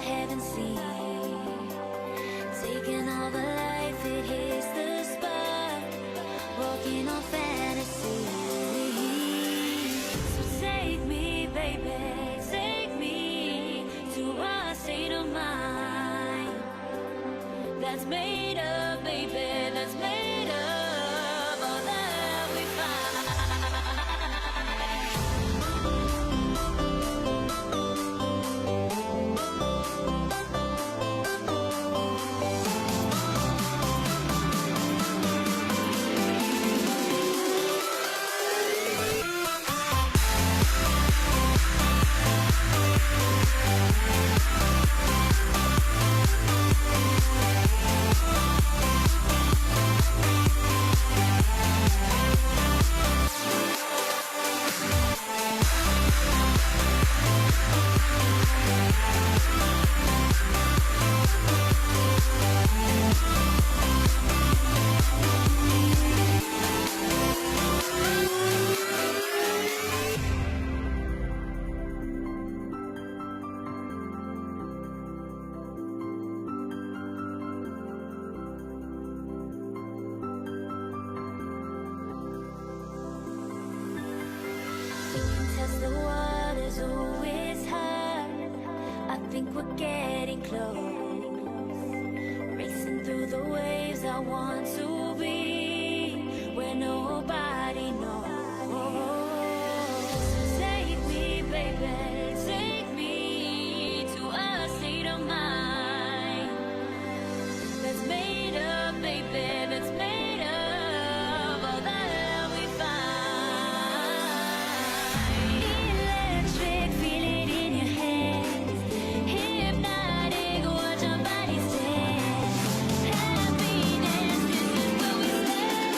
haven't seen. Taking all the life, it hits the spot. Walking on fantasy. So take me, baby, take me to a state of mind that's made up, baby, that's made up all that we find. Test the waters, oh, it's hard. I think we're getting close. Racing through the waves, I want to be where nobody knows. Take me, baby, take me to a state of mind that's made up, baby, that's made up all that we find. Electric, feel it in your hands. Hypnotic, watch our bodies dance. Happiness, this is where we stand.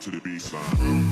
To the baseline.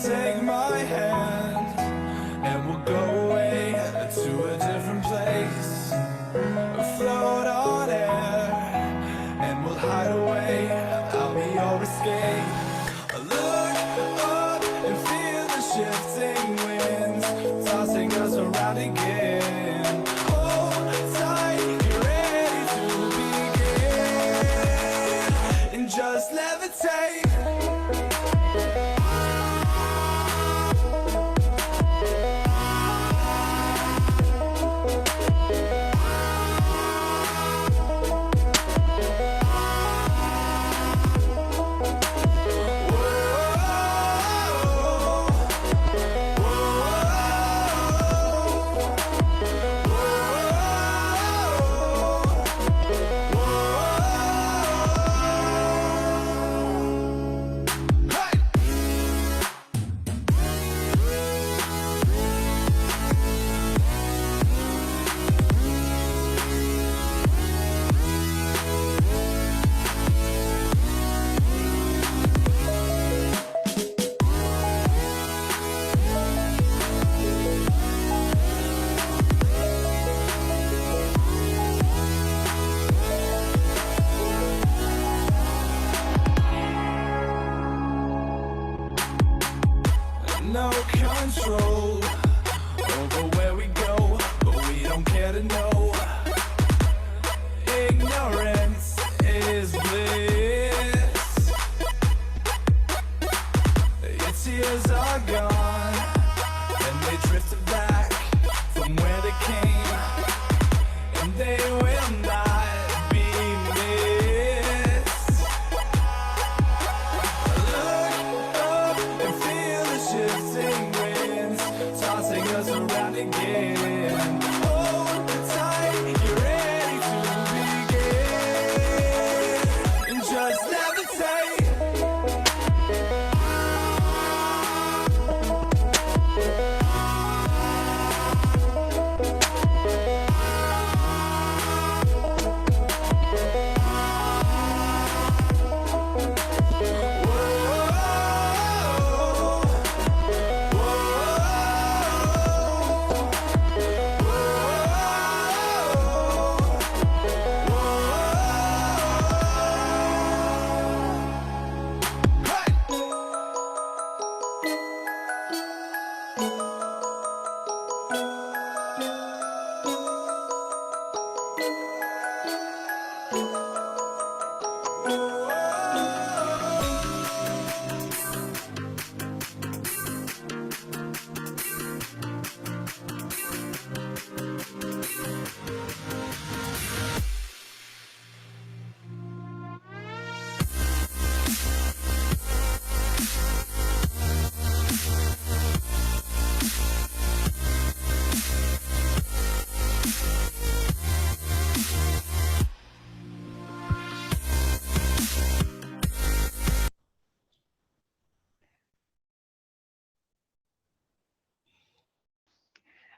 take my hand and we'll go away to a different place, float on air and we'll hide away. I'll be your escape. Look up and feel the shifting winds tossing us around again. Hold tight, get ready to begin and just levitate. No control over where we go, but we don't care to know. Ignorance is bliss. Your tears are gone, and they drifted back from where they came, and they will not be missed. Look up and feel the shifting winds tossing us around again. Hold tight, get ready to begin and just levitate.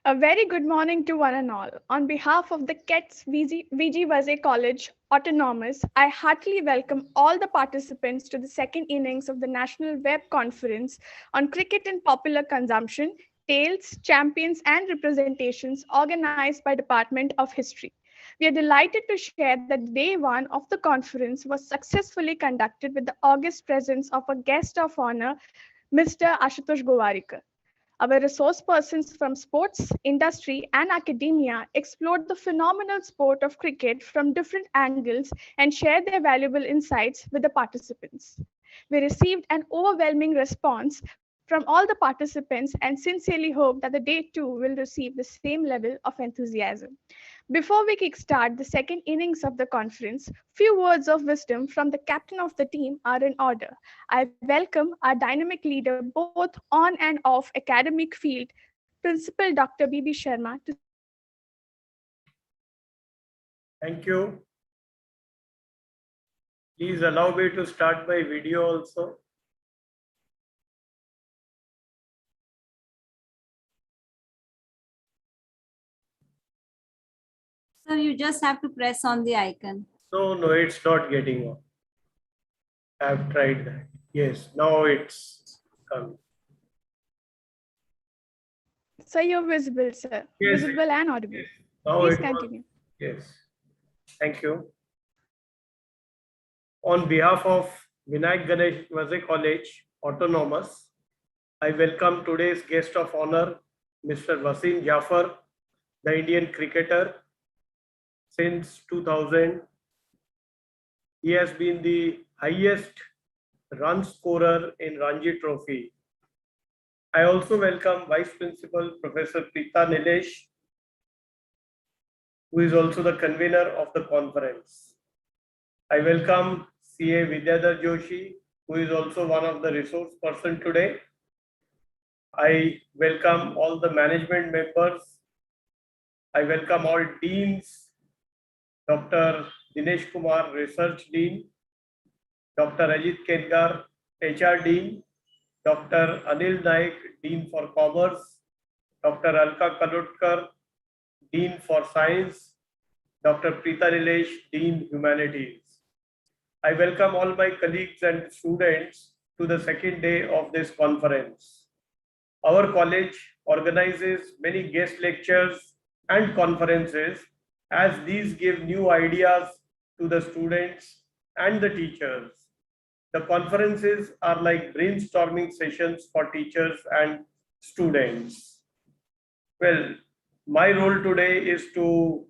A very good morning to one and all. On behalf of the KETS Vaze College Autonomous, I heartily welcome all the participants to the second innings of the National Web Conference on Cricket and Popular Consumption, Tales, Champions and Representations organized by Department of History. We are delighted to share that day one of the conference was successfully conducted with the august presence of a guest of honor, Mr. Ashutosh Gowarikar. Our resource persons from sports, industry, and academia explored the phenomenal sport of cricket from different angles and shared their valuable insights with the participants. We received an overwhelming response from all the participants and sincerely hope that the day two will receive the same level of enthusiasm. Before we kickstart the second innings of the conference, few words of wisdom from the captain of the team are in order. I welcome our dynamic leader both on and off academic field, Principal Dr. B.B. Sharma. Thank you. Please allow me to start my video also. So you just have to press on the icon. No, it's not getting on. I've tried that. Yes, now it's coming. So you're visible, sir. Yes, Visible and audible. yes. Now Please it was. continue. Yes. Thank you. On behalf of Vinayak Ganesh Vaze College, Autonomous, I welcome today's guest of honor, Mr. Wasim Jafar, the Indian cricketer. Since 2000, he has been the highest run scorer in Ranji Trophy. I also welcome Vice Principal Professor Preeta Nilesh, who is also the convener of the conference. I welcome CA Vidyadhar Joshi, who is also one of the resource person today. I welcome all the management members. I welcome all deans, Dr. Dinesh Kumar, Research Dean, Dr. Ajit Kedgar, HR Dean, Dr. Anil Naik, Dean for Commerce, Dr. Alka Kalutkar, Dean for Science, Dr. Preeta Nilesh, Dean Humanities. I welcome all my colleagues and students to the second day of this conference. Our college organizes many guest lectures and conferences as these give new ideas to the students and the teachers. The conferences are like brainstorming sessions for teachers and students. Well, my role today is to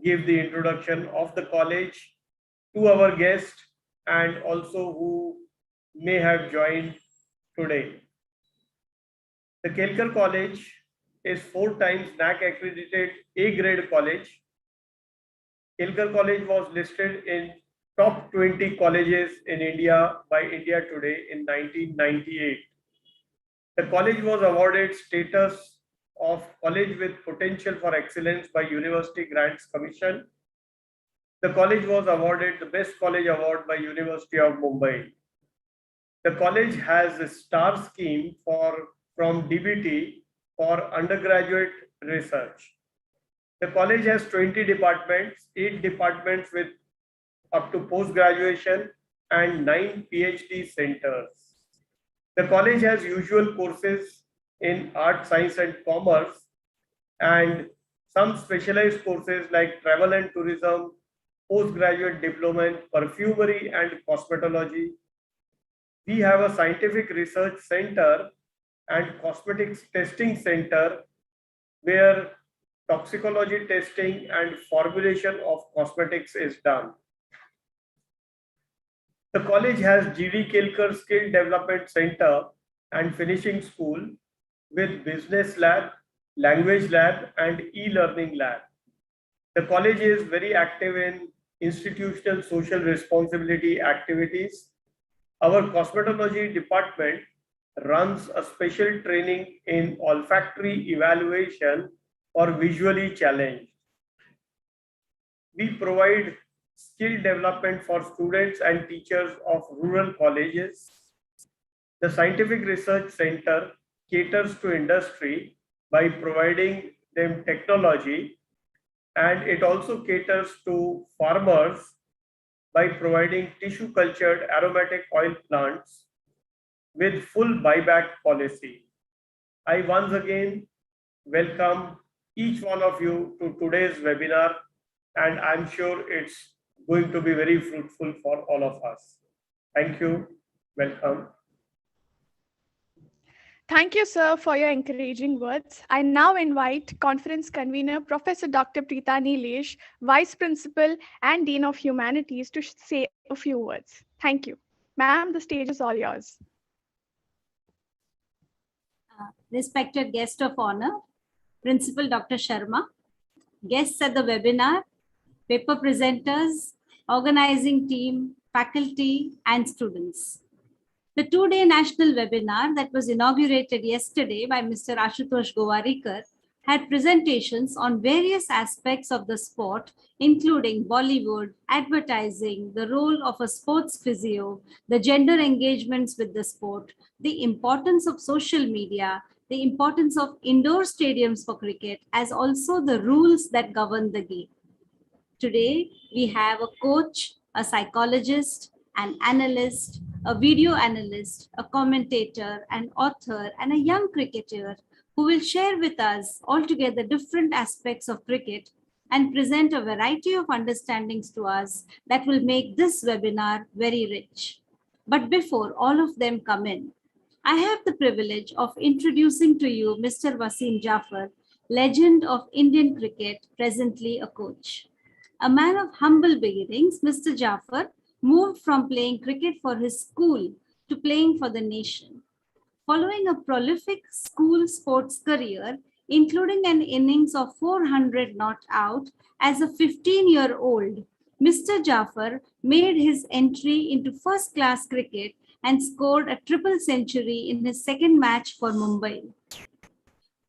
give the introduction of the college to our guest and also who may have joined today. The Kelkar College is 4 times NAC accredited A grade college. Kelkar College was listed in top 20 colleges in India by India Today in 1998. The college was awarded status of college with potential for excellence by University Grants Commission. The college was awarded the Best College Award by University of Mumbai. The college has a star scheme from DBT for undergraduate research. The college has 20 departments, 8 departments with up to post-graduation and 9 PhD centers. The college has usual courses in art, science and commerce and some specialized courses like travel and tourism, postgraduate diploma in perfumery and cosmetology. We have a scientific research center and cosmetics testing center where toxicology testing and formulation of cosmetics is done. The college has GD Kelkar Skill Development Center and Finishing School with Business Lab, Language Lab and E-Learning Lab. The college is very active in institutional social responsibility activities. Our cosmetology department runs a special training in olfactory evaluation for visually challenged. We provide skill development for students and teachers of rural colleges. The Scientific Research Center caters to industry by providing them technology, and it also caters to farmers by providing tissue cultured aromatic oil plants with full buyback policy. I once again welcome each one of you to today's webinar, and I'm sure it's going to be very fruitful for all of us. Thank you. Welcome. Thank you, sir, for your encouraging words. I now invite conference convener, Professor Dr. Preeta Nilesh, Vice Principal and Dean of Humanities, to say a few words. Thank you. Ma'am, the stage is all yours. Respected guest of honor, Principal Dr. Sharma, guests at the webinar, paper presenters, organizing team, faculty, and students. The two-day national webinar that was inaugurated yesterday by Mr. Ashutosh Gowarikar had presentations on various aspects of the sport, including Bollywood, advertising, the role of a sports physio, the gender engagements with the sport, the importance of social media, the importance of indoor stadiums for cricket, as also the rules that govern the game. Today, we have a coach, a psychologist, an analyst, a video analyst, a commentator, an author, and a young cricketer who will share with us altogether different aspects of cricket and present a variety of understandings to us that will make this webinar very rich. But before all of them come in, I have the privilege of introducing to you Mr. Wasim Jaffer, legend of Indian cricket, presently a coach. A man of humble beginnings, Mr. Jaffer moved from playing cricket for his school to playing for the nation. Following a prolific school sports career, including an innings of 400 not out as a 15-year-old, Mr. Jaffer made his entry into first-class cricket and scored a triple century in his second match for Mumbai.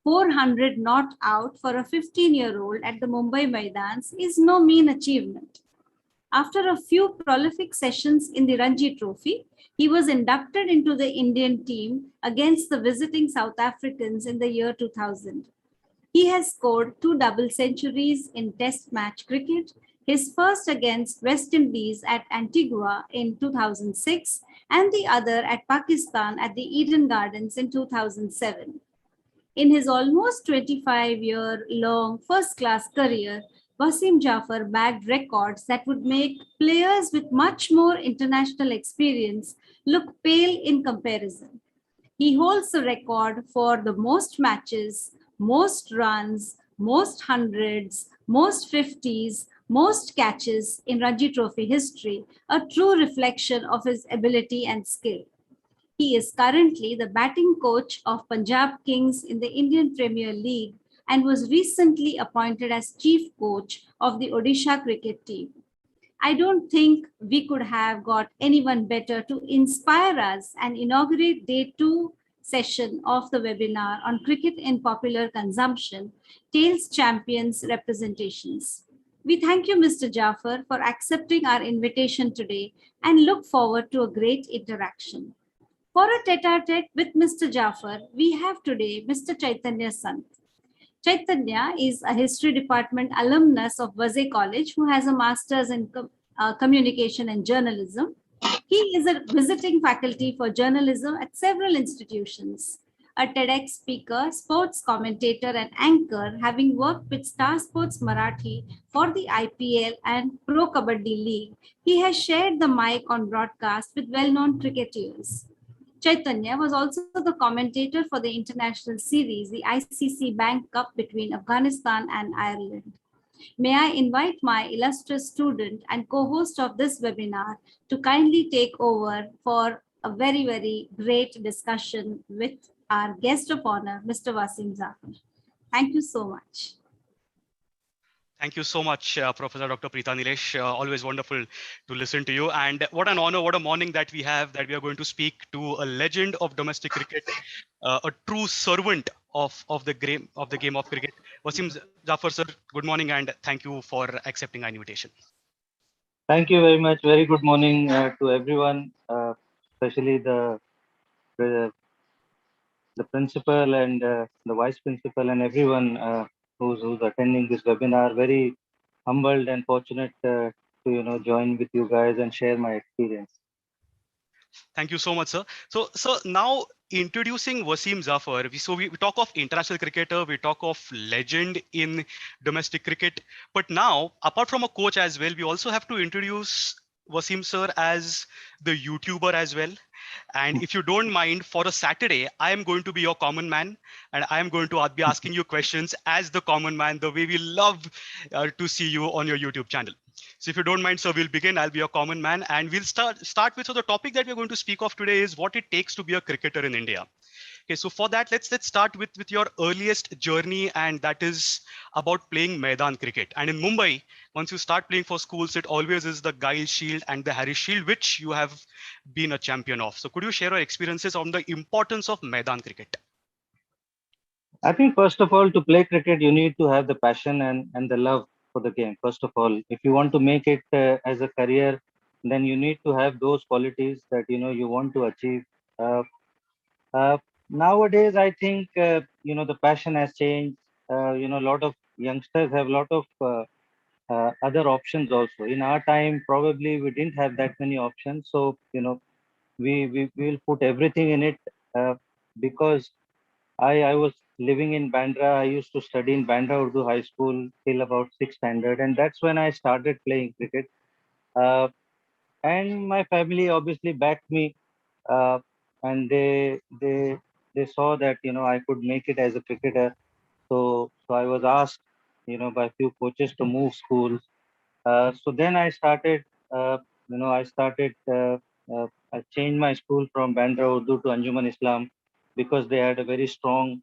400 not out for a 15-year-old at the Mumbai Maidans is no mean achievement. After a few prolific sessions in the Ranji Trophy, he was inducted into the Indian team against the visiting South Africans in the year 2000. He has scored 2 double centuries in Test match cricket, his first against West Indies at Antigua in 2006 and the other at Pakistan at the Eden Gardens in 2007. In his almost 25-year-long first-class career, Wasim Jaffer bagged records that would make players with much more international experience look pale in comparison. He holds the record for the most matches, most runs, most hundreds, most 50s, most catches in Ranji Trophy history, a true reflection of his ability and skill. He is currently the batting coach of Punjab Kings in the Indian Premier League and was recently appointed as chief coach of the Odisha cricket team. I don't think we could have got anyone better to inspire us and inaugurate day 2 session of the webinar on cricket in popular consumption, Tales Champions Representations. We thank you, Mr. Jaffer, for accepting our invitation today and look forward to a great interaction. For a tete-a-tete with Mr. Jaffer, we have today Mr. Chaitanya Sant. Chaitanya is a history department alumnus of Vaze College who has a master's in communication and journalism. He is a visiting faculty for journalism at several institutions, a TEDx speaker, sports commentator and anchor, having worked with Star Sports Marathi for the IPL and Pro Kabaddi League. He has shared the mic on broadcast with well-known cricketers. Chaitanya was also the commentator for the international series, the ICC Bank Cup between Afghanistan and Ireland. May I invite my illustrious student and co-host of this webinar to kindly take over for a very, very great discussion with our guest of honor, Mr. Wasim Jaffer. Thank you so much. Thank you so much, Professor Dr. Preeta Nilesh. Always wonderful to listen to you. And what an honor, what a morning that we have, that we are going to speak to a legend of domestic cricket, a true servant of the game of cricket. Wasim Jaffer, sir, good morning, and thank you for accepting our invitation. Thank you very much. Very good morning to everyone, especially the principal and the vice principal and everyone who's attending this webinar. Very humbled and fortunate to join with you guys and share my experience. Thank you so much, sir. So now introducing Wasim Jaffer. We talk of international cricketer, we talk of legend in domestic cricket. But now, apart from a coach as well, we also have to introduce Wasim sir as the YouTuber as well. And if you don't mind, for a Saturday, I am going to be your common man, and I am going to be asking you questions as the common man, the way we love to see you on your YouTube channel. So if you don't mind, sir, we'll begin. I'll be your common man, and we'll start with, so the topic that we're going to speak of today is what it takes to be a cricketer in India. Okay, so for that, let's start with your earliest journey, and that is about playing Maidan cricket. And in Mumbai, once you start playing for schools, it always is the Guile Shield and the Harris Shield, which you have been a champion of. So could you share your experiences on the importance of Maidan cricket? I think first of all, to play cricket, you need to have the passion and the love for the game. First of all, if you want to make it as a career, then you need to have those qualities that you want to achieve. Nowadays, I think the passion has changed. A lot of youngsters have a lot of other options also. In our time, probably we didn't have that many options. So we will put everything in it because I was living in Bandra, I used to study in Bandra Urdu High School till about 6th standard, and that's when I started playing cricket. Uh, and my family obviously backed me, uh, and they saw that I could make it as a cricketer. So I was asked, by a few coaches to move schools. So then I started, I started, I changed my school from Bandra Urdu to Anjuman Islam because they had a very strong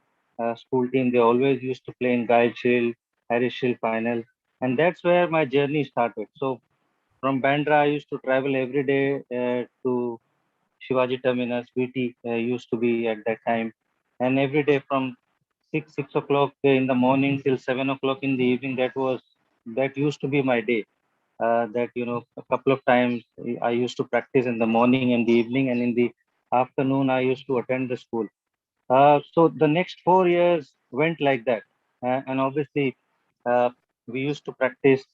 school team. They always used to play in Guide Shield, Harris Shield final. And that's where my journey started. So from Bandra, I used to travel every day to Shivaji Terminus, VT used to be at that time. And every day from 6 o'clock in the morning till 7 o'clock in the evening, that used to be my day. That a couple of times I used to practice in the morning and the evening, and in the afternoon I used to attend the school. So the next 4 years went like that, and obviously uh, we used to practice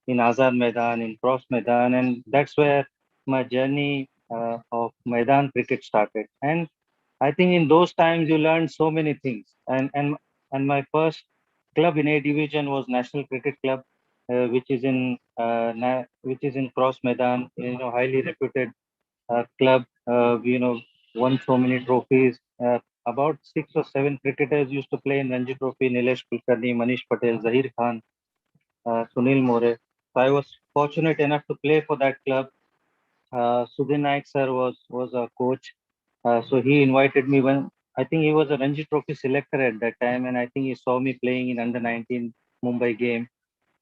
in Azad Maidan, in Cross Maidan, and that's where my journey of Maidan cricket started. And I think in those times you learn so many things. And my first club in A division was National Cricket Club, which is in Cross Maidan, highly reputed club. Won so many trophies. About 6 or 7 cricketers used to play in Ranji Trophy. Nilesh Kulkarni, Manish Patel, Zahir Khan, Sunil More. So I was fortunate enough to play for that club. Sudhin Naik sir was a coach. So he invited me when I think he was a Ranji Trophy selector at that time, and I think he saw me playing in under 19 Mumbai game,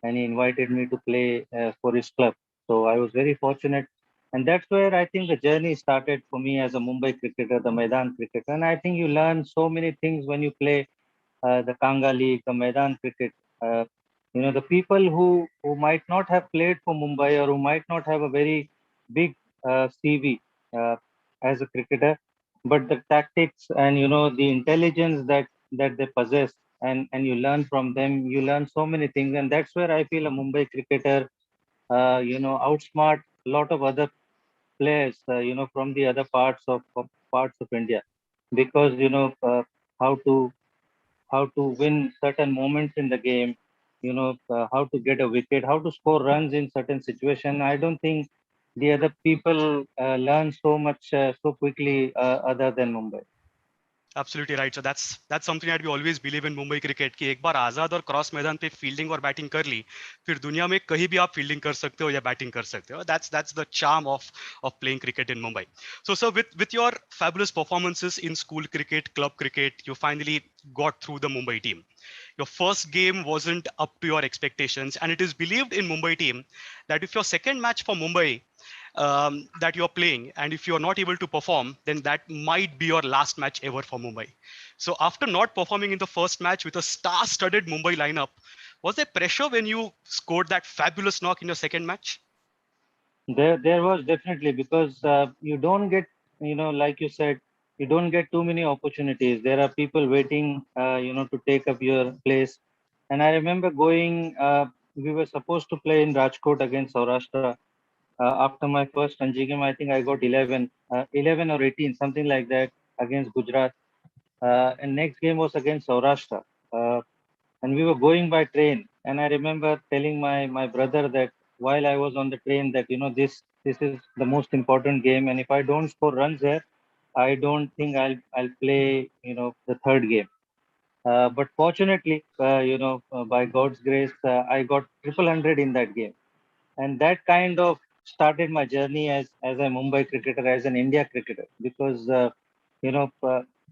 and he invited me to play for his club. So I was very fortunate, and that's where I think the journey started for me as a Mumbai cricketer, the Maidan cricketer. And I think you learn so many things when you play the Kanga League, the Maidan cricket. Uh, the people who might not have played for Mumbai or who might not have a very big CV as a cricketer, but the tactics and the intelligence that they possess, and you learn from them. You learn so many things, and that's where I feel a Mumbai cricketer, outsmart a lot of other players, from the other parts of India, because how to how to win certain moments in the game, how to get a wicket, how to score runs in certain situation. I don't think the other people learn so much so quickly other than Mumbai. Absolutely right. So that's something that we always believe in Mumbai cricket कि एक बार आजाद और cross मैदान पे fielding और batting कर ली फिर दुनिया में कहीं भी आप फील्डिंग कर सकते हो या बैटिंग कर सकते हो. That's the charm of playing cricket in Mumbai. So sir, with your fabulous performances in school cricket, club cricket, you finally got through the Mumbai team. Your first game wasn't up to your expectations, and it is believed in Mumbai team that if your second match for Mumbai that you're playing, and if you're not able to perform, then that might be your last match ever for Mumbai. So after not performing in the first match with a star-studded Mumbai lineup, was there pressure when you scored that fabulous knock in your second match? There was definitely, because you don't get, like you said, you don't get too many opportunities. There are people waiting, to take up your place. And I remember going, we were supposed to play in Rajkot against Saurashtra. After my first Ranji game, I think I got 11 or 18, something like that, against Gujarat. And next game was against Saurashtra. Uh, and we were going by train. And I remember telling my brother that while I was on the train that this is the most important game, and if I don't score runs here, I don't think I'll play the third game. But fortunately, by God's grace, I got triple hundred in that game, and that kind of started my journey as a Mumbai cricketer, as an India cricketer, because you know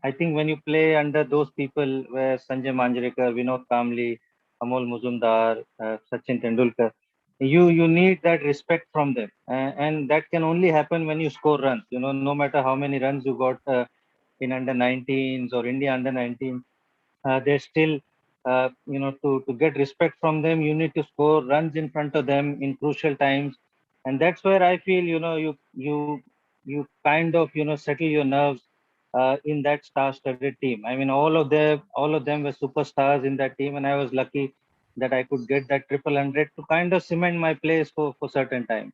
I think when you play under those people where Sanjay Manjrekar, Vinod Kamli, Amol Muzumdar, Sachin Tendulkar, you need that respect from them, and that can only happen when you score runs. No matter how many runs you got in under 19s or India under 19, they're still, to get respect from them, you need to score runs in front of them in crucial times. And that's where I feel, you kind of, settle your nerves in that star-studded team. I mean, all of them were superstars in that team, and I was lucky that I could get that triple hundred to kind of cement my place for certain time.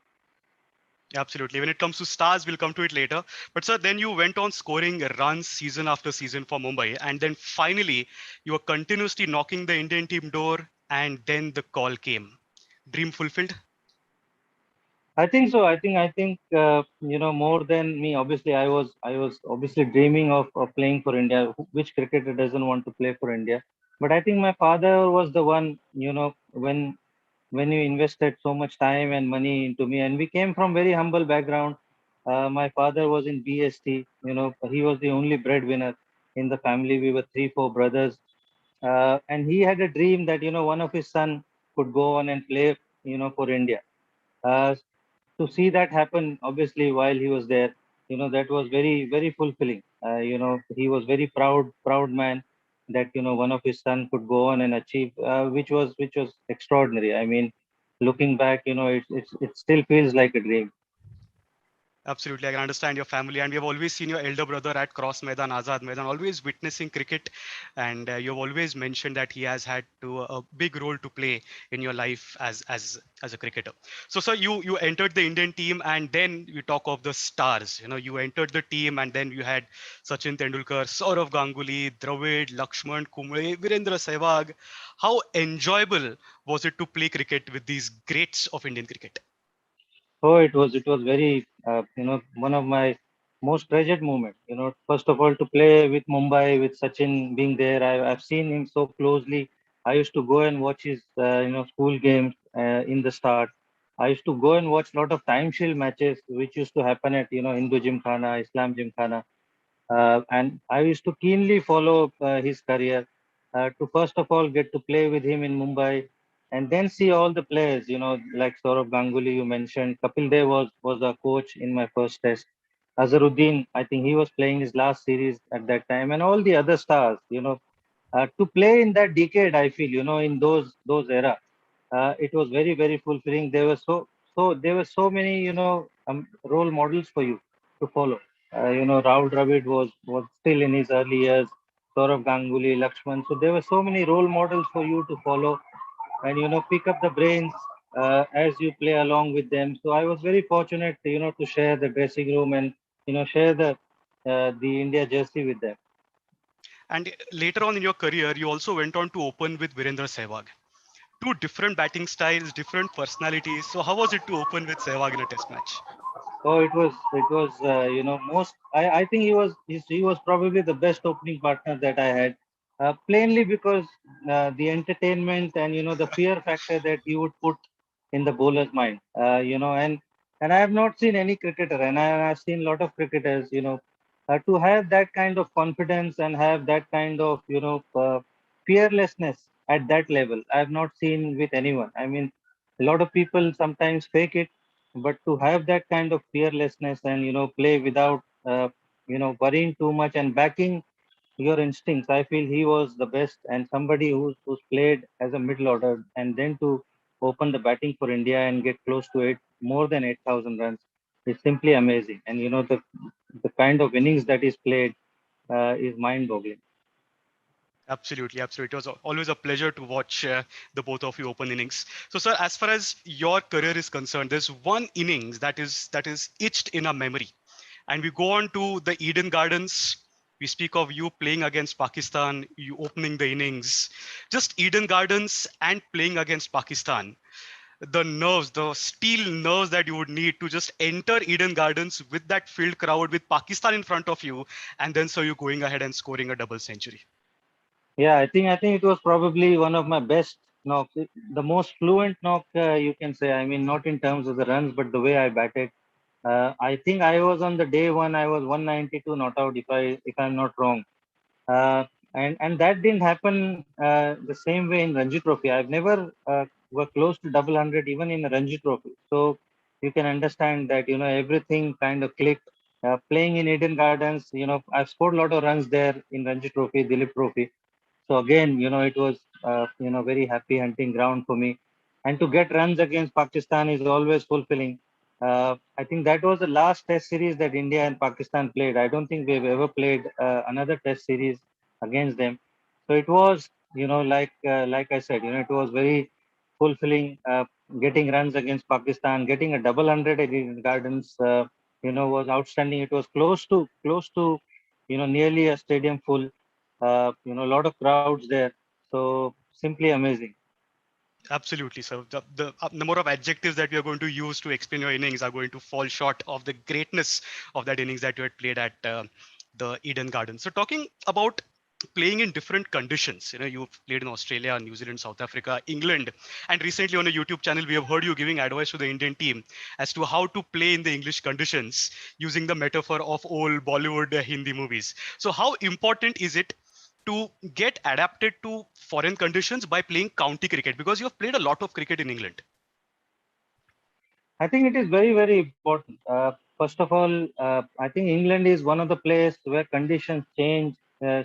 Absolutely. When it comes to stars, we'll come to it later. But sir, then you went on scoring runs season after season for Mumbai, and then finally you were continuously knocking the Indian team door, and then the call came. Dream fulfilled? I think so. More than me. Obviously, I was obviously dreaming of playing for India. Which cricketer doesn't want to play for India? But I think my father was the one. When you invested so much time and money into me, and we came from very humble background. My father was in BST. He was the only breadwinner in the family. We were three, four brothers, and he had a dream that one of his son could go on and play for India. Uh, to see that happen, obviously, while he was there, that was very, very fulfilling. He was very proud man that, one of his son could go on and achieve, which was extraordinary. I mean, looking back, it still feels like a dream. Absolutely, I can understand your family, and we have always seen your elder brother at Cross Maidan, Azad Maidan, always witnessing cricket, and you've always mentioned that he has had a big role to play in your life as a cricketer. So, sir, you entered the Indian team, and then you talk of the stars. You entered the team, and then you had Sachin Tendulkar, Saurav Ganguly, Dravid, Lakshman, Kumble, Virendra Sehwag. How enjoyable was it to play cricket with these greats of Indian cricket? Oh, it was very, one of my most treasured moments. First of all, to play with Mumbai, with Sachin being there, I've seen him so closely. I used to go and watch his, school games in the start. I used to go and watch a lot of time shield matches, which used to happen at, Hindu Gymkhana, Islam Gymkhana. And I used to keenly follow his career to first of all get to play with him in Mumbai, and then see all the players, like Saurav Ganguly, you mentioned. Kapil Dev was a coach in my first test. Azharuddin, I think he was playing his last series at that time, and all the other stars, to play in that decade, I feel, in those era, it was very, very fulfilling. There were so many, role models for you to follow. Rahul Dravid was still in his early years. Saurav Ganguly, Lakshman. So there were so many role models for you to follow, and pick up the brains as you play along with them. So I was very fortunate, to share the dressing room and share the India jersey with them. And later on in your career, you also went on to open with Virendra Sehwag. Two different batting styles, different personalities. So how was it to open with Sehwag in a test match? Oh, it was most. I think he was probably the best opening partner that I had, plainly because the entertainment and the fear factor that he would put in the bowler's mind. And I have not seen any cricketer, and I've seen a lot of cricketers, to have that kind of confidence and have that kind of fearlessness at that level. I have not seen with anyone. I mean, a lot of people sometimes fake it, but to have that kind of fearlessness and play without worrying too much and backing your instincts, I feel he was the best. And somebody who's played as a middle order and then to open the batting for India and get close to more than 8,000 runs is simply amazing. And the kind of innings that is played is mind boggling. Absolutely, absolutely. It was always a pleasure to watch the both of you open innings. So, sir, as far as your career is concerned, there's one innings that is etched in our memory, and we go on to the Eden Gardens. We speak of you playing against Pakistan, you opening the innings, just Eden Gardens and playing against Pakistan. The nerves, the steel nerves that you would need to just enter Eden Gardens with that filled crowd, with Pakistan in front of you, and then so you going ahead and scoring a double century. Yeah, I think it was probably one of my best knocks, the most fluent knock, you can say. I mean, not in terms of the runs, but the way I batted. I think I was on the day one. I was 192 not out, if I'm not wrong. Uh, and that didn't happen the same way in Ranji Trophy. I've never were close to double hundred even in a Ranji Trophy. So you can understand that everything kind of clicked. Playing in Eden Gardens, I've scored a lot of runs there in Ranji Trophy, Dilip Trophy. So again, it was very happy hunting ground for me. And to get runs against Pakistan is always fulfilling. I think that was the last Test series that India and Pakistan played. I don't think we've ever played another Test series against them. So it was, like I said, it was very fulfilling. getting runs against Pakistan, getting a double hundred at Eden Gardens, was outstanding. It was close to, nearly a stadium full. A lot of crowds there. So simply amazing. Absolutely. So the number of adjectives that we are going to use to explain your innings are going to fall short of the greatness of that innings that you had played at the Eden Garden. So talking about playing in different conditions, you've played in Australia, New Zealand, South Africa, England, and recently on a YouTube channel, we have heard you giving advice to the Indian team as to how to play in the English conditions using the metaphor of old Bollywood Hindi movies. So how important is it to get adapted to foreign conditions by playing county cricket, because you have played a lot of cricket in England? I think it is very, very important. First of all, I think England is one of the places where conditions change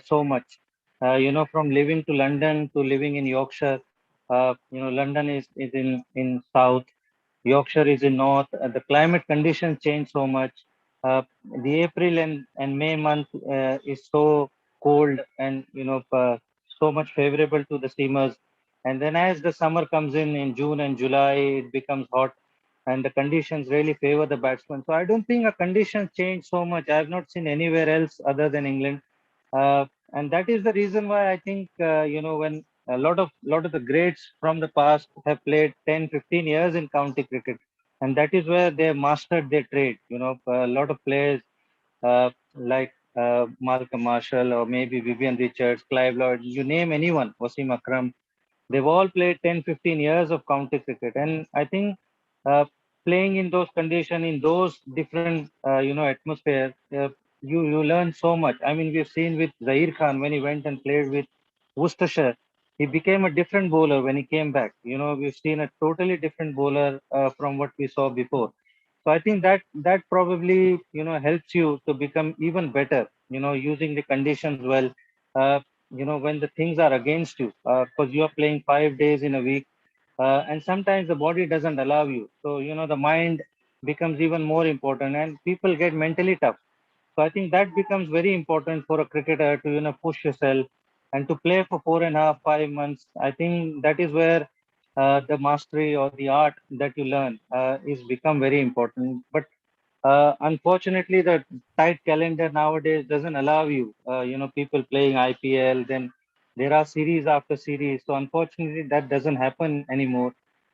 so much. From living to London to living in Yorkshire. London is in south, Yorkshire is in north. The climate conditions change so much. The April and May month is so cold and so much favorable to the steamers. And then as the summer comes in June and July, it becomes hot and the conditions really favor the batsman. So I don't think a conditions change so much. I have not seen anywhere else other than England. And that is the reason why I think, when a lot of the greats from the past have played 10, 15 years in county cricket, and that is where they mastered their trade. A lot of players like Malcolm Marshall or maybe Vivian Richards, Clive Lloyd, you name anyone, Wasim Akram, they've all played 10, 15 years of county cricket. And I think uh, playing in those conditions, in those different, atmosphere, you learn so much. I mean, we've seen with Zahir Khan when he went and played with Worcestershire, he became a different bowler when he came back. We've seen a totally different bowler from what we saw before. So I think that probably, helps you to become even better, using the conditions well. Uh, when the things are against you, because you are playing 5 days in a week, and sometimes the body doesn't allow you. So, the mind becomes even more important and people get mentally tough. So I think that becomes very important for a cricketer to, push yourself and to play for 4.5, 5 months. I think that is where the mastery or the art that you learn is become very important. But unfortunately, the tight calendar nowadays doesn't allow you, people playing IPL, then there are series after series. So unfortunately, that doesn't happen anymore.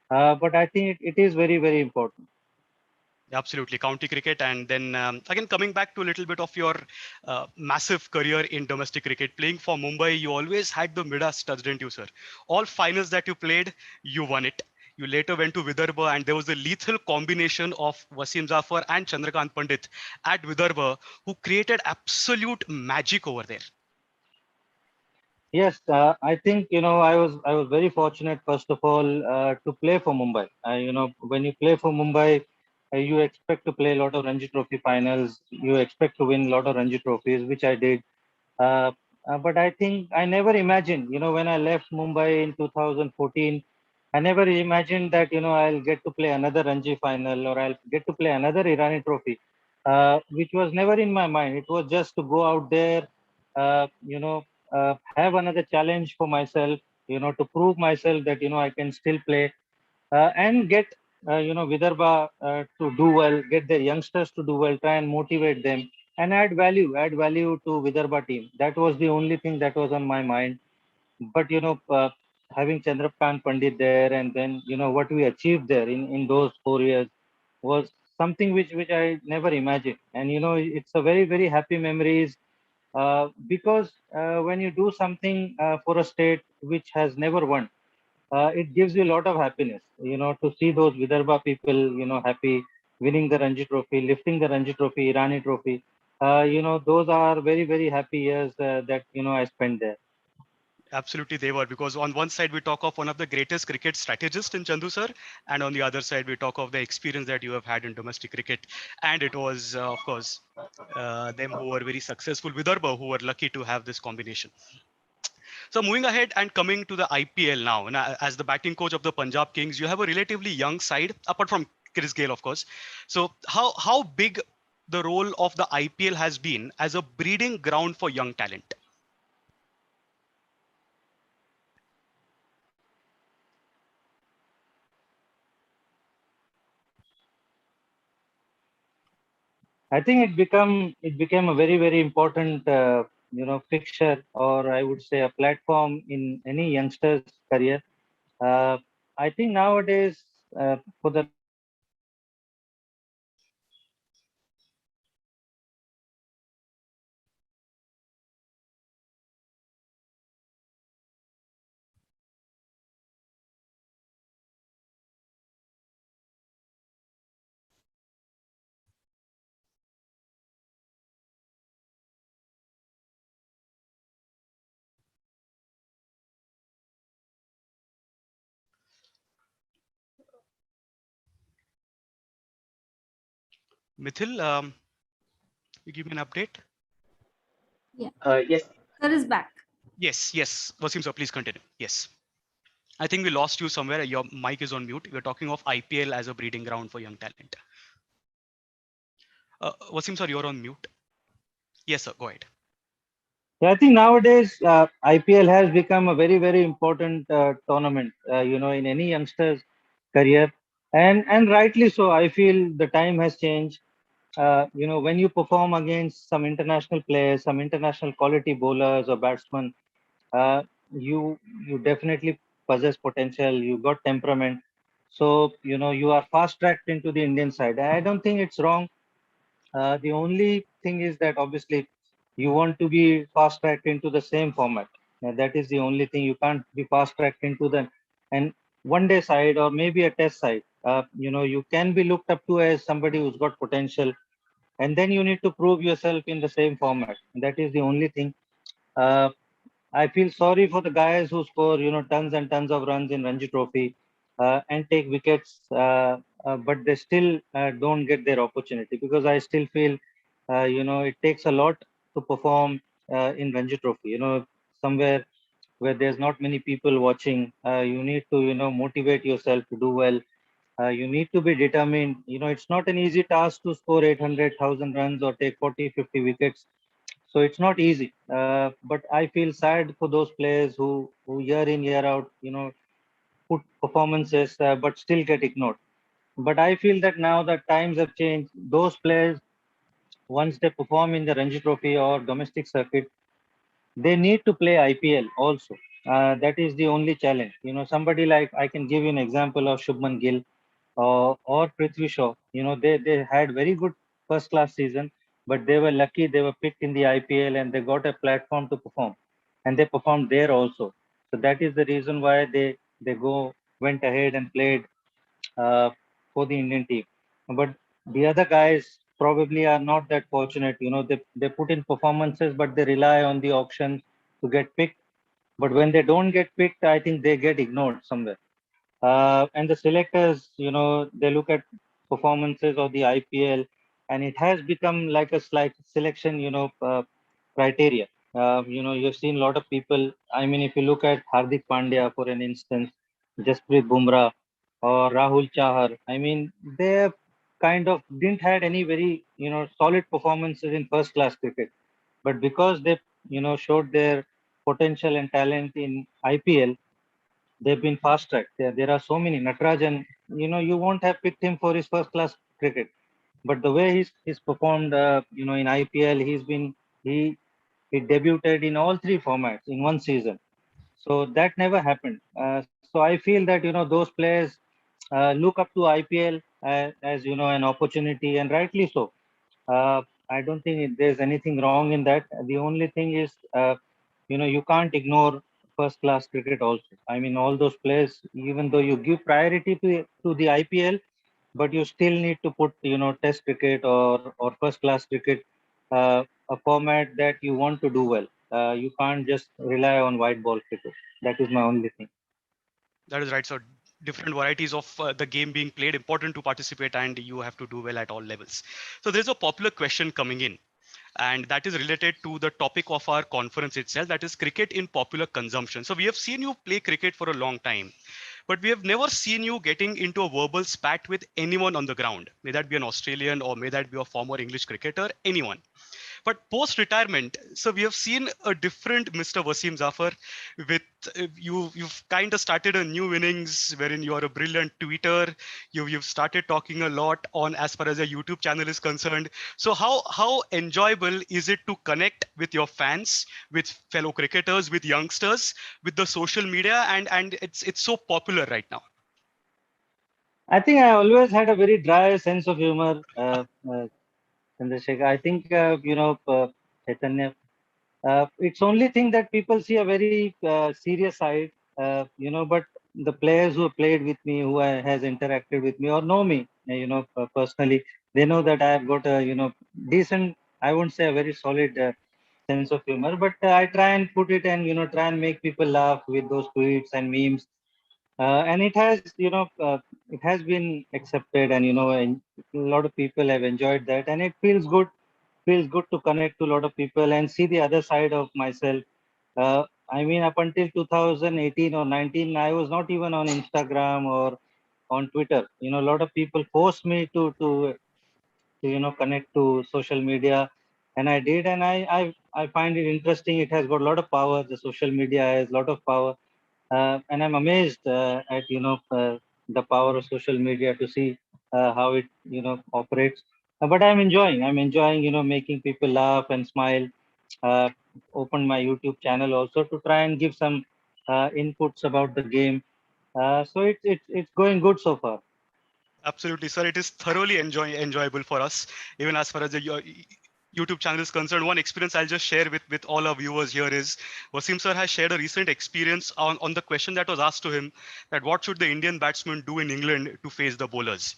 But I think it is very, very important. Absolutely, county cricket. And then again, coming back to a little bit of your massive career in domestic cricket, playing for Mumbai, you always had the Midas touch, didn't you, sir? All finals that you played, you won it. You later went to Vidarbha, and there was a lethal combination of Wasim Zafar and Chandrakant Pandit at Vidarbha, who created absolute magic over there. Yes, I think I was very fortunate first of all to play for Mumbai. When you play for Mumbai, you expect to play a lot of Ranji Trophy finals. You expect to win a lot of Ranji trophies, which I did. Uh, but I think I never imagined, when I left Mumbai in 2014, I never imagined that, I'll get to play another Ranji final or I'll get to play another Irani trophy, which was never in my mind. It was just to go out there, have another challenge for myself, to prove myself that, I can still play and get Vidarbha to do well, get their youngsters to do well, try and motivate them, and add value to Vidarbha team. That was the only thing that was on my mind. But having Chandrakant Pandit there, and then what we achieved there in those 4 years was something which I never imagined. And it's a very, very happy memories because when you do something for a state which has never won, it gives you a lot of happiness, to see those Vidarbha people, happy, winning the Ranji Trophy, lifting the Ranji Trophy, Irani Trophy. Those are very, very happy years that, I spent there. Absolutely, they were, because on one side we talk of one of the greatest cricket strategists in Chandu sir, and on the other side we talk of the experience that you have had in domestic cricket. And it was, of course, them who were very successful, Vidarbha, who were lucky to have this combination. So moving ahead and coming to the IPL now, and as the batting coach of the Punjab Kings, you have a relatively young side, apart from Chris Gale, of course. So how big the role of the IPL has been as a breeding ground for young talent? I think it became a very important fixture, or I would say a platform in any youngster's career. Uh, I think nowadays for the right reasons, cricket is becoming a very important Mithil, you give me an update. Yeah, Yes, Sir is back. Yes. Wasim sir, please continue. Yes. I think we lost you somewhere. Your mic is on mute. We're talking of IPL as a breeding ground for young talent. Wasim sir, you're on mute. Yes, sir. Go ahead. Yeah, I think nowadays IPL has become a very important tournament. In any youngster's career, and rightly so. I feel the time has changed. When you perform against some international players, some international quality bowlers or batsmen, uh, you you definitely possess potential. You got temperament. So you are fast tracked into the Indian side. I don't think it's wrong. The only thing is that obviously you want to be fast tracked into the same format. That is the only thing. You can't be fast tracked into the and one day side or maybe a test side. You can be looked up to as somebody who's got potential, and then you need to prove yourself in the same format. That is the only thing. Uh, I feel sorry for the guys who score, tons and tons of runs in Ranji Trophy and take wickets, but they still don't get their opportunity because I still feel, it takes a lot to perform in Ranji Trophy. Somewhere where there's not many people watching, you need to, motivate yourself to do well. You need to be determined. It's not an easy task to score 800,000 runs or take 40, 50 wickets, so it's not easy. But I feel sad for those players who year in year out, put performances but still get ignored. But I feel that now that times have changed, those players once they perform in the Ranji Trophy or domestic circuit, they need to play IPL also. That is the only challenge. Somebody like I can give you an example of Shubman Gill or Prithvi Shaw. They had very good first class season, but they were lucky they were picked in the IPL and they got a platform to perform, and they performed there also. So that is the reason why they went ahead and played uh, for the Indian team. But the other guys probably are not that fortunate. They put in performances, but they rely on the auction to get picked. But when they don't get picked, I think they get ignored somewhere. And the selectors, they look at performances of the IPL, and it has become like a slight selection, criteria. You've seen a lot of people. I mean, if you look at Hardik Pandya, for an instance, Jasprit Bumrah, or Rahul Chahar, I mean, they kind of didn't had any very, solid performances in first class cricket. But because they, showed their potential and talent in IPL, they've been fast tracked. There are so many. Natarajan, you won't have picked him for his first class cricket, but the way he's performed, in IPL, he he debuted in all three formats in one season. So that never happened. So I feel that those players look up to IPL as an opportunity, and rightly so. I don't think there's anything wrong in that. The only thing is, you can't ignore first class cricket also. I mean, all those players, even though you give priority to the IPL, but you still need to put, test cricket or first class cricket, a format that you want to do well. You can't just rely on white ball cricket. That is my only thing. That is right. So different varieties of the game being played, important to participate, and you have to do well at all levels. So there's a popular question coming in, and that is related to the topic of our conference itself, that is cricket in popular consumption. So we have seen you play cricket for a long time, but we have never seen you getting into a verbal spat with anyone on the ground, may that be an Australian or may that be a former English cricketer, anyone. But post-retirement, so we have seen a different Mr. Wasim Zafar. With you've kind of started a new innings wherein you are a brilliant tweeter. You've started talking a lot on as far as your YouTube channel is concerned. So how enjoyable is it to connect with your fans, with fellow cricketers, with youngsters, with the social media, and it's so popular right now? I think I always had a very dry sense of humor, Chandrasekhar. I think, Chaitanya, it's only thing that people see a very serious side, but the players who have played with me, has interacted with me or know me, personally, they know that I have got a, decent, I won't say a very solid sense of humor, but I try and put it and, try and make people laugh with those tweets and memes. And it has been accepted, and and a lot of people have enjoyed that, and it feels good to connect to a lot of people and see the other side of myself. I mean, up until 2018 or 19, I was not even on Instagram or on Twitter. A lot of people forced me to connect to social media, and I did, and I find it interesting. It has got a lot of power. The social media has a lot of power, and I'm amazed at the power of social media to see how it operates. But I'm enjoying making people laugh and smile. Uh, Opened my YouTube channel also to try and give some inputs about the game. So it's going good so far. Absolutely, sir. It is thoroughly enjoyable for us, even as far as the YouTube channel is concerned. One experience I'll just share with all our viewers here is Wasim sir has shared a recent experience on the question that was asked to him that what should the Indian batsman do in England to face the bowlers.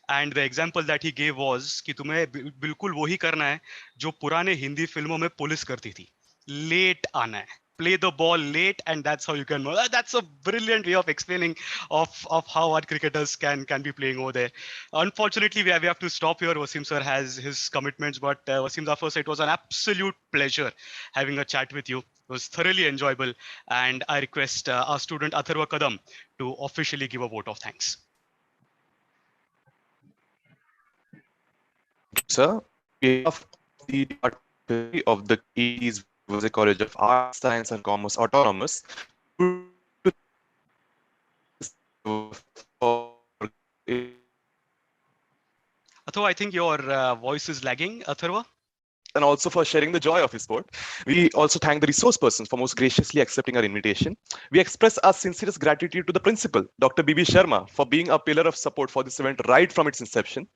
And the example that he gave was कि तुम्हें बिल्कुल वही करना है जो पुराने हिंदी फिल्मों में पुलिस करती थी, लेट आना है, play the ball late, and that's how you can. That's a brilliant way of explaining of how our cricketers can be playing over there. Unfortunately, we have to stop here. Wasim sir has his commitments, but Wasim Zafar, it was an absolute pleasure having a chat with you. It was thoroughly enjoyable, and I request our student Atharva Kadam to officially give a vote of thanks. Sir, on behalf of the Department of the KE's Vaze College of Arts, Science and Commerce Autonomous, Atharva, I think your voice is lagging. Atharva? and also for sharing the joy of his sport. We also thank the resource persons for most graciously accepting our invitation. We express our sincerest gratitude to the principal, Dr. B.B. Sharma, for being a pillar of support for this event right from its inception.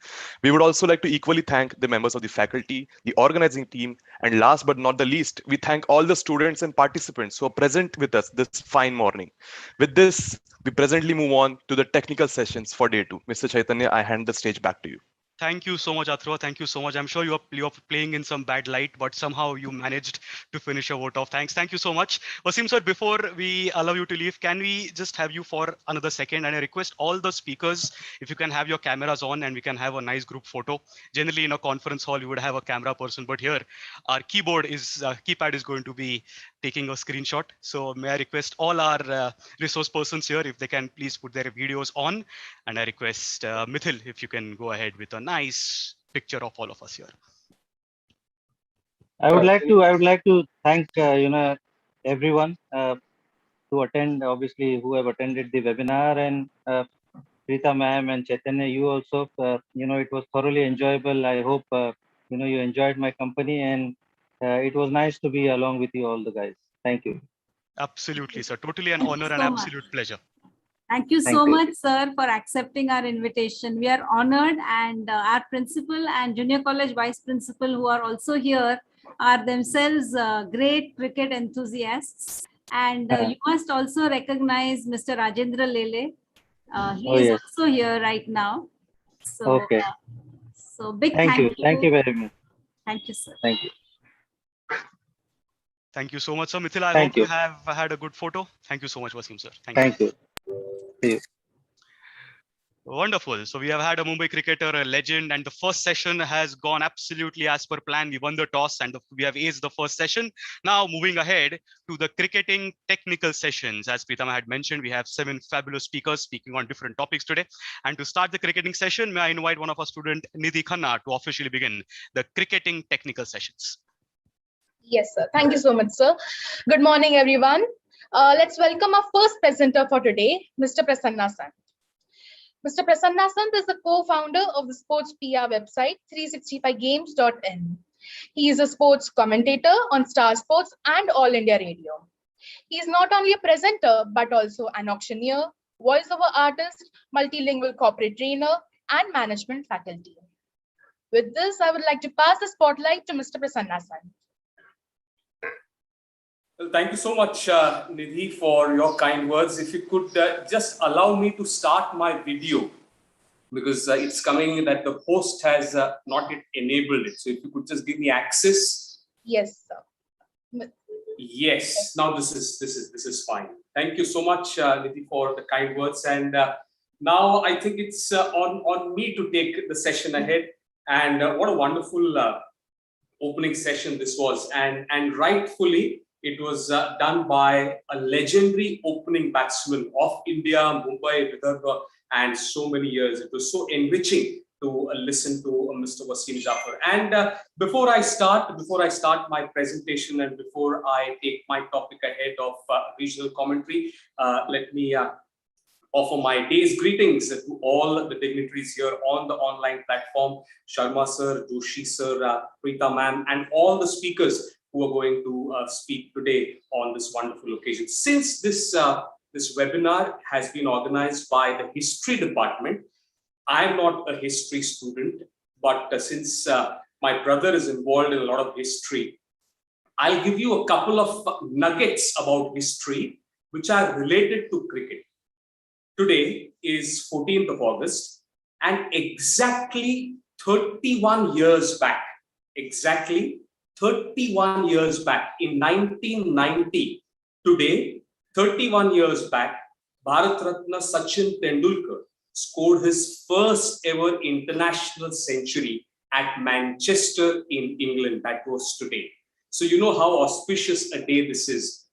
We would also like to equally thank the members of the faculty, the organizing team, and last but not the least, we thank all the students and participants who are present with us this fine morning. With this, we presently move on to the technical sessions for day 2. Mr. Chaitanya, I hand the stage back to you. Thank you so much, Atharva. Thank you so much. I'm sure you're playing in some bad light, but somehow you managed to finish your vote of thanks. Thank you so much. Wasim sir, before we allow you to leave, can we just have you for another second? And I request all the speakers, if you can have your cameras on and we can have a nice group photo. Generally in a conference hall, you would have a camera person, but here our keypad is going to be taking a screenshot. So may I request all our resource persons here, if they can please put their videos on. And I request Mithil, if you can go ahead with a nice picture of all of us here. I would like to thank everyone to attend, obviously, who have attended the webinar, and Preeta ma'am and Chaitanya, you also. It was thoroughly enjoyable. I hope you enjoyed my company, and it was nice to be along with you all the guys. Thank you. Absolutely, sir. Totally an Thank you honor so and much. absolute pleasure. Thank you Thank so you. much, sir, for accepting our invitation. We are honored, and our principal and junior college vice principal, who are also here, are themselves great cricket enthusiasts. And you must also recognize Mr. Rajendra Lele. He Oh, is yes. also here right now. So, Okay. so big Thank you. Thank you very much. Thank you, sir. Thank you. Thank you so much, sir. Mithil, I Thank hope you you. have had a good photo. Thank you so much, Wasim, sir. Thank you. See you. Wonderful. So we have had a Mumbai cricketer, a legend, and the first session has gone absolutely as per plan. We won the toss and we have aced the first session. Now moving ahead to the cricketing technical sessions. As Preetama had mentioned, we have 7 fabulous speakers speaking on different topics today. And to start the cricketing session, may I invite one of our students, Nidhi Khanna, to officially begin the cricketing technical sessions. Yes, sir. Thank you so much, sir. Good morning, everyone. Let's welcome our first presenter for today, Mr. Prasanna Sant. Mr. Prasanna Sant is the co-founder of the sports PR website 365games.in. He is a sports commentator on Star Sports and All India Radio. He is not only a presenter, but also an auctioneer, voiceover artist, multilingual corporate trainer, and management faculty. With this, I would like to pass the spotlight to Mr. Prasanna Sant. Well, thank you so much, Nidhi, for your kind words. If you could just allow me to start my video, because it's coming that the host has not yet enabled it. So if you could just give me access. Yes, sir. Yes. Now this is fine. Thank you so much, Nidhi, for the kind words. And now I think it's on me to take the session ahead. And what a wonderful opening session this was, and rightfully. It was done by a legendary opening batsman of India, Mumbai, Vidarbha, and so many years. It was so enriching to listen to Mr. Vaseem Zafar. And before I start my presentation and before I take my topic ahead of regional commentary, let me offer my day's greetings to all the dignitaries here on the online platform, Sharma sir, Joshi sir, Preeta ma'am, and all the speakers who are going to speak today on this wonderful occasion. Since this webinar has been organized by the history department, I'm not a history student, but since my brother is involved in a lot of history, I'll give you a couple of nuggets about history which are related to cricket. Today is 14th of August, and exactly 31 years back, 31 years back in 1990, today, 31 years back, Bharat Ratna Sachin Tendulkar scored his first ever international century at Manchester in England. That was today. So you know how auspicious a day this is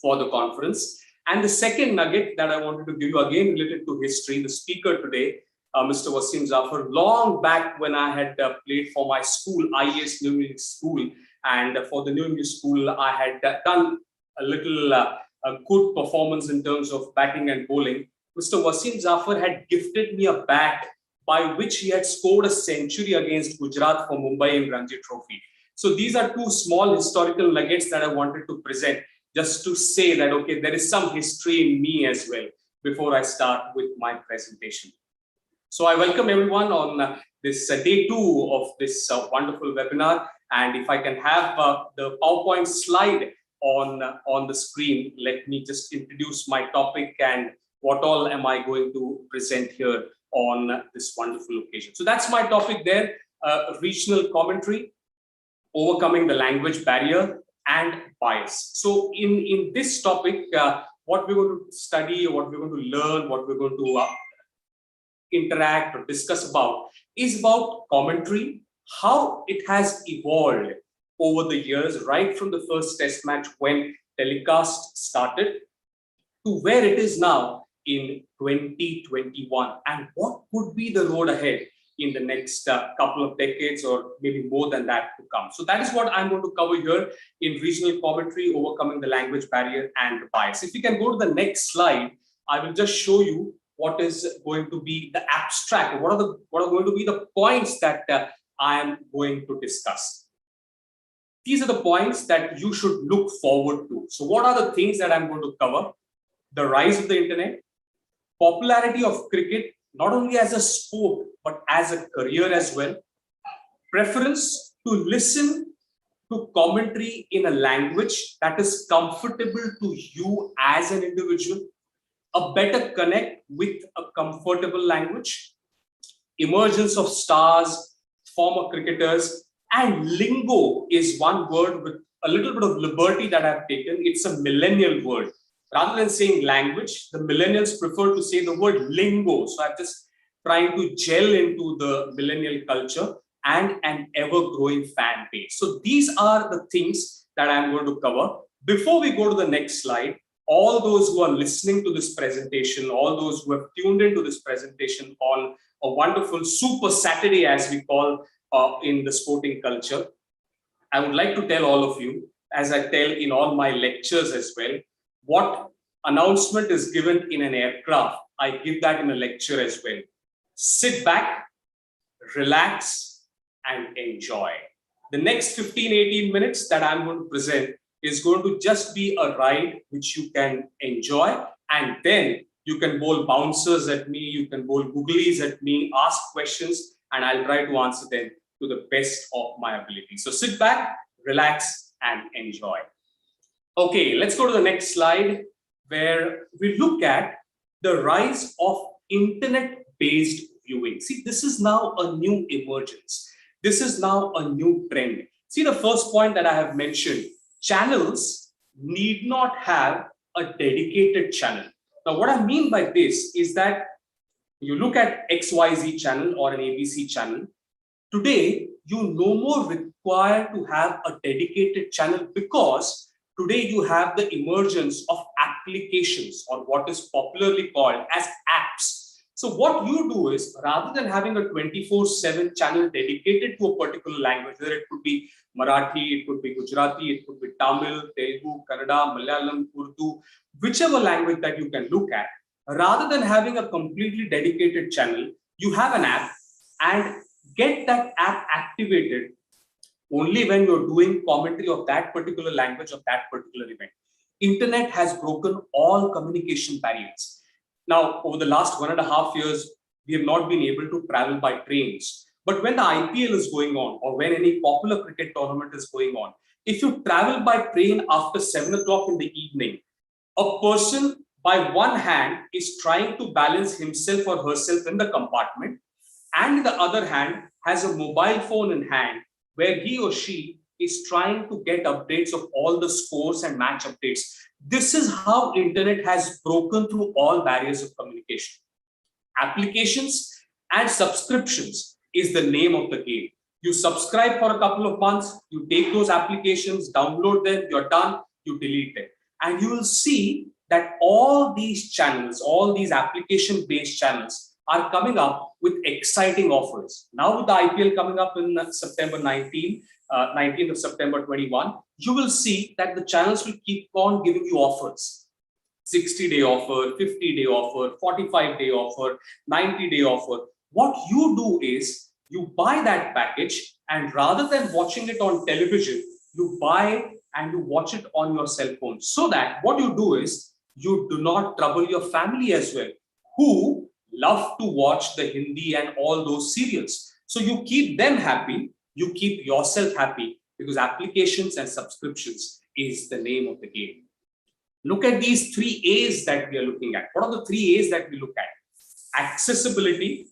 for the conference. And the second nugget that I wanted to give you, again related to history, the speaker today, Mr. Vaseem Zafar, long back when I had played for my school, IES New English School, and for the New English School, I had done a little a good performance in terms of batting and bowling. Mr. Vaseem Zafar had gifted me a bat by which he had scored a century against Gujarat for Mumbai in Ranji Trophy. So these are two small historical nuggets that I wanted to present, just to say that, okay, there is some history in me as well before I start with my presentation. So I welcome everyone on this day 2 of this wonderful webinar. And if I can have the PowerPoint slide on the screen, let me just introduce my topic and what all am I going to present here on this wonderful occasion. So that's my topic there, regional commentary, overcoming the language barrier and bias. So in this topic, what we're going to study, what we're going to learn, what we're going to interact or discuss about is about commentary, how it has evolved over the years, right from the first test match when telecast started to where it is now in 2021, and what could be the road ahead in the next couple of decades or maybe more than that to come. So that is what I'm going to cover here in regional commentary, overcoming the language barrier and bias. If you can go to the next slide, I will just show you what is going to be the abstract, what are going to be the points that I am going to discuss. These are the points that you should look forward to. So what are the things that I'm going to cover? The rise of the internet, popularity of cricket, not only as a sport, but as a career as well, preference to listen to commentary in a language that is comfortable to you as an individual, a better connect with a comfortable language, emergence of stars, former cricketers, and lingo is one word with a little bit of liberty that I've taken. It's a millennial word. Rather than saying language, the millennials prefer to say the word lingo. So I'm just trying to gel into the millennial culture and an ever-growing fan base. So these are the things that I'm going to cover. Before we go to the next slide, all those who are listening to this presentation, all those who have tuned into this presentation on a wonderful Super Saturday, as we call in the sporting culture, I would like to tell all of you, as I tell in all my lectures as well, what announcement is given in an aircraft, I give that in a lecture as well. Sit back, relax, and enjoy. The next 15-18 minutes that I'm going to present is going to just be a ride which you can enjoy, and then you can bowl bouncers at me, you can bowl googlies at me, ask questions, and I'll try to answer them to the best of my ability. So sit back, relax, and enjoy. Okay, let's go to the next slide, where we look at the rise of internet-based viewing. See, this is now a new emergence. This is now a new trend. See, the first point that I have mentioned, channels need not have a dedicated channel. Now, what I mean by this is that you look at XYZ channel or an ABC channel, today, you no more require to have a dedicated channel, because today you have the emergence of applications, or what is popularly called as apps. So what you do is, rather than having a 24/7 channel dedicated to a particular language, whether it could be Marathi, it could be Gujarati, it could be Tamil, Telugu, Kannada, Malayalam, Urdu, whichever language that you can look at, rather than having a completely dedicated channel, you have an app, and get that app activated only when you're doing commentary of that particular language of that particular event. Internet has broken all communication barriers. Now, over the last 1.5 years, we have not been able to travel by trains. But when the IPL is going on, or when any popular cricket tournament is going on, if you travel by train after 7 o'clock in the evening, a person by one hand is trying to balance himself or herself in the compartment, and the other hand has a mobile phone in hand, where he or she is trying to get updates of all the scores and match updates. This is how internet has broken through all barriers of communication. Applications and subscriptions is the name of the game. You subscribe for a couple of months, you take those applications, download them, you're done, you delete them. And you will see that all these channels, all these application-based channels are coming up with exciting offers. Now with the IPL coming up in September 19th of September 21, you will see that the channels will keep on giving you offers. 60-day offer, 50-day offer, 45-day offer, 90-day offer. What you do is you buy that package, and rather than watching it on television, you buy and you watch it on your cell phone. So that what you do is you do not trouble your family as well, who love to watch the Hindi and all those serials. So you keep them happy, you keep yourself happy, because applications and subscriptions is the name of the game. Look at these 3 A's that we are looking at. What are the 3 A's that we look at? Accessibility,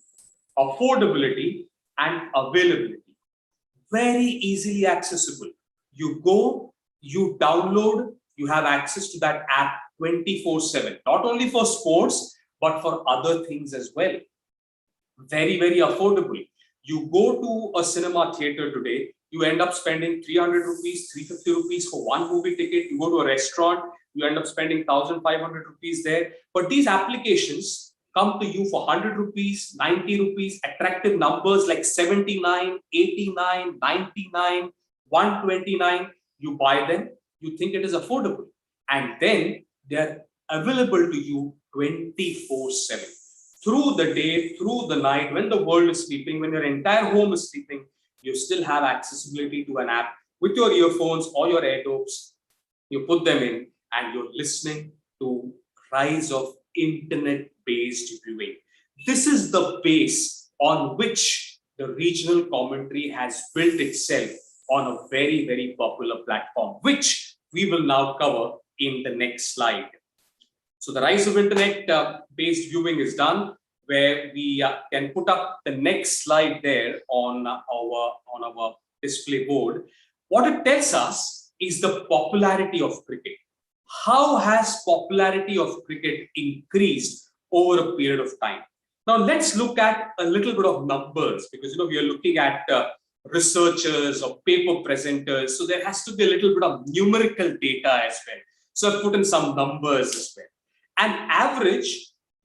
affordability, and availability. Very easily accessible. You go, you download, you have access to that app 24/7, not only for sports, but for other things as well. Very, very affordable. You go to a cinema theater today, you end up spending 300 rupees, 350 rupees for one movie ticket. You go to a restaurant, you end up spending 1,500 rupees there. But these applications come to you for 100 rupees, 90 rupees, attractive numbers like 79, 89, 99, 129. You buy them, you think it is affordable. And then they're available to you 24/7. Through the day, through the night, when the world is sleeping, when your entire home is sleeping, you still have accessibility to an app with your earphones or your AirDops. You put them in and you're listening to rise of internet-based viewing. This is the base on which the regional commentary has built itself on a very, very popular platform, which we will now cover in the next slide. So the rise of internet-based viewing is done, where we can put up the next slide there on our display board. What it tells us is the popularity of cricket. How has popularity of cricket increased over a period of time? Now let's look at a little bit of numbers, because we are looking at researchers or paper presenters, so there has to be a little bit of numerical data as well. So I've put in some numbers as well. An average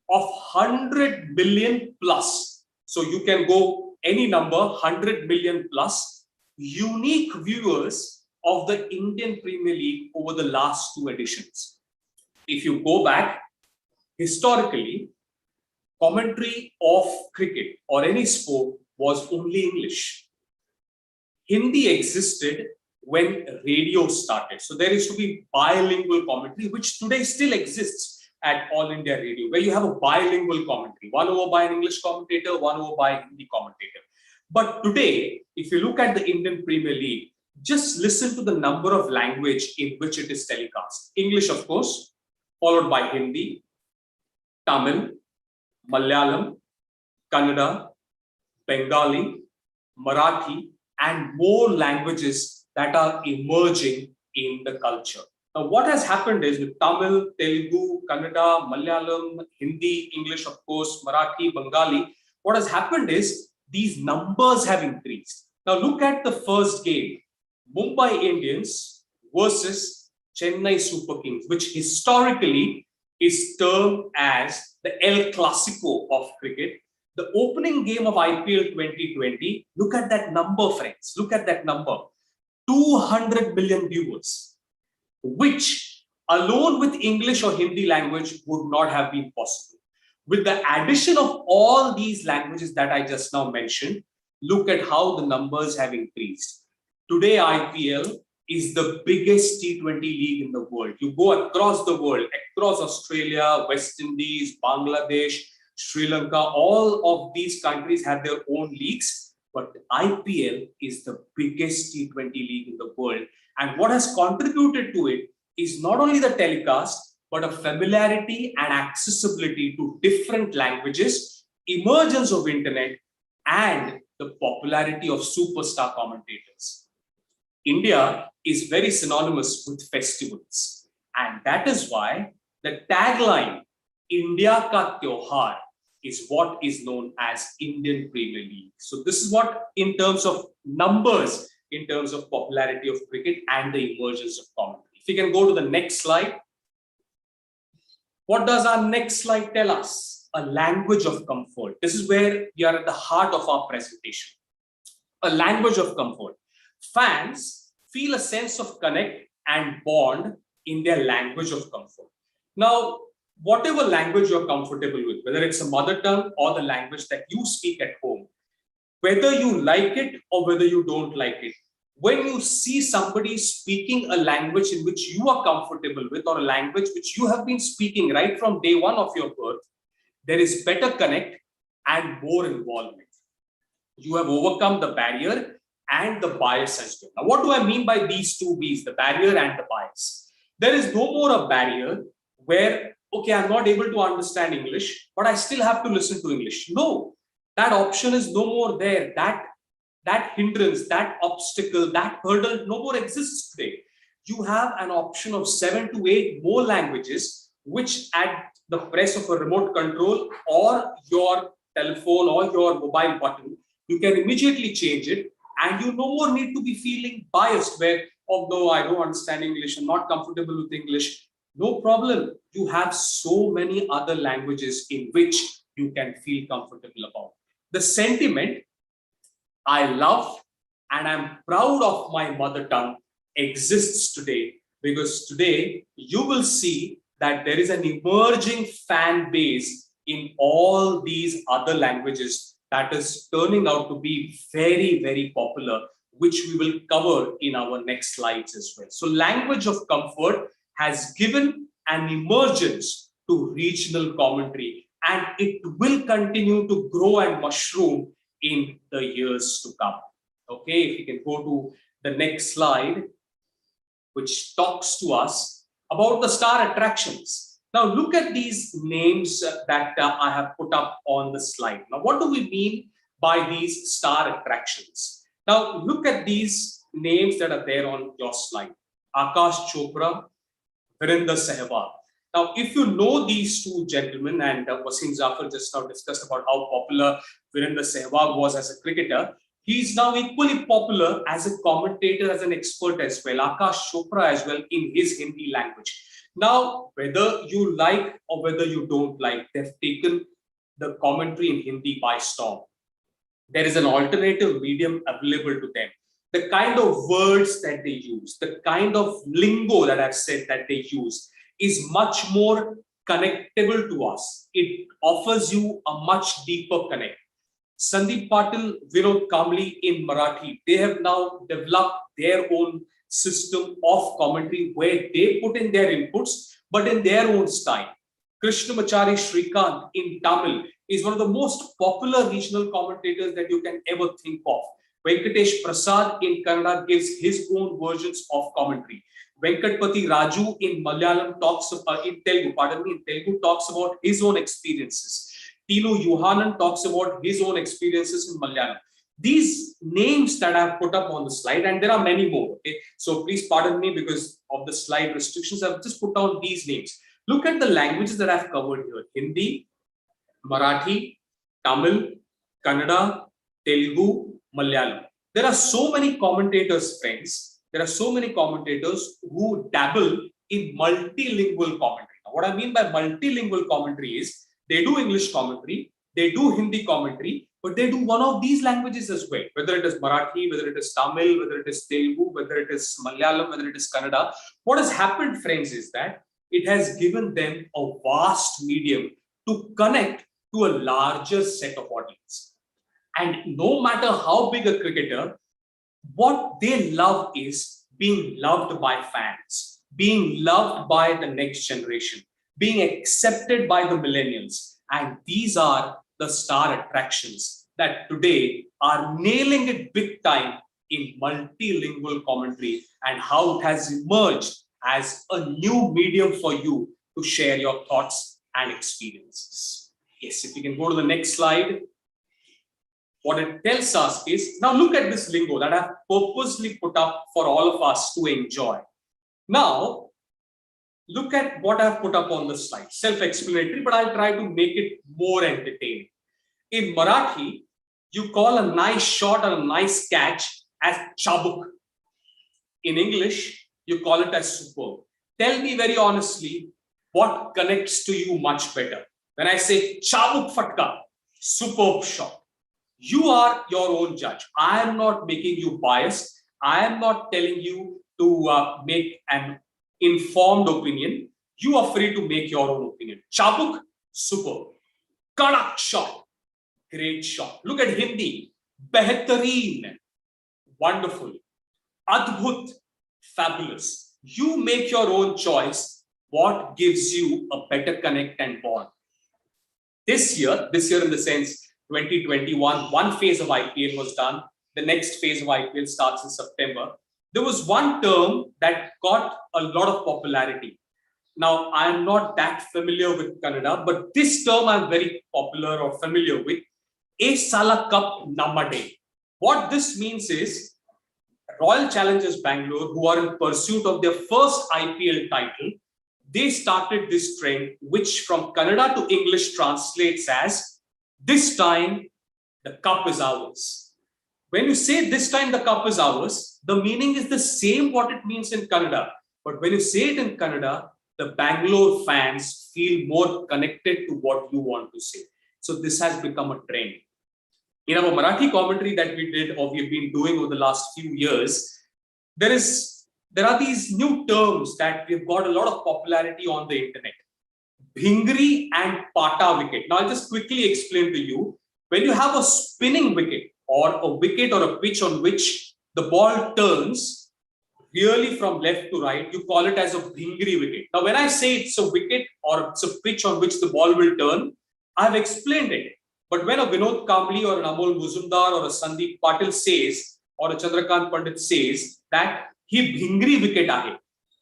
of 100 million plus. So you can go any number, 100 million plus, unique viewers of the Indian Premier League over the last 2 editions. If you go back, historically, commentary of cricket or any sport was only English. Hindi existed when radio started. So there used to be bilingual commentary, which today still exists at All India Radio, where you have a bilingual commentary, one over by an English commentator, one over by a Hindi commentator. But today, if you look at the Indian Premier League, just listen to the number of language in which it is telecast. English, of course, followed by Hindi, Tamil, Malayalam, Kannada, Bengali, Marathi, and more languages that are emerging in the culture. Now, what has happened is with Tamil, Telugu, Kannada, Malayalam, Hindi, English, of course, Marathi, Bengali, what has happened is these numbers have increased. Now, look at the first game, Mumbai Indians versus Chennai Super Kings, which historically is termed as the El Clasico of cricket. The opening game of IPL 2020, look at that number, friends. Look at that number. 200 million viewers, which alone with English or Hindi language would not have been possible. With the addition of all these languages that I just now mentioned, look at how the numbers have increased. Today, IPL is the biggest T20 league in the world. You go across the world, across Australia, West Indies, Bangladesh, Sri Lanka, all of these countries have their own leagues, but IPL is the biggest T20 league in the world. And what has contributed to it is not only the telecast, but a familiarity and accessibility to different languages, emergence of internet, and the popularity of superstar commentators. India is very synonymous with festivals. And that is why the tagline, India Ka Tyohar, is what is known as Indian Premier League. So this is what, in terms of numbers, in terms of popularity of cricket and the emergence of commentary. If you can go to the next slide. What does our next slide tell us? A language of comfort. This is where we are at the heart of our presentation. A language of comfort. Fans feel a sense of connect and bond in their language of comfort. Now, whatever language you're comfortable with, whether it's a mother tongue or the language that you speak at home, whether you like it or whether you don't like it, when you see somebody speaking a language in which you are comfortable with, or a language which you have been speaking right from day one of your birth, there is better connect and more involvement. You have overcome the barrier and the bias as well. Now, what do I mean by these two B's, the barrier and the bias? There is no more a barrier where, okay, I'm not able to understand English, but I still have to listen to English. No, that option is no more there. That hindrance, that obstacle, that hurdle no more exists today. You have an option of 7 to 8 more languages, which at the press of a remote control or your telephone or your mobile button, you can immediately change it, and you no more need to be feeling biased where, oh no, I don't understand English, I'm not comfortable with English. No problem. You have so many other languages in which you can feel comfortable about. The sentiment, I love and I'm proud of my mother tongue, exists today, because today you will see that there is an emerging fan base in all these other languages that is turning out to be very, very popular, which we will cover in our next slides as well. So language of comfort has given an emergence to regional commentary, and it will continue to grow and mushroom in the years to come. Okay, if you can go to the next slide, which talks to us about the star attractions. Now look at these names that I have put up on the slide. Now what do we mean by these star attractions? Now look at these names that are there on your slide. Akash Chopra, Virender Sehwag. Now, if you know these two gentlemen, and Wasim Zafar just now discussed about how popular Virender Sehwag was as a cricketer, he's now equally popular as a commentator, as an expert as well. Akash Chopra as well in his Hindi language. Now, whether you like or whether you don't like, they've taken the commentary in Hindi by storm. There is an alternative medium available to them. the kind of words that they use, the kind of lingo that I've said that they use is much more connectable to us. It offers you a much deeper connect. Sandeep Patil, Vinod Kamli in Marathi, they have now developed their own system of commentary where they put in their inputs, but in their own style. Krishnamachari Shrikant in Tamil is one of the most popular regional commentators that you can ever think of. Venkatesh Prasad in Kannada gives his own versions of commentary. Venkatpati Raju in Malayalam talks in Telugu talks about his own experiences. Tino Yohanan talks about his own experiences in Malayalam. These names that I've put up on the slide, and there are many more. Okay, so please pardon me because of the slide restrictions. I've just put down these names. Look at the languages that I've covered here: Hindi, Marathi, Tamil, Kannada, Telugu, Malayalam. There are so many commentators, friends. There are so many commentators who dabble in multilingual commentary. Now, what I mean by multilingual commentary is they do English commentary, they do Hindi commentary, but they do one of these languages as well. Whether it is Marathi, whether it is Tamil, whether it is Telugu, whether it is Malayalam, whether it is Kannada. What has happened, friends, is that it has given them a vast medium to connect to a larger set of audience. And no matter how big a cricketer, what they love is being loved by fans, being loved by the next generation, being accepted by the millennials. And these are the star attractions that today are nailing it big time in multilingual commentary, and how it has emerged as a new medium for you to share your thoughts and experiences. Yes, if you can go to the next slide. What it tells us is, now look at this lingo that I've purposely put up for all of us to enjoy. Now, look at what I've put up on the slide. Self-explanatory, but I'll try to make it more entertaining. In Marathi, you call a nice shot or a nice catch as chabuk. In English, you call it as superb. Tell me very honestly, what connects to you much better? When I say chabuk fatka, superb shot. You are your own judge. I am not making you biased. I am not telling you to make an informed opinion. You are free to make your own opinion. Chabuk, superb. Kadak shot, great shot. Look at Hindi. Behtareen, wonderful. Adbhut, fabulous. You make your own choice. What gives you a better connect and bond? This year in the sense, 2021, one phase of IPL was done. The next phase of IPL starts in September. There was one term that got a lot of popularity. Now, I am not that familiar with Kannada, but this term I'm very popular or familiar with. A Sala Cup Namade. What this means is Royal Challengers Bangalore, who are in pursuit of their first IPL title, they started this trend, which from Kannada to English translates as, this time the cup is ours. When you say this time the cup is ours, the meaning is the same what it means in Kannada. But when you say it in Kannada, the Bangalore fans feel more connected to what you want to say. So this has become a trend. In our Marathi commentary that we did or we've been doing over the last few years, there are these new terms that we've got a lot of popularity on the internet. Bhingri and Pata wicket. Now I'll just quickly explain to you. When you have a spinning wicket or a pitch on which the ball turns really from left to right, you call it as a Bhingri wicket. Now when I say it's a wicket or it's a pitch on which the ball will turn, I've explained it. But when a Vinod Kamli or an Amol Muzumdar or a Sandeep Patil says, or a Chandrakant Pandit says that he Bhingri wicket aahe,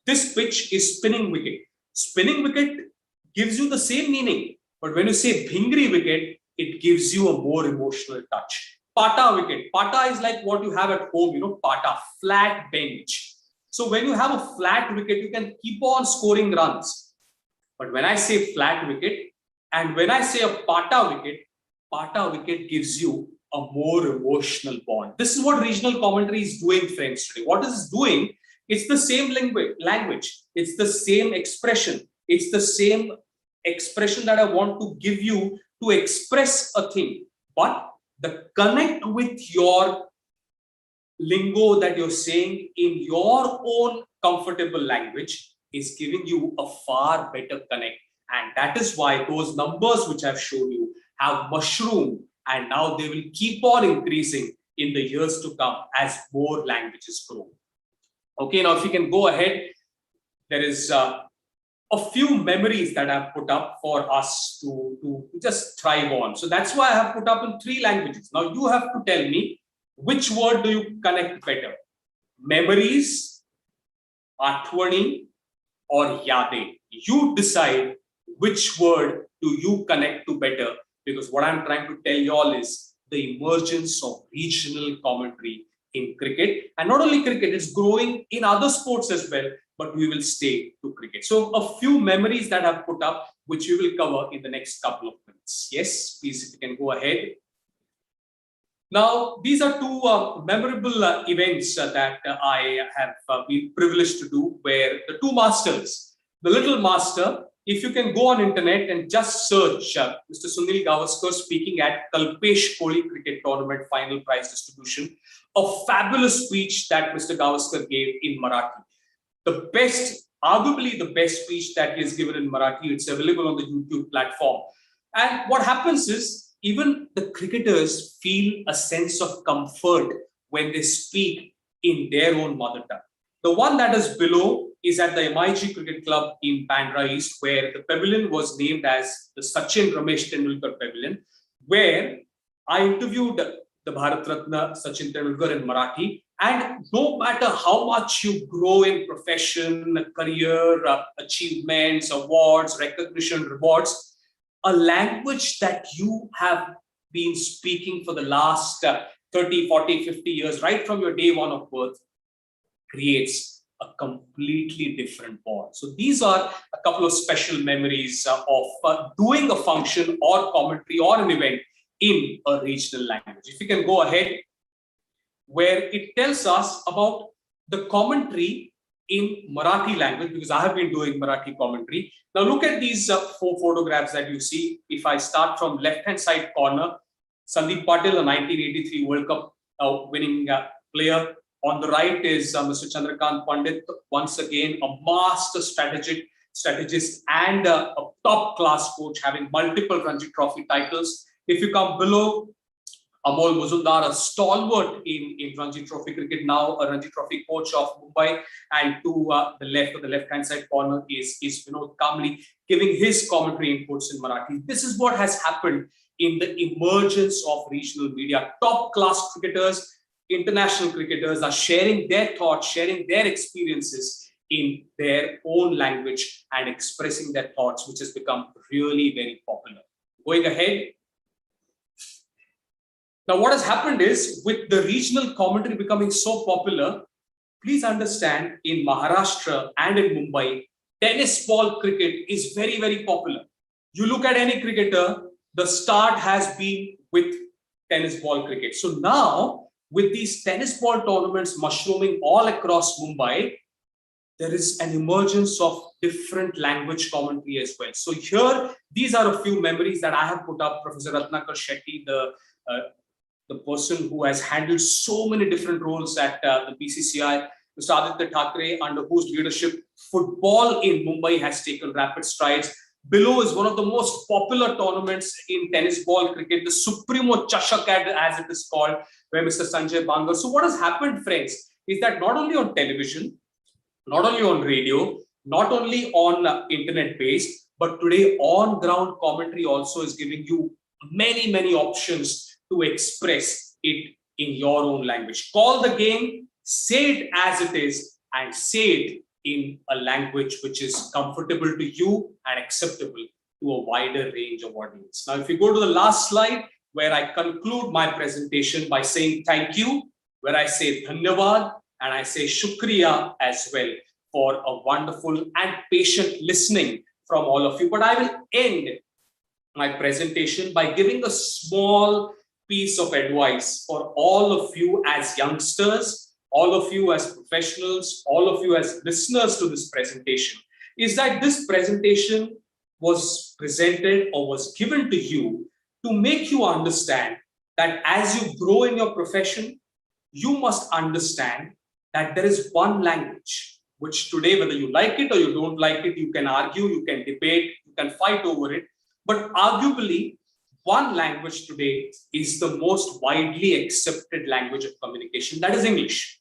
this pitch is spinning wicket. Spinning wicket gives you the same meaning, but when you say Bhingri wicket, it gives you a more emotional touch. Pata wicket. Pata is like what you have at home, pata, flat bench. So when you have a flat wicket, you can keep on scoring runs. But when I say flat wicket, and when I say a Pata wicket gives you a more emotional bond. This is what regional commentary is doing, friends, today. What is it doing? It's the same language. It's the same expression. It's the same expression that I want to give you to express a thing. But the connect with your lingo that you're saying in your own comfortable language is giving you a far better connect. And that is why those numbers which I've shown you have mushroomed, and now they will keep on increasing in the years to come as more languages grow. Okay, now if you can go ahead, there is a few memories that I've put up for us to just thrive on. So that's why I have put up in 3 languages. Now you have to tell me which word do you connect better? Memories, Athwani, or Yade. You decide which word do you connect to better, because what I'm trying to tell you all is the emergence of regional commentary in cricket, and not only cricket, it's growing in other sports as well, but we will stay to cricket. So a few memories that I've put up, which we will cover in the next couple of minutes. Yes, please, if you can go ahead. Now, these are 2 memorable events that I have been privileged to do, where the 2 masters, the little master, if you can go on internet and just search Mr. Sunil Gavaskar speaking at Kalpesh Kohli Cricket Tournament final prize distribution, a fabulous speech that Mr. Gavaskar gave in Marathi. The best, arguably the best speech that he has given in Marathi. It's available on the YouTube platform. And what happens is, even the cricketers feel a sense of comfort when they speak in their own mother tongue. The one that is below is at the MIG Cricket Club in Bandra East, where the pavilion was named as the Sachin Ramesh Tendulkar Pavilion, where I interviewed the Bharat Ratna Sachin Tendulkar in Marathi. And no matter how much you grow in profession, career, achievements, awards, recognition, rewards, a language that you have been speaking for the last 30, 40, 50 years, right from your day 1 of birth, creates a completely different bond. So these are a couple of special memories of doing a function or commentary or an event in a regional language. If you can go ahead, where it tells us about the commentary in Marathi language, because I have been doing Marathi commentary. Now look at these 4 photographs that you see. If I start from left-hand side corner, Sandeep Patil, a 1983 World Cup winning player. On the right is Mr. Chandrakant Pandit, once again a master strategist and a top-class coach, having multiple Ranji Trophy titles. If you come below, Amol Muzumdar, a stalwart in Ranji Trophy cricket, now a Ranji Trophy coach of Mumbai. And to the left-hand side corner is Vinod Kamli, giving his commentary inputs in Marathi. This is what has happened in the emergence of regional media. Top-class cricketers, international cricketers are sharing their thoughts, sharing their experiences in their own language and expressing their thoughts, which has become really very popular. Going ahead. Now, what has happened is, with the regional commentary becoming so popular, please understand, in Maharashtra and in Mumbai, tennis ball cricket is very, very popular. You look at any cricketer, the start has been with tennis ball cricket. So now, with these tennis ball tournaments mushrooming all across Mumbai, there is an emergence of different language commentary as well. So here, these are a few memories that I have put up. Professor Ratnakar Shetty, the person who has handled so many different roles at the BCCI, Mr. Aditya Thackeray, under whose leadership football in Mumbai has taken rapid strides. Below is one of the most popular tournaments in tennis ball cricket, the Supremo Chashak, as it is called, where Mr. Sanjay Bangar. So what has happened, friends, is that not only on television, not only on radio, not only on internet-based, but today on-ground commentary also is giving you many, many options to express it in your own language. Call the game, say it as it is, and say it in a language which is comfortable to you and acceptable to a wider range of audience. Now, if you go to the last slide, where I conclude my presentation by saying thank you, where I say dhanyavad, and I say shukriya as well for a wonderful and patient listening from all of you. But I will end my presentation by giving a small piece of advice for all of you as youngsters, all of you as professionals, all of you as listeners to this presentation, is that this presentation was presented or was given to you to make you understand that as you grow in your profession, you must understand that there is one language, which today, whether you like it or you don't like it, you can argue, you can debate, you can fight over it. But arguably, one language today is the most widely accepted language of communication, that is English.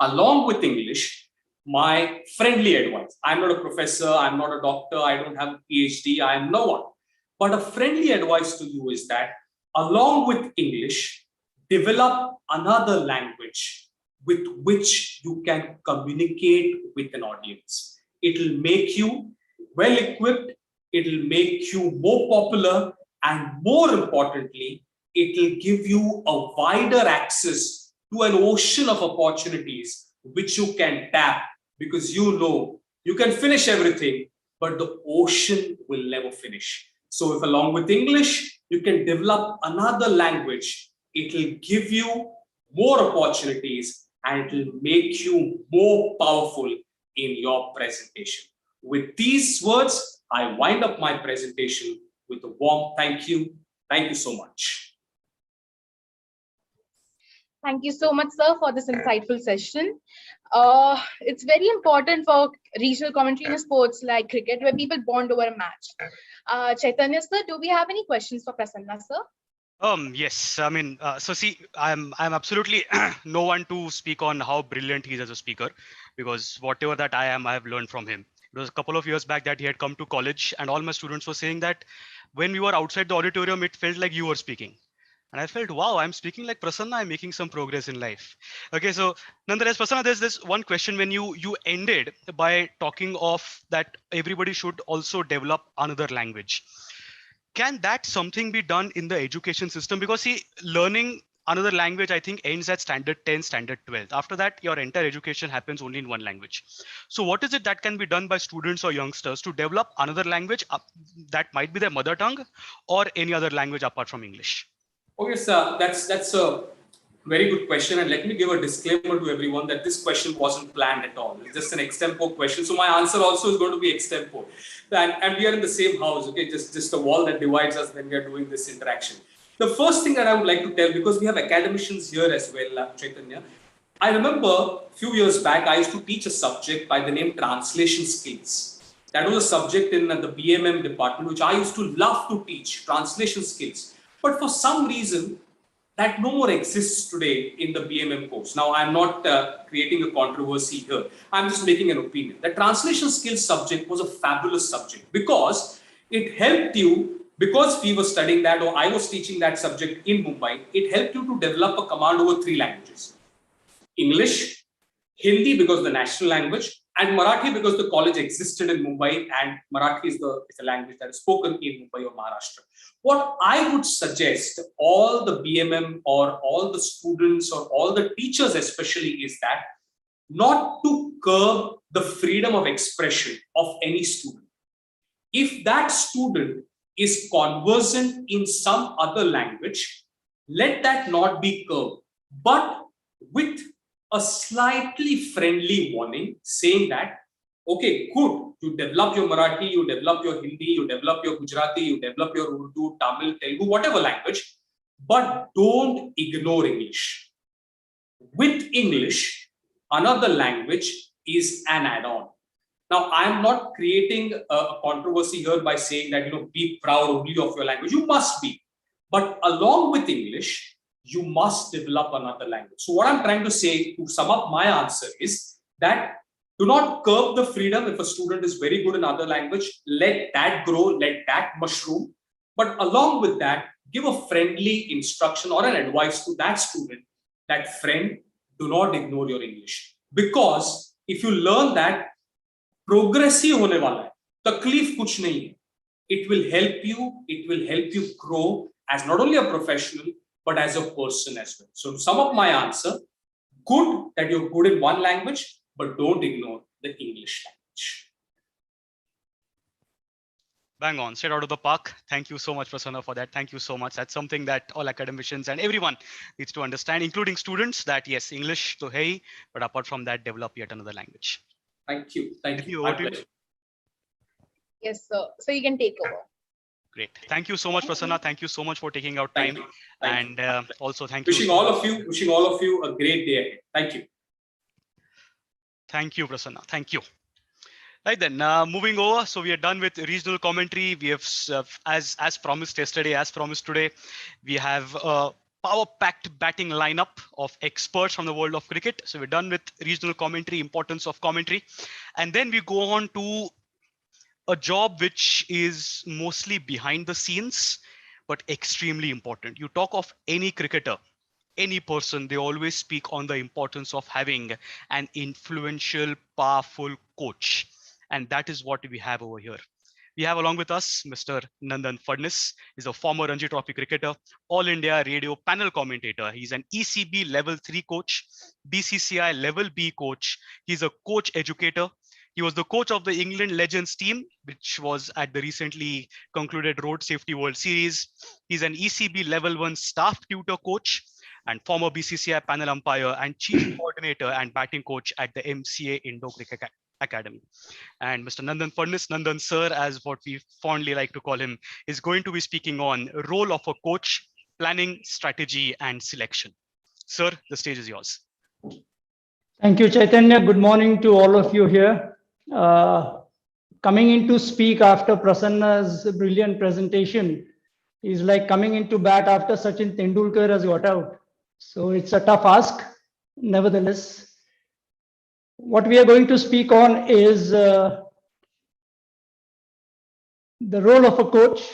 Along with English, my friendly advice, I'm not a professor, I'm not a doctor, I don't have a PhD, I am no one. But a friendly advice to you is that along with English, develop another language with which you can communicate with an audience. It'll make you well equipped, it'll make you more popular, and more importantly, it'll give you a wider access to an ocean of opportunities which you can tap, because you know you can finish everything, but the ocean will never finish. So if along with English, you can develop another language, it'll give you more opportunities and it'll make you more powerful in your presentation. With these words, I wind up my presentation with a warm thank you. Thank you so much. Thank you so much, sir, for this insightful session. It's very important for regional commentary in sports like cricket, where people bond over a match. Chaitanya, sir, do we have any questions for Prasanna, sir? Yes, I mean, so see, I'm absolutely no one to speak on how brilliant he is as a speaker, because whatever that I am, I have learned from him. It was a couple of years back that he had come to college, and all my students were saying that when we were outside the auditorium, it felt like you were speaking. And I felt, wow, I'm speaking like Prasanna, I'm making some progress in life. Okay, so nonetheless, Prasanna, there's this one question when you ended by talking of that everybody should also develop another language. Can that something be done in the education system? Because see, learning another language, I think, ends at standard 10, standard 12. After that, your entire education happens only in one language. So what is it that can be done by students or youngsters to develop another language that might be their mother tongue or any other language apart from English? Okay, sir, that's a very good question. And let me give a disclaimer to everyone that this question wasn't planned at all. It's just an extempore question. So my answer also is going to be extempore. And we are in the same house, okay? Just a wall that divides us when we are doing this interaction. The first thing that I would like to tell, because we have academicians here as well, Chaitanya, I remember a few years back, I used to teach a subject by the name translation skills. That was a subject in the BMM department, which I used to love to teach, translation skills. But for some reason, that no more exists today in the BMM course. Now, I'm not creating a controversy here. I'm just making an opinion. The translation skills subject was a fabulous subject because it helped you, because we were studying that or I was teaching that subject in Mumbai, it helped you to develop a command over 3 languages. English, Hindi because the national language, and Marathi because the college existed in Mumbai and Marathi is the language that is spoken in Mumbai or Maharashtra. What I would suggest all the BMM or all the students or all the teachers especially is that not to curb the freedom of expression of any student. If that student is conversant in some other language, let that not be curbed, but with a slightly friendly warning saying that, okay, good, you develop your Marathi, you develop your Hindi, you develop your Gujarati, you develop your Urdu, Tamil, Telugu, whatever language, but don't ignore English. With English, another language is an add-on. Now, I'm not creating a controversy here by saying that, be proud only of your language. You must be. But along with English, you must develop another language. So what I'm trying to say to sum up my answer is that do not curb the freedom. If a student is very good in other language, let that grow, let that mushroom. But along with that, give a friendly instruction or an advice to that student that, friend, do not ignore your English. Because if you learn that, progress ही होने वाला है, तकलीफ कुछ नहीं है. It will help you grow as not only a professional, but as a person as well. So to sum up my answer, good that you're good in one language, but don't ignore the English language. Bang on, straight out of the park. Thank you so much, Prasanna, for that. Thank you so much. That's something that all academicians and everyone needs to understand, including students, that yes, English to hey, but apart from that, develop yet another language. Thank you. Thank you. Yes, sir. So you can take over. Great. Thank you so much, Prasanna. Thank you so much for taking out time. And also thank you. Wishing all of you a great day ahead. Thank you. Thank you, Prasanna. Thank you. Right then, moving over. So we are done with regional commentary. We have, as promised yesterday, as promised today, we have a power-packed batting lineup of experts from the world of cricket. So we're done with regional commentary, importance of commentary. And then we go on to a job which is mostly behind the scenes, but extremely important. You talk of any cricketer, any person, they always speak on the importance of having an influential, powerful coach. And that is what we have over here. We have along with us Mr. Nandan Fadnis. He's a former Ranji Trophy cricketer, All India Radio panel commentator. He's an ECB level 3 coach, BCCI level B coach. He's a coach educator. He was the coach of the England Legends team, which was at the recently concluded Road Safety World Series. He's an ECB level 1 staff tutor coach and former BCCI panel umpire and chief coordinator and batting coach at the MCA Indo Cricket Academy. And Mr. Nandan Fadnis, Nandan sir, as what we fondly like to call him, is going to be speaking on role of a coach, planning, strategy, and selection. Sir, the stage is yours. Thank you, Chaitanya. Good morning to all of you here. Coming in to speak after Prasanna's brilliant presentation is like coming into bat after Sachin Tendulkar has got out. So it's a tough ask. Nevertheless, what we are going to speak on is the role of a coach,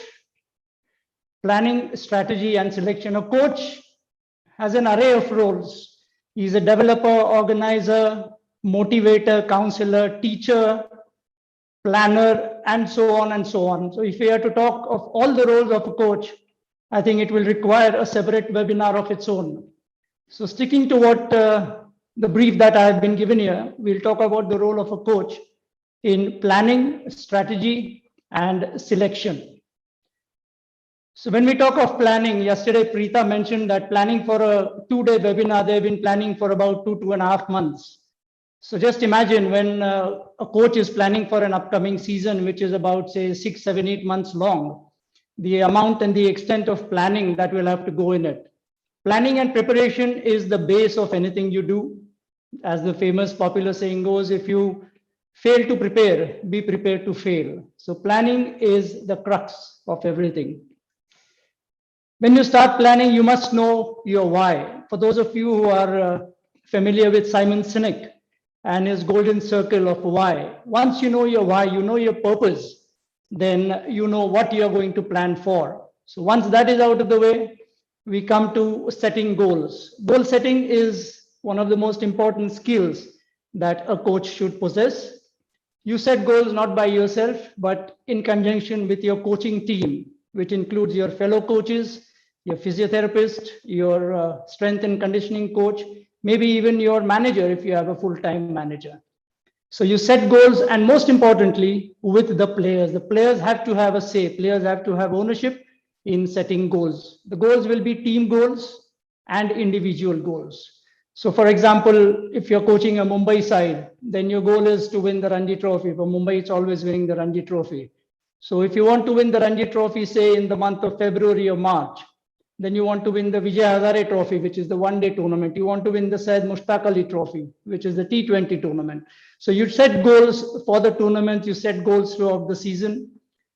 planning, strategy, and selection. A coach has an array of roles. He's a developer, organizer, motivator, counselor, teacher, planner, and so on and so on. So if we are to talk of all the roles of a coach, I think it will require a separate webinar of its own. So sticking to what the brief that I have been given here, we'll talk about the role of a coach in planning, strategy, and selection. So when we talk of planning, yesterday Preeta mentioned that planning for a 2-day webinar, they've been planning for about 2.5 months. So just imagine when a coach is planning for an upcoming season, which is about say 6, 7, 8 months long, the amount and the extent of planning that will have to go in it. Planning and preparation is the base of anything you do. As the famous popular saying goes, if you fail to prepare, be prepared to fail. So planning is the crux of everything. When you start planning, you must know your why. For those of you who are familiar with Simon Sinek and his golden circle of why, once you know your why, you know your purpose, then you know what you're going to plan for. So once that is out of the way, we come to setting goals. Goal setting is one of the most important skills that a coach should possess. You set goals not by yourself, but in conjunction with your coaching team, which includes your fellow coaches, your physiotherapist, your strength and conditioning coach, maybe even your manager if you have a full-time manager. So you set goals, and most importantly, with the players. The players have to have a say. Players have to have ownership in setting goals. The goals will be team goals and individual goals. So for example, if you're coaching a Mumbai side, then your goal is to win the Ranji Trophy. For Mumbai, it's always winning the Ranji Trophy. So if you want to win the Ranji Trophy, say in the month of February or March, then you want to win the Vijay Hazare Trophy, which is the one-day tournament. You want to win the Syed Mushtaq Ali Trophy, which is the T20 tournament. So you set goals for the tournament, you set goals throughout the season.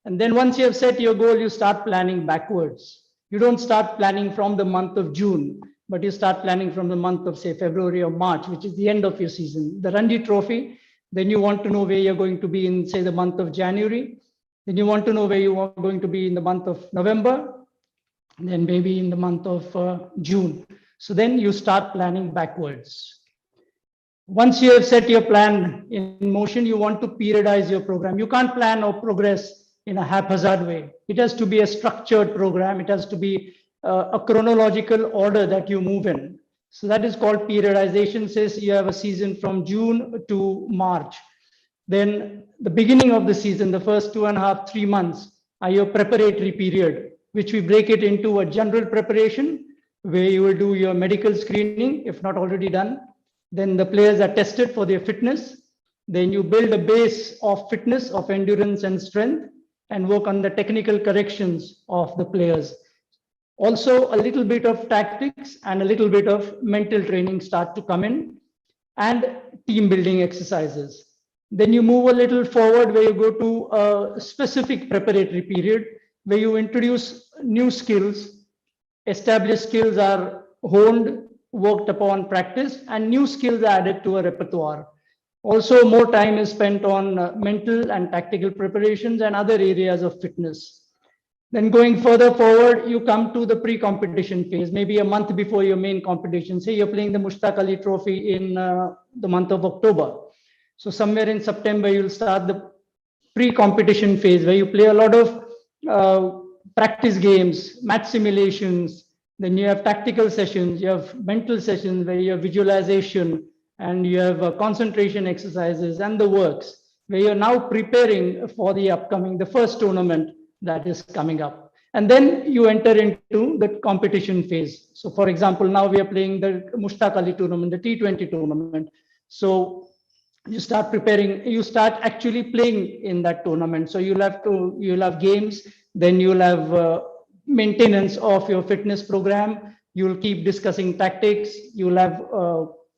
And then once you have set your goal, you start planning backwards. You don't start planning from the month of June, but you start planning from the month of, say, February or March, which is the end of your season. The Ranji Trophy, then you want to know where you're going to be in, say, the month of January. Then you want to know where you are going to be in the month of November, and then maybe in the month of June. So then you start planning backwards. Once you have set your plan in motion, you want to periodize your program. You can't plan or progress in a haphazard way. It has to be a structured program. It has to be a chronological order that you move in. So that is called periodization. Says you have a season from June to March. Then the beginning of the season, the first 2.5, 3 months are your preparatory period, which we break it into a general preparation where you will do your medical screening, if not already done. Then the players are tested for their fitness. Then you build a base of fitness, of endurance and strength. and work on the technical corrections of the players. Also, a little bit of tactics and a little bit of mental training start to come in, and team building exercises. Then you move a little forward where you go to a specific preparatory period where you introduce new skills. Established skills are honed, worked upon, practiced, and new skills are added to a repertoire. Also, more time is spent on mental and tactical preparations and other areas of fitness. Then going further forward, you come to the pre-competition phase, maybe a month before your main competition. Say you're playing the Mushtaq Ali Trophy in the month of October. So somewhere in September, you'll start the pre-competition phase where you play a lot of practice games, match simulations. Then you have tactical sessions, you have mental sessions where you have visualization, and you have concentration exercises and the works, where you're now preparing for the first tournament that is coming up. And then you enter into the competition phase. So for example, now we are playing the Mushtaq Ali tournament, the T20 tournament. So you start preparing, you start actually playing in that tournament. So you'll have games, then you'll have maintenance of your fitness program. You'll keep discussing tactics. You'll have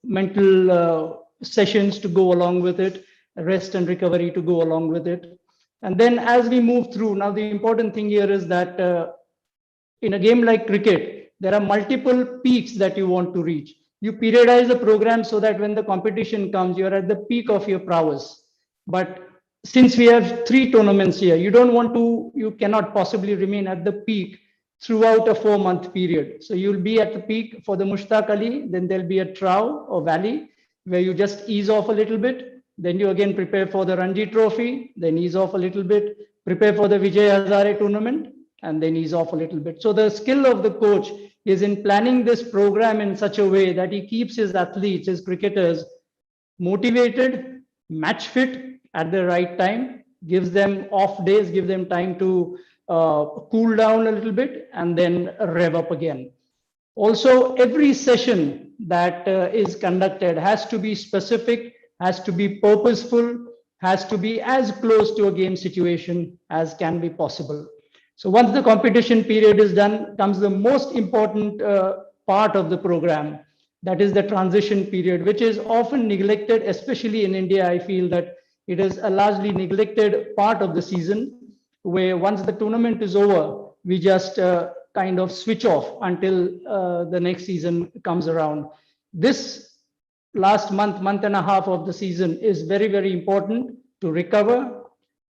mental sessions to go along with it, rest and recovery to go along with it. And then as we move through, now the important thing here is that in a game like cricket, there are multiple peaks that you want to reach. You periodize the program so that when the competition comes, you're at the peak of your prowess. But since we have 3 tournaments here, you cannot possibly remain at the peak throughout a 4-month period. So you'll be at the peak for the Mushtaq Ali, then there'll be a trough or valley where you just ease off a little bit. Then you again prepare for the Ranji Trophy, then ease off a little bit, prepare for the Vijay Hazare tournament, and then ease off a little bit. So the skill of the coach is in planning this program in such a way that he keeps his athletes, his cricketers, motivated, match fit at the right time, gives them off days, give them time to cool down a little bit, and then rev up again. Also, every session that is conducted has to be specific, has to be purposeful, has to be as close to a game situation as can be possible. So once the competition period is done, comes the most important part of the program. That is the transition period, which is often neglected, especially in India. I feel that it is a largely neglected part of the season, where once the tournament is over, we just kind of switch off until the next season comes around. This last month and a half of the season is very, very important to recover,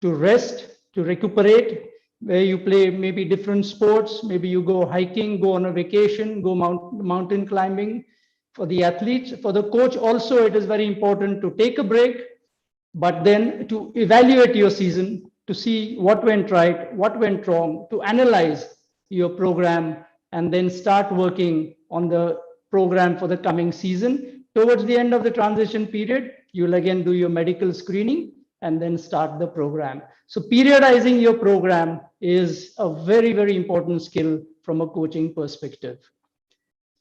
to rest, to recuperate, where you play maybe different sports, maybe you go hiking, go on a vacation, go mountain climbing. For the athletes, for the coach also, it is very important to take a break, but then to evaluate your season, to see what went right, what went wrong, to analyze your program, and then start working on the program for the coming season. Towards the end of the transition period, you'll again do your medical screening and then start the program. So periodizing your program is a very, very important skill from a coaching perspective.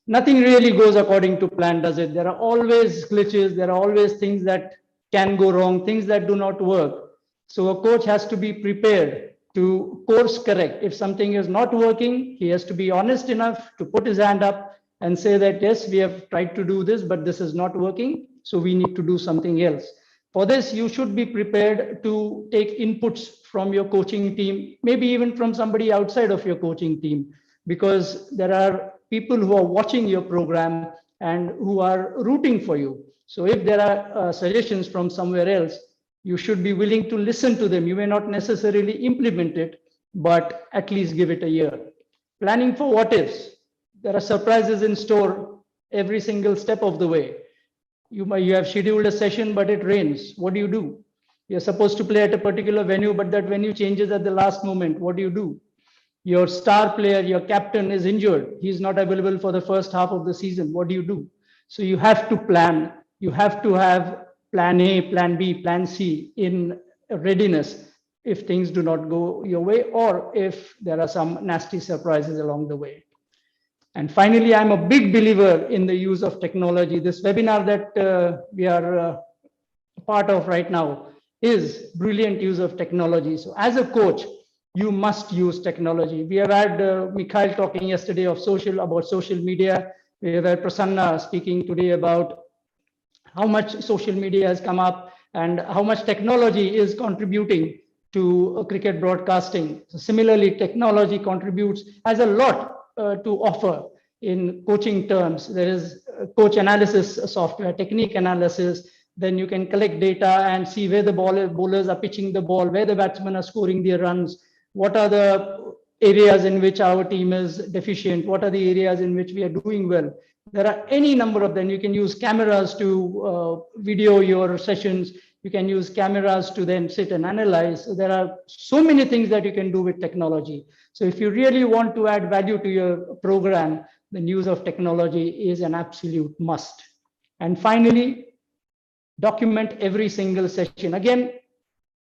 Nothing really goes according to plan, does it? There are always glitches. There are always things that can go wrong, things that do not work. So a coach has to be prepared to course correct. If something is not working, he has to be honest enough to put his hand up and say that, yes, we have tried to do this, but this is not working, so we need to do something else. For this, you should be prepared to take inputs from your coaching team, maybe even from somebody outside of your coaching team, because there are people who are watching your program and who are rooting for you. So if there are suggestions from somewhere else, you should be willing to listen to them. You may not necessarily implement it, but at least give it a year. Planning for what ifs. There are surprises in store every single step of the way. You have scheduled a session, but it rains. What do? You're supposed to play at a particular venue, but that venue changes at the last moment. What do? Your star player, your captain is injured. He's not available for the first half of the season. What do? So you have to plan. You have to have plan A, plan B, plan C in readiness if things do not go your way, or if there are some nasty surprises along the way. And finally, I'm a big believer in the use of technology. This webinar that we are part of right now is brilliant use of technology. So as a coach, you must use technology. We have had Mikhail talking yesterday about social media. We have had Prasanna speaking today about how much social media has come up and how much technology is contributing to cricket broadcasting. So similarly, technology has a lot to offer in coaching terms. There is coach analysis software, technique analysis. Then you can collect data and see where the bowlers are pitching the ball, where the batsmen are scoring their runs, what are the areas in which our team is deficient, what are the areas in which we are doing well. There are any number of them. You can use cameras to video your sessions. You can use cameras to then sit and analyze. So there are so many things that you can do with technology. So if you really want to add value to your program, the use of technology is an absolute must. And finally, document every single session. Again,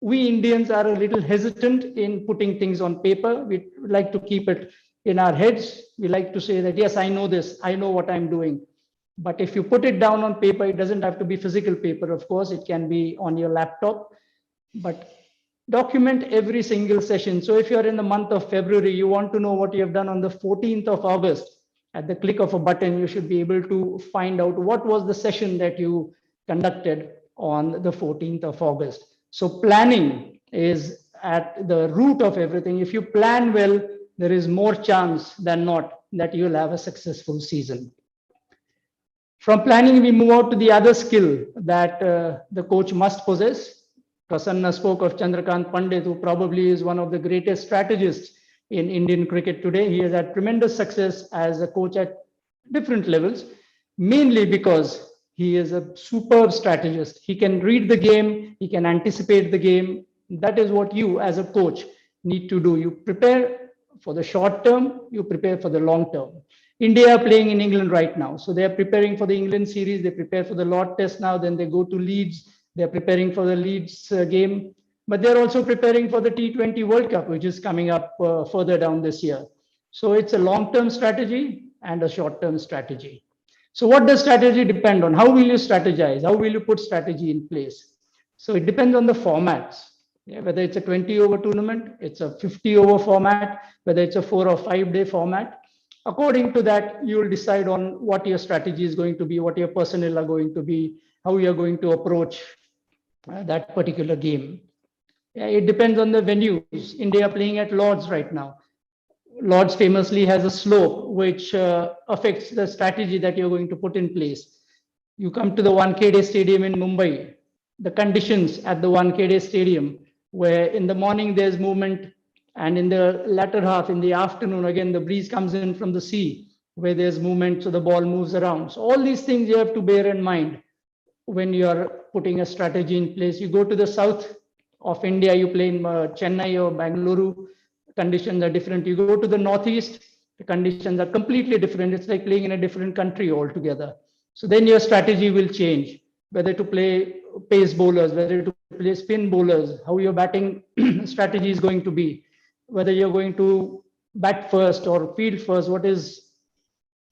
we Indians are a little hesitant in putting things on paper. We like to keep it in our heads. We like to say that, yes, I know this, I know what I'm doing. But if you put it down on paper, it doesn't have to be physical paper, of course, it can be on your laptop. But document every single session. So if you're in the month of February, you want to know what you have done on the 14th of August, at the click of a button, you should be able to find out what was the session that you conducted on the 14th of August. So planning is at the root of everything. If you plan well, there is more chance than not that you'll have a successful season. From planning, we move out to the other skill that the coach must possess. Prasanna spoke of Chandrakant Pandit, who probably is one of the greatest strategists in Indian cricket today. He has had tremendous success as a coach at different levels, mainly because he is a superb strategist. He can read the game, he can anticipate the game. That is what you as a coach need to do. You prepare for the short term, you prepare for the long term. India are playing in England right now. So they are preparing for the England series, they prepare for the Lord Test now, then they go to Leeds, they're preparing for the Leeds game. But they're also preparing for the T20 World Cup, which is coming up further down this year. So it's a long-term strategy and a short-term strategy. So what does strategy depend on? How will you strategize? How will you put strategy in place? So it depends on the formats. Yeah, whether it's a 20-over tournament, it's a 50-over format, whether it's a 4 or 5 day format. According to that, you will decide on what your strategy is going to be, what your personnel are going to be, how you're going to approach that particular game. Yeah, it depends on the venues. India are playing at Lords right now. Lords famously has a slope which affects the strategy that you're going to put in place. You come to the Wankhede Stadium in Mumbai, the conditions at the Wankhede Stadium, where in the morning there's movement, and in the latter half, in the afternoon, again, the breeze comes in from the sea, where there's movement, so the ball moves around. So all these things you have to bear in mind when you're putting a strategy in place. You go to the south of India, you play in Chennai or Bangalore, conditions are different. You go to the northeast, the conditions are completely different. It's like playing in a different country altogether. So then your strategy will change, whether to play pace bowlers, whether to play spin bowlers, how your batting strategy is going to be, whether you're going to bat first or field first, what is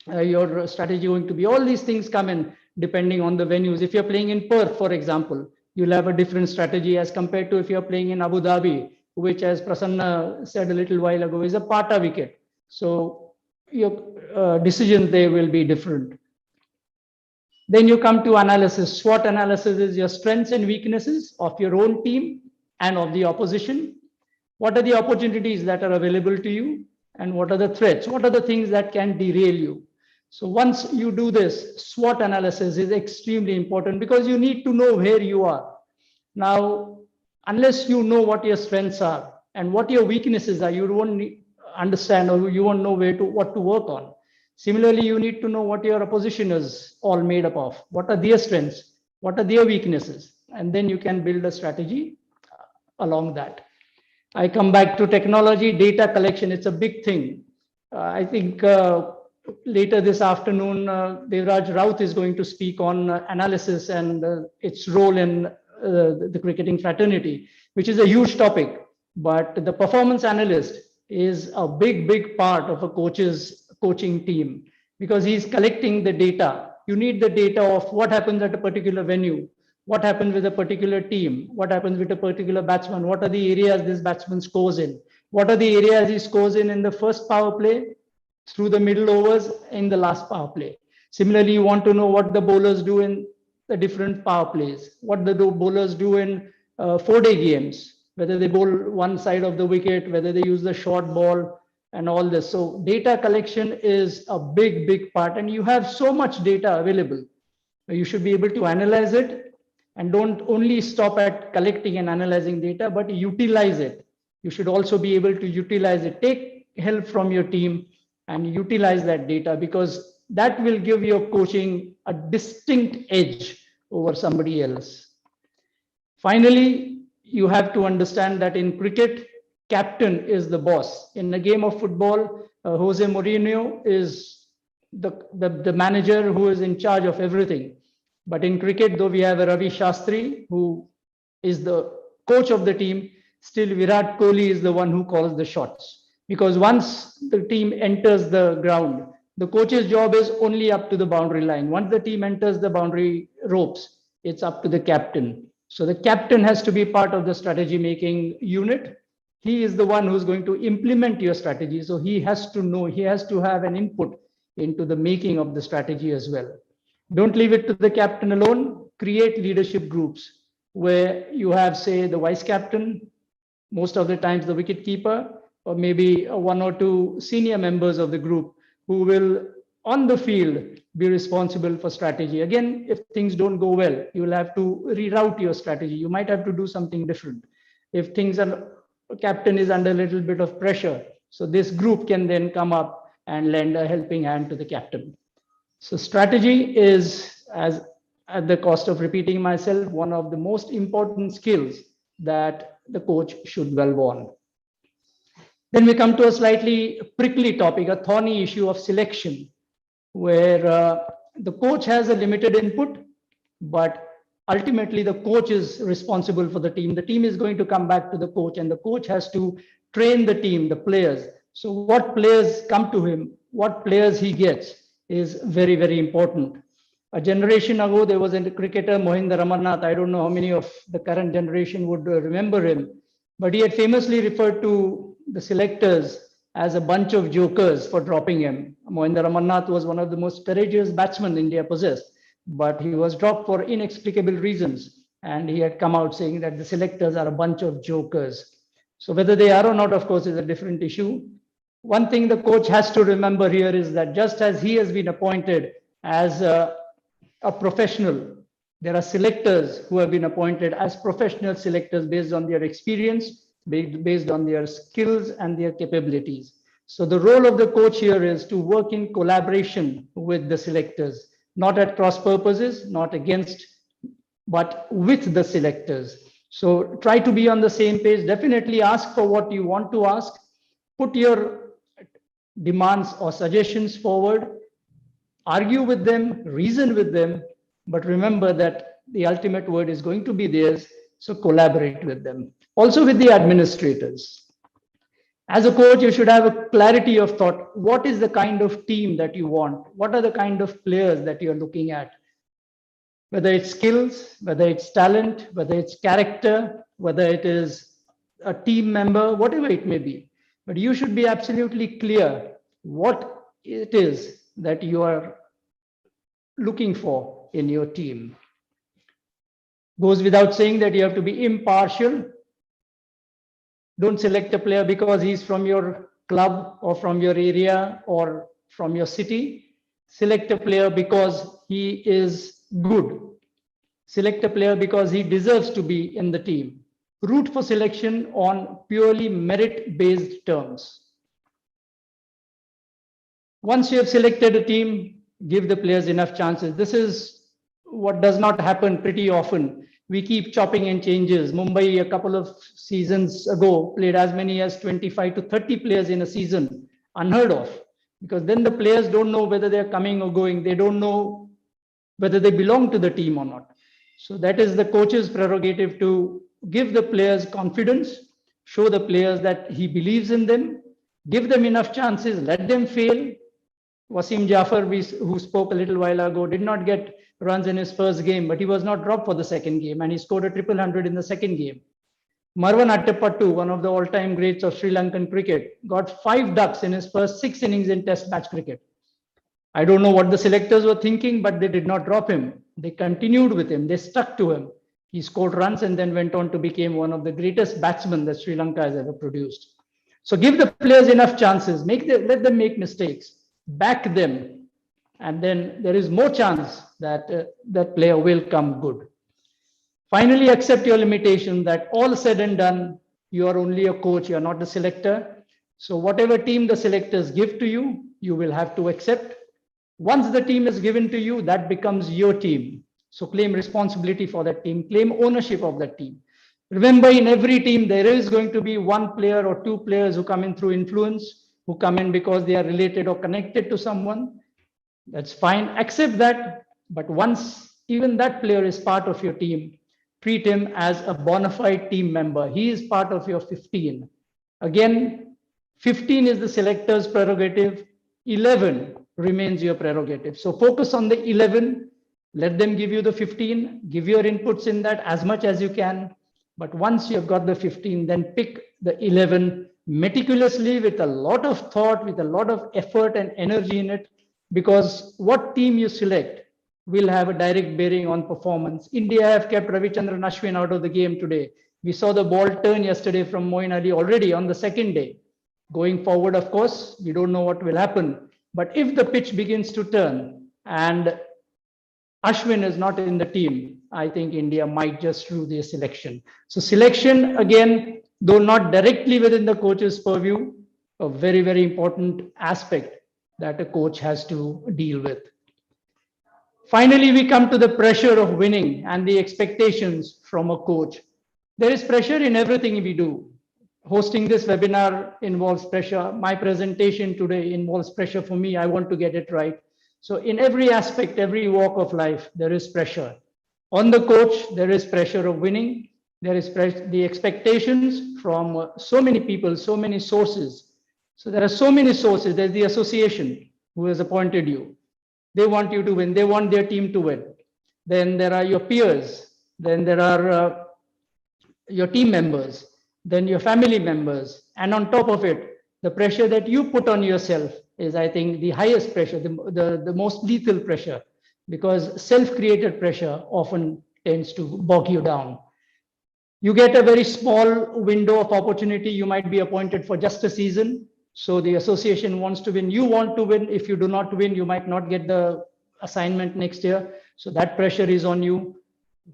your strategy going to be. All these things come in depending on the venues. If you're playing in Perth, for example, you'll have a different strategy as compared to if you're playing in Abu Dhabi, which, as Prasanna said a little while ago, is a Pata wicket. So your decisions there will be different. Then you come to analysis. SWOT analysis is your strengths and weaknesses of your own team and of the opposition. What are the opportunities that are available to you? And what are the threats? What are the things that can derail you? So once you do this, SWOT analysis is extremely important because you need to know where you are. Now, unless you know what your strengths are and what your weaknesses are, you won't understand, or you won't know what to work on. Similarly, you need to know what your opposition is all made up of. What are their strengths? What are their weaknesses? And then you can build a strategy along that. I come back to technology, data collection. It's a big thing. I think later this afternoon, Devraj Raut is going to speak on analysis and its role in the cricketing fraternity, which is a huge topic. But the performance analyst is a big part of a coach's coaching team because he's collecting the data. You need the data of what happens at a particular venue, what happens with a particular team, what happens with a particular batsman, what are the areas this batsman scores in. What are the areas he scores in the first power play, through the middle overs, in the last power play. Similarly, you want to know what the bowlers do in the different power plays, what the bowlers do in 4-day games, whether they bowl one side of the wicket, whether they use the short ball and all this. So data collection is a big part, and you have so much data available. You should be able to analyze it, and don't only stop at collecting and analyzing data, but utilize it. You should also be able to utilize it. Take help from your team and utilize that data, because that will give your coaching a distinct edge over somebody else. Finally, you have to understand that in cricket, captain is the boss. In a game of football, Jose Mourinho is the manager who is in charge of everything. But in cricket, though we have a Ravi Shastri, who is the coach of the team, still Virat Kohli is the one who calls the shots. Because once the team enters the ground, the coach's job is only up to the boundary line. Once the team enters the boundary ropes, it's up to the captain. So the captain has to be part of the strategy making unit. He is the one who's going to implement your strategy. So he has to know, he has to have an input into the making of the strategy as well. Don't leave it to the captain alone. Create leadership groups where you have, say, the vice captain, most of the times the wicket keeper, or maybe one or two senior members of the group who will, on the field, be responsible for strategy. Again, if things don't go well, you will have to reroute your strategy. You might have to do something different. If things are, captain is under a little bit of pressure, so this group can then come up and lend a helping hand to the captain. So strategy is, as at the cost of repeating myself, one of the most important skills that the coach should delve on. Then we come to a slightly prickly topic, a thorny issue of selection, where the coach has a limited input, but ultimately the coach is responsible for the team. The team is going to come back to the coach, and the coach has to train the team, the players. So what players come to him, what players he gets is very important. A generation ago, there was a cricketer, Mohinder Amarnath. I don't know how many of the current generation would remember him, but he had famously referred to the selectors as a bunch of jokers for dropping him. Mohinder Amarnath was one of the most courageous batsmen India possessed, but he was dropped for inexplicable reasons. And he had come out saying that the selectors are a bunch of jokers. So whether they are or not, of course, is a different issue. One thing the coach has to remember here is that just as he has been appointed as a professional, there are selectors who have been appointed as professional selectors based on their experience, based on their skills and their capabilities. So the role of the coach here is to work in collaboration with the selectors, not at cross purposes, not against, but with the selectors. So try to be on the same page. Definitely ask for what you want to ask. Put your demands or suggestions forward. Argue with them, reason with them, but remember that the ultimate word is going to be theirs. So collaborate with them. Also with the administrators. As a coach, you should have a clarity of thought. What is the kind of team that you want? What are the kind of players that you're looking at? Whether it's skills, whether it's talent, whether it's character, whether it is a team member, whatever it may be. But you should be absolutely clear what it is that you are looking for in your team. Goes without saying that you have to be impartial. Don't select a player because he's from your club or from your area or from your city. Select a player because he is good. Select a player because he deserves to be in the team. Root for selection on purely merit-based terms. Once you have selected a team, give the players enough chances. This is what does not happen pretty often. We keep chopping and changes. Mumbai, a couple of seasons ago, played as many as 25 to 30 players in a season. Unheard of. Because then the players don't know whether they're coming or going. They don't know whether they belong to the team or not. So that is the coach's prerogative to give the players confidence, show the players that he believes in them, give them enough chances, let them fail. Wasim Jafar, who spoke a little while ago, did not get runs in his first game, but he was not dropped for the second game, and he scored a 100 in the second game. Marwan Attapattu, one of the all-time greats of Sri Lankan cricket, got 5 ducks in his first 6 innings in Test match cricket. I don't know what the selectors were thinking, but they did not drop him. They continued with him. They stuck to him. He scored runs and then went on to become one of the greatest batsmen that Sri Lanka has ever produced. So give the players enough chances. Let them make mistakes. Back them. And then there is more chance that that player will come good. Finally, accept your limitation that all said and done, you are only a coach, you are not the selector. So whatever team the selectors give to you, you will have to accept. Once the team is given to you, that becomes your team. So claim responsibility for that team, claim ownership of that team. Remember, in every team, there is going to be 1 player or 2 players who come in through influence, who come in because they are related or connected to someone. That's fine, accept that. But once even that player is part of your team, treat him as a bona fide team member. He is part of your 15. Again, 15 is the selector's prerogative, 11 remains your prerogative. So focus on the 11, let them give you the 15, give your inputs in that as much as you can. But once you've got the 15, then pick the 11 meticulously with a lot of thought, with a lot of effort and energy in it, because what team you select will have a direct bearing on performance. India have kept Ravichandran Ashwin out of the game today. We saw the ball turn yesterday from Moeen Ali already on the second day. Going forward, of course, we don't know what will happen. But if the pitch begins to turn and Ashwin is not in the team, I think India might just lose their selection. So selection, again, though not directly within the coach's purview, a very, very important aspect that a coach has to deal with. Finally, we come to the pressure of winning and the expectations from a coach. There is pressure in everything we do. Hosting this webinar involves pressure. My presentation today involves pressure for me. I want to get it right. So in every aspect, every walk of life, there is pressure. On the coach, there is pressure of winning. There is the expectations from so many people, so many sources. So there are so many sources. There's the association who has appointed you. They want you to win. They want their team to win. Then there are your peers. Then there are your team members. Then your family members. And on top of it, the pressure that you put on yourself is, I think, the highest pressure, the most lethal pressure, because self-created pressure often tends to bog you down. You get a very small window of opportunity. You might be appointed for just a season. So the association wants to win. You want to win. If you do not win, you might not get the assignment next year. So that pressure is on you.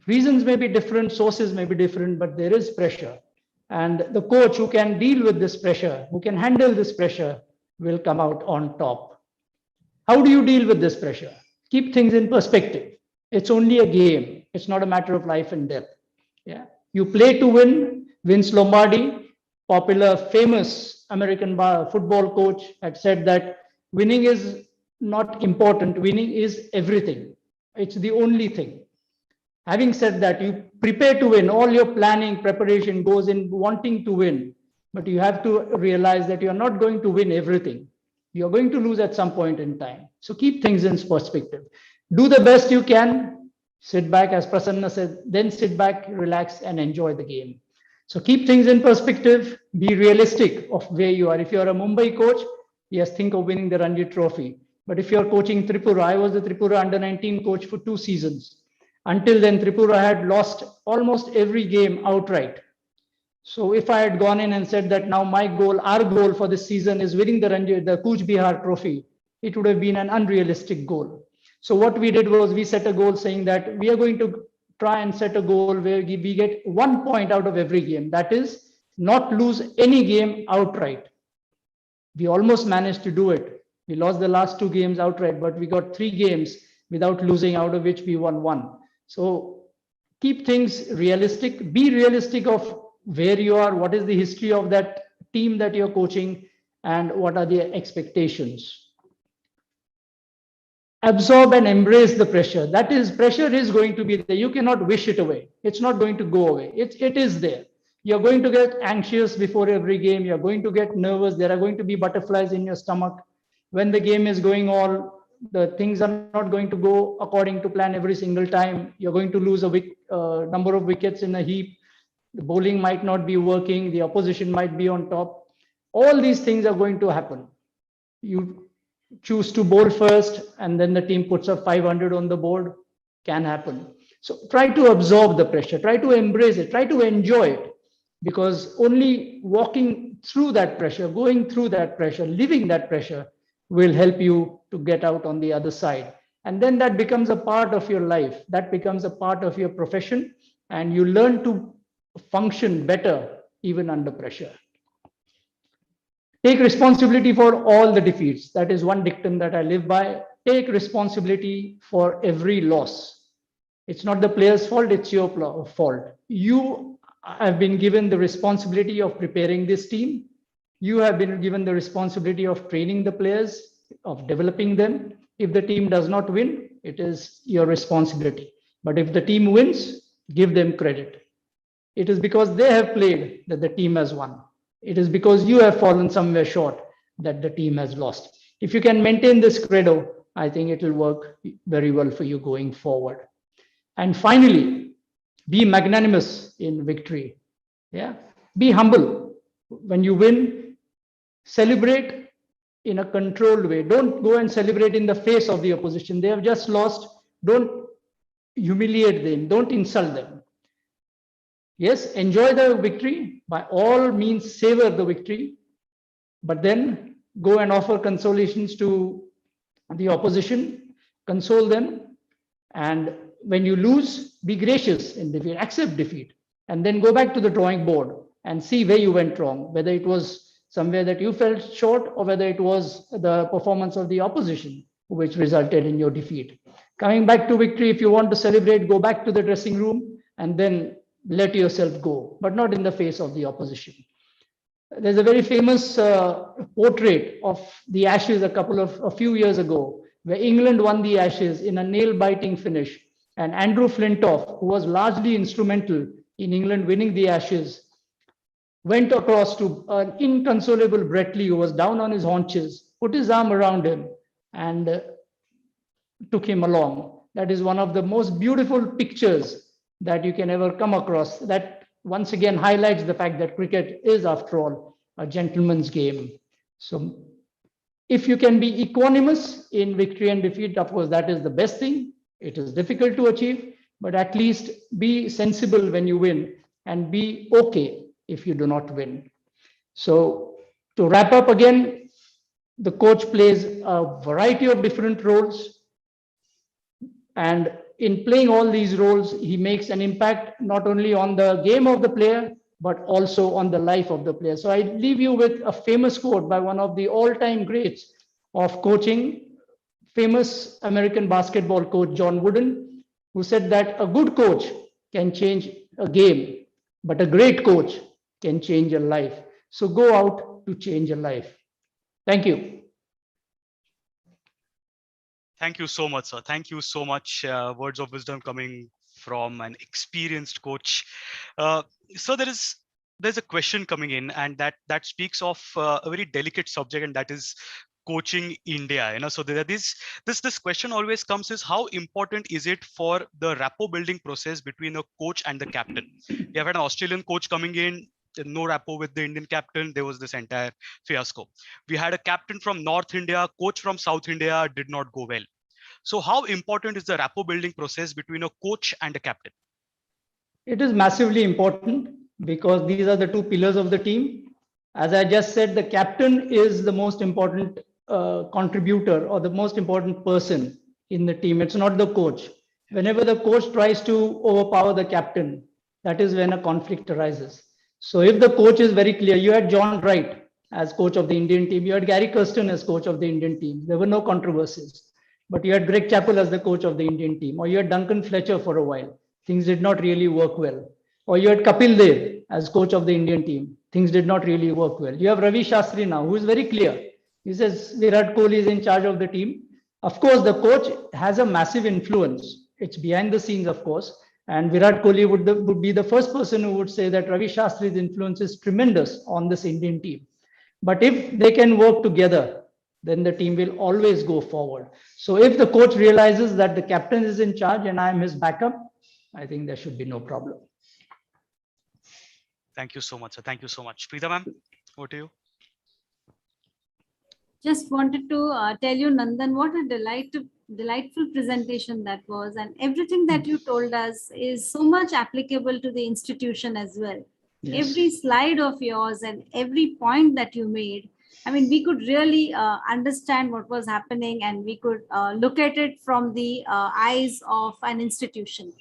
Reasons may be different, sources may be different, but there is pressure. And the coach who can deal with this pressure, who can handle this pressure, will come out on top. How do you deal with this pressure? Keep things in perspective. It's only a game. It's not a matter of life and death. Yeah. You play to win. Vince Lombardi, popular, famous American football coach, had said that winning is not important. Winning is everything. It's the only thing. Having said that, you prepare to win. All your planning, preparation goes in wanting to win. But you have to realize that you're not going to win everything. You're going to lose at some point in time. So keep things in perspective. Do the best you can. Sit back, as Prasanna said, then sit back, relax, and enjoy the game. So keep things in perspective. Be realistic of where you are. If you're a Mumbai coach, yes, think of winning the Ranji Trophy. But if you're coaching Tripura, I was the Tripura under-19 coach for 2 seasons. Until then, Tripura had lost almost every game outright. So if I had gone in and said that now my goal, our goal for this season is winning the Cooch Behar Trophy, it would have been an unrealistic goal. So what we did was we set a goal saying that we are going to try and set a goal where we get 1 point out of every game. That is, not lose any game outright. We almost managed to do it. We lost the last 2 games outright, but we got 3 games without losing, out of which we won 1. So keep things realistic. Be realistic of where you are, what is the history of that team that you're coaching, and what are the expectations. Absorb and embrace the pressure. That is, pressure is going to be there. You cannot wish it away. It's not going to go away. It is there. You're going to get anxious before every game. You're going to get nervous. There are going to be butterflies in your stomach. When the game is going on, the things are not going to go according to plan every single time. You're going to lose a number of wickets in a heap. the bowling might not be working, the opposition might be on top. All these things are going to happen. You choose to bowl first and then the team puts up 500 on the board, can happen. So try to absorb the pressure, try to embrace it, try to enjoy it, because only walking through that pressure, going through that pressure, living that pressure will help you to get out on the other side. And then that becomes a part of your life, that becomes a part of your profession, and you learn to function better even under pressure. Take responsibility for all the defeats. That is one dictum that I live by. Take responsibility for every loss. It's not the player's fault, it's your fault. You have been given the responsibility of preparing this team. You have been given the responsibility of training the players, of developing them. If the team does not win, it is your responsibility. But if the team wins, give them credit. It is because they have played that the team has won. It is because you have fallen somewhere short that the team has lost. If you can maintain this credo, I think it will work very well for you going forward. And finally, be magnanimous in victory. Yeah, be humble. When you win, celebrate in a controlled way. Don't go and celebrate in the face of the opposition. They have just lost. Don't humiliate them. Don't insult them. Yes, enjoy the victory. By all means, savor the victory. But then go and offer consolations to the opposition, console them. And when you lose, be gracious in defeat, accept defeat. And then go back to the drawing board and see where you went wrong, whether it was somewhere that you fell short or whether it was the performance of the opposition which resulted in your defeat. Coming back to victory, if you want to celebrate, go back to the dressing room and then let yourself go, but not in the face of the opposition. There's a very famous portrait of the Ashes a few years ago, where England won the Ashes in a nail-biting finish. And Andrew Flintoff, who was largely instrumental in England winning the Ashes, went across to an inconsolable Brett Lee, who was down on his haunches, put his arm around him and took him along. That is one of the most beautiful pictures that you can ever come across. That once again highlights the fact that cricket is, after all, a gentleman's game. So if you can be equanimous in victory and defeat, of course, that is the best thing. It is difficult to achieve, but at least be sensible when you win and be okay if you do not win. So to wrap up again, the coach plays a variety of different roles. And in playing all these roles, he makes an impact not only on the game of the player, but also on the life of the player. So I leave you with a famous quote by one of the all-time greats of coaching, famous American basketball coach, John Wooden, who said that a good coach can change a game, but a great coach can change a life. So go out to change a life. Thank you. Thank you so much, sir. Thank you so much. Words of wisdom coming from an experienced coach. So there's a question coming in, and that speaks of a very delicate subject, and that is coaching India. So this question always comes is, how important is it for the rapport building process between a coach and the captain? We have had an Australian coach coming in, no rapport with the Indian captain. There was this entire fiasco. We had a captain from North India, coach from South India, did not go well. So how important is the rapport building process between a coach and a captain? It is massively important because these are the two pillars of the team. As I just said, the captain is the most important contributor or the most important person in the team. It's not the coach. Whenever the coach tries to overpower the captain, that is when a conflict arises. So if the coach is very clear, you had John Wright as coach of the Indian team, you had Gary Kirsten as coach of the Indian team. There were no controversies. But you had Greg Chappell as the coach of the Indian team, or you had Duncan Fletcher for a while. Things did not really work well. Or you had Kapil Dev as coach of the Indian team. Things did not really work well. You have Ravi Shastri now, who is very clear. He says Virat Kohli is in charge of the team. Of course, the coach has a massive influence. It's behind the scenes, of course. And Virat Kohli would be the first person who would say that Ravi Shastri's influence is tremendous on this Indian team. But if they can work together, then the team will always go forward. So if the coach realizes that the captain is in charge and I am his backup, I think there should be no problem. Thank you so much, sir. Thank you so much. Preeta ma'am, over to you. Just wanted to tell you, Nandan, what a delightful presentation that was. And everything that you told us is so much applicable to the institution as well. Yes. Every slide of yours and every point that you made, I mean, we could really understand what was happening, and we could look at it from the eyes of an institution.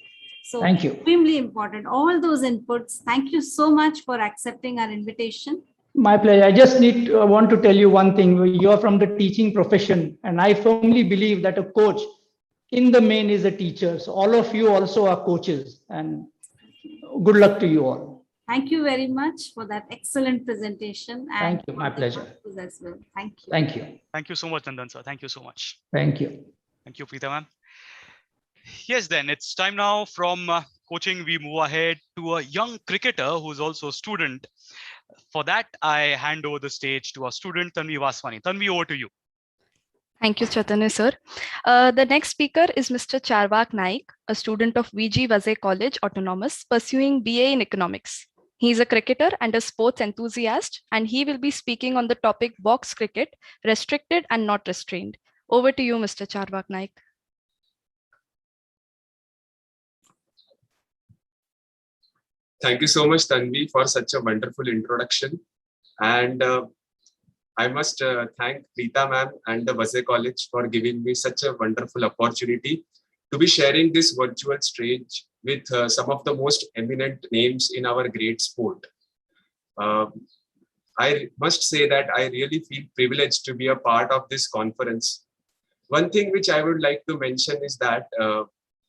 So Thank you. Extremely important. All those inputs. Thank you so much for accepting our invitation. My pleasure. I just want to tell you one thing. You are from the teaching profession, and I firmly believe that a coach in the main is a teacher. So all of you also are coaches, and good luck to you all. Thank you very much for that excellent presentation. Thank you. My pleasure. As well. Thank you. Thank you. Thank you so much, Nandan sir. Thank you so much. Thank you. Thank you, Preeta ma'am. Yes, then it's time now from coaching. We move ahead to a young cricketer who's also a student. For that, I hand over the stage to our student, Tanvi Vaswani. Tanvi, over to you. Thank you, Chaitanya sir. The next speaker is Mr. Charvak Naik, a student of Vaze College, Autonomous, pursuing BA in Economics. He is a cricketer and a sports enthusiast, and he will be speaking on the topic box cricket, restricted and not restrained. Over to you, Mr. Charvak Naik. Thank you so much, Tanvi, for such a wonderful introduction. And I must thank Preeta ma'am and the Vaze College for giving me such a wonderful opportunity to be sharing this virtual stage with some of the most eminent names in our great sport. I must say that I really feel privileged to be a part of this conference. One thing which I would like to mention is that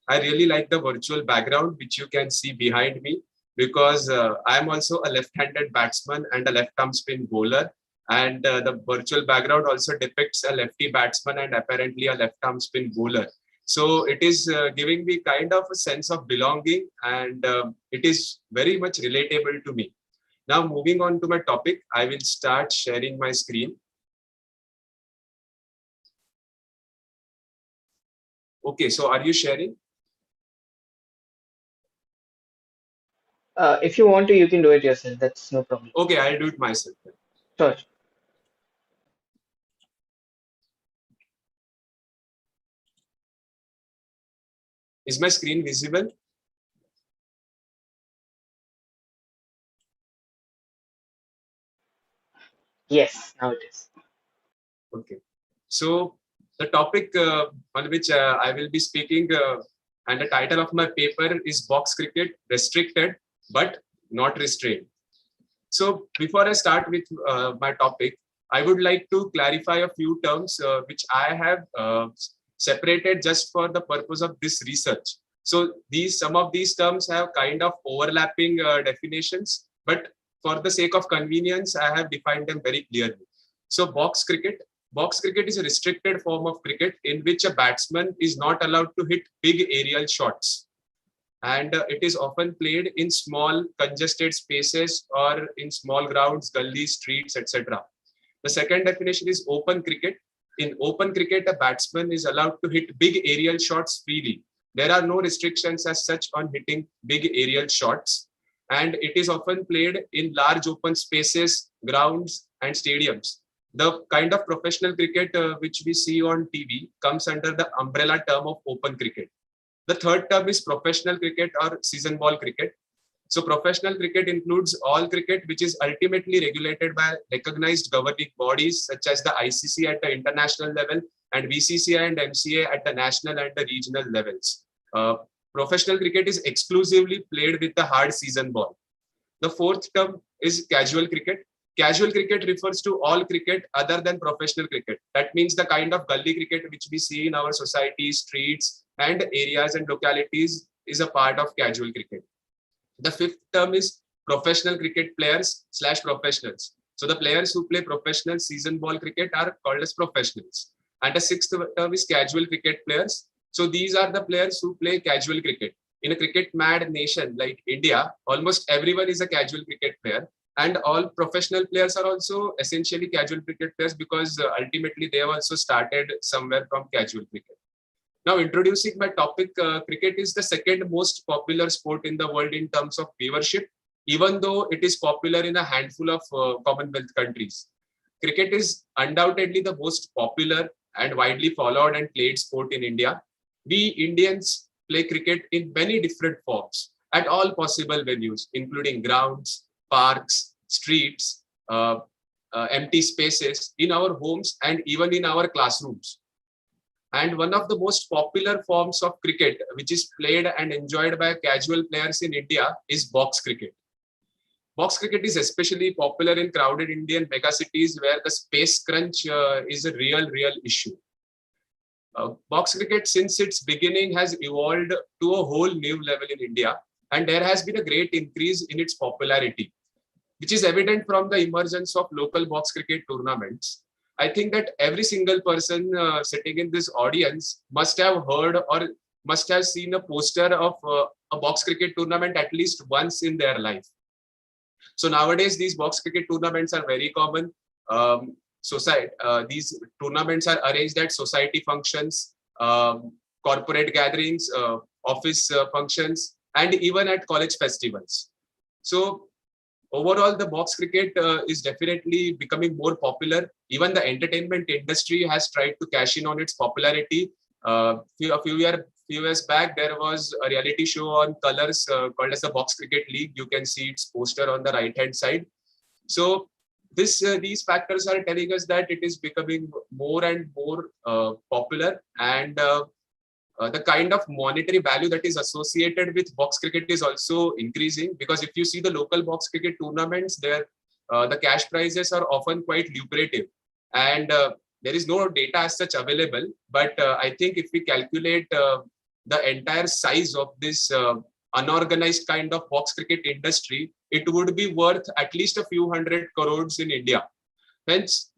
I really like the virtual background, which you can see behind me, because I am also a left-handed batsman and a left-arm spin bowler. And the virtual background also depicts a lefty batsman and apparently a left-arm spin bowler. So it is giving me kind of a sense of belonging, and it is very much relatable to me. Now, moving on to my topic, I will start sharing my screen. Okay, so are you sharing? If you want to, you can do it yourself. That's no problem. Okay, I'll do it myself. Sure. Is my screen visible? Yes, now it is. Okay. So the topic on which I will be speaking and the title of my paper is Box Cricket, Restricted but Not Restrained. So before I start with my topic, I would like to clarify a few terms which I have separated just for the purpose of this research. So some of these terms have kind of overlapping definitions, but for the sake of convenience, I have defined them very clearly. So box cricket is a restricted form of cricket in which a batsman is not allowed to hit big aerial shots. And it is often played in small congested spaces or in small grounds, gullies, streets, etc. The second definition is open cricket. In open cricket, a batsman is allowed to hit big aerial shots freely. There are no restrictions as such on hitting big aerial shots. And it is often played in large open spaces, grounds, and stadiums. The kind of professional cricket which we see on TV comes under the umbrella term of open cricket. The third term is professional cricket or season ball cricket. So professional cricket includes all cricket which is ultimately regulated by recognized governing bodies such as the ICC at the international level and VCCI and MCA at the national and the regional levels. Professional cricket is exclusively played with the hard season ball. The fourth term is casual cricket. Casual cricket refers to all cricket other than professional cricket. That means the kind of gully cricket which we see in our society, streets, and areas and localities is a part of casual cricket. The fifth term is professional cricket players / professionals. So the players who play professional season ball cricket are called as professionals. And the sixth term is casual cricket players. So these are the players who play casual cricket. In a cricket mad nation like India, almost everyone is a casual cricket player. And all professional players are also essentially casual cricket players because ultimately they have also started somewhere from casual cricket. Now, introducing my topic, cricket is the second most popular sport in the world in terms of viewership. even though it is popular in a handful of Commonwealth countries. Cricket is undoubtedly the most popular and widely followed and played sport in India. We Indians play cricket in many different forms at all possible venues, including grounds, parks, streets, empty spaces, in our homes, and even in our classrooms. And one of the most popular forms of cricket, which is played and enjoyed by casual players in India, is box cricket. Box cricket is especially popular in crowded Indian megacities where the space crunch is a real issue. Box cricket, since its beginning, has evolved to a whole new level in India, and there has been a great increase in its popularity, which is evident from the emergence of local box cricket tournaments. I think that every single person sitting in this audience must have heard or must have seen a poster of a box cricket tournament at least once in their life. So nowadays, these box cricket tournaments are very common. These tournaments are arranged at society functions, corporate gatherings, office functions, and even at college festivals. So overall, the box cricket is definitely becoming more popular. Even the entertainment industry has tried to cash in on its popularity. A few years back, there was a reality show on Colors called as the Box Cricket League. You can see its poster on the right-hand side. So these factors are telling us that it is becoming more and more popular, and the kind of monetary value that is associated with box cricket is also increasing, because if you see the local box cricket tournaments, there the cash prizes are often quite lucrative, and there is no data as such available. But I think if we calculate the entire size of this unorganized kind of box cricket industry, it would be worth at least a few hundred crores in India. Hence,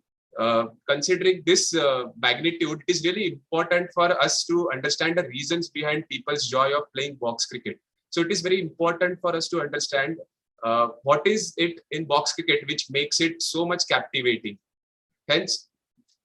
considering this magnitude, it is really important for us to understand the reasons behind people's joy of playing box cricket. So it is very important for us to understand what is it in box cricket which makes it so much captivating. Hence,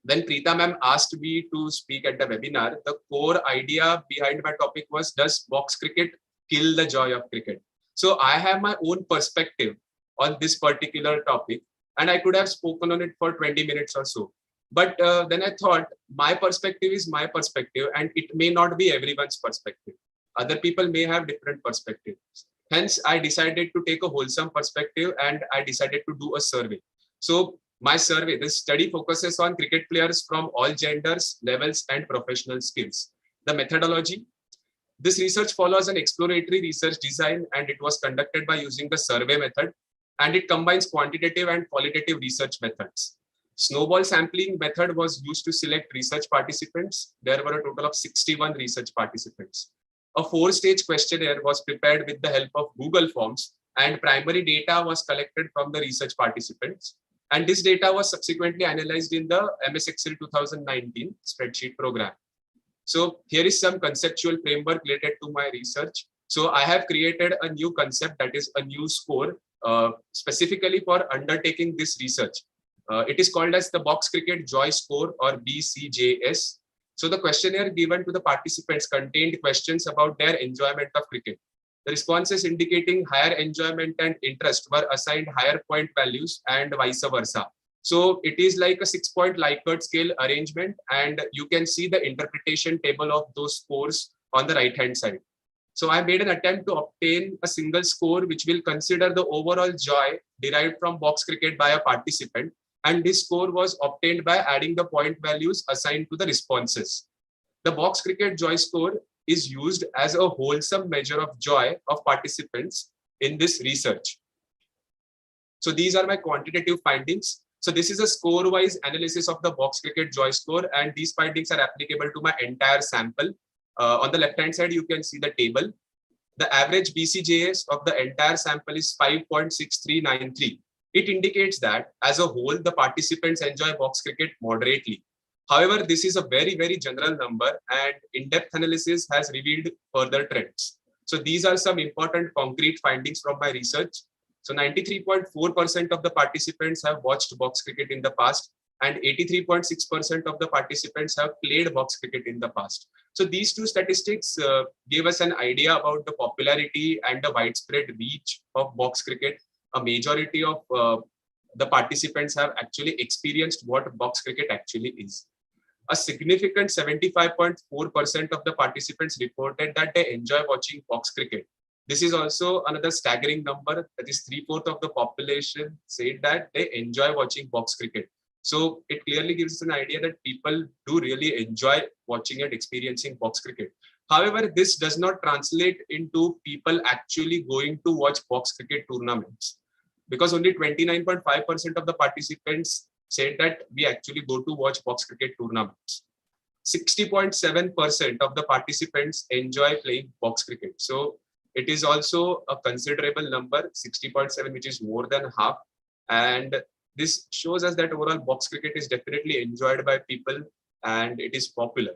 when Preeta ma'am asked me to speak at the webinar, the core idea behind my topic was, does box cricket kill the joy of cricket? So I have my own perspective on this particular topic, and I could have spoken on it for 20 minutes or so. But then I thought, my perspective is my perspective, and it may not be everyone's perspective. Other people may have different perspectives. Hence, I decided to take a wholesome perspective, and I decided to do a survey. So my survey, this study focuses on cricket players from all genders, levels, and professional skills. The methodology, this research follows an exploratory research design, and it was conducted by using the survey method, and it combines quantitative and qualitative research methods. Snowball sampling method was used to select research participants. There were a total of 61 research participants. A 4-stage questionnaire was prepared with the help of Google Forms, and primary data was collected from the research participants. And this data was subsequently analyzed in the MS Excel 2019 spreadsheet program. So here is some conceptual framework related to my research. So I have created a new concept, that is a new score specifically for undertaking this research. It is called as the Box Cricket Joy Score, or BCJS. So the questionnaire given to the participants contained questions about their enjoyment of cricket. The responses indicating higher enjoyment and interest were assigned higher point values, and vice versa. So it is like a 6-point Likert scale arrangement, and you can see the interpretation table of those scores on the right-hand side. So I made an attempt to obtain a single score which will consider the overall joy derived from box cricket by a participant, and this score was obtained by adding the point values assigned to the responses. The Box Cricket Joy Score is used as a wholesome measure of joy of participants in this research. So these are my quantitative findings. So this is a score-wise analysis of the Box Cricket Joy Score, and these findings are applicable to my entire sample. On the left-hand side, you can see the table. The average BCJS of the entire sample is 5.6393. It indicates that as a whole, the participants enjoy box cricket moderately. However, this is a very, very general number, and in-depth analysis has revealed further trends. So these are some important concrete findings from my research. So 93.4% of the participants have watched box cricket in the past, and 83.6% of the participants have played box cricket in the past. So these two statistics gave us an idea about the popularity and the widespread reach of box cricket. A majority of the participants have actually experienced what box cricket actually is. A significant 75.4% of the participants reported that they enjoy watching box cricket. This is also another staggering number, that is 3/4 of the population said that they enjoy watching box cricket. So it clearly gives us an idea that people do really enjoy watching and experiencing box cricket. However, this does not translate into people actually going to watch box cricket tournaments, because only 29.5% of the participants said that we actually go to watch box cricket tournaments. 60.7% of the participants enjoy playing box cricket. So it is also a considerable number, 60.7, which is more than half. And this shows us that overall box cricket is definitely enjoyed by people and it is popular.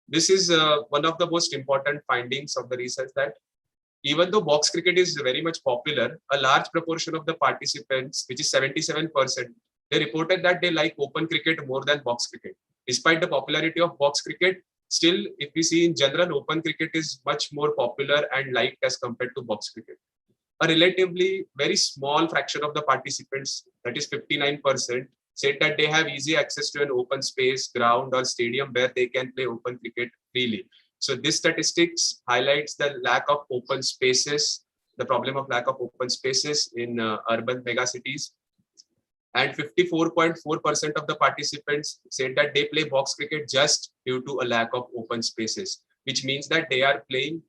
This is one of the most important findings of the research, that even though box cricket is very much popular, a large proportion of the participants, which is 77%, they reported that they like open cricket more than box cricket. Despite the popularity of box cricket, still, if we see in general, open cricket is much more popular and liked as compared to box cricket. A relatively very small fraction of the participants, that is 59%, said that they have easy access to an open space, ground or stadium where they can play open cricket freely. So this statistics highlights the lack of open spaces, the problem of lack of open spaces in urban megacities. And 54.4% of the participants said that they play box cricket just due to a lack of open spaces, which means that they are playing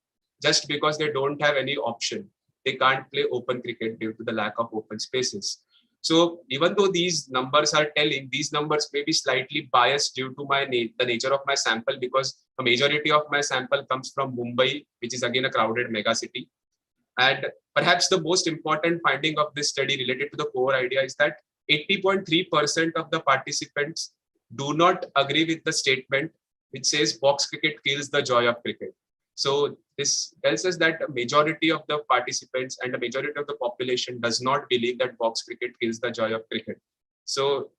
just because they don't have any option. They can't play open cricket due to the lack of open spaces. So even though these numbers are telling, these numbers may be slightly biased due to the nature of my sample, because a majority of my sample comes from Mumbai, which is again a crowded megacity. And perhaps the most important finding of this study related to the core idea is that 80.3% of the participants do not agree with the statement which says box cricket kills the joy of cricket. So this tells us that a majority of the participants and a majority of the population does not believe that box cricket kills the joy of cricket. So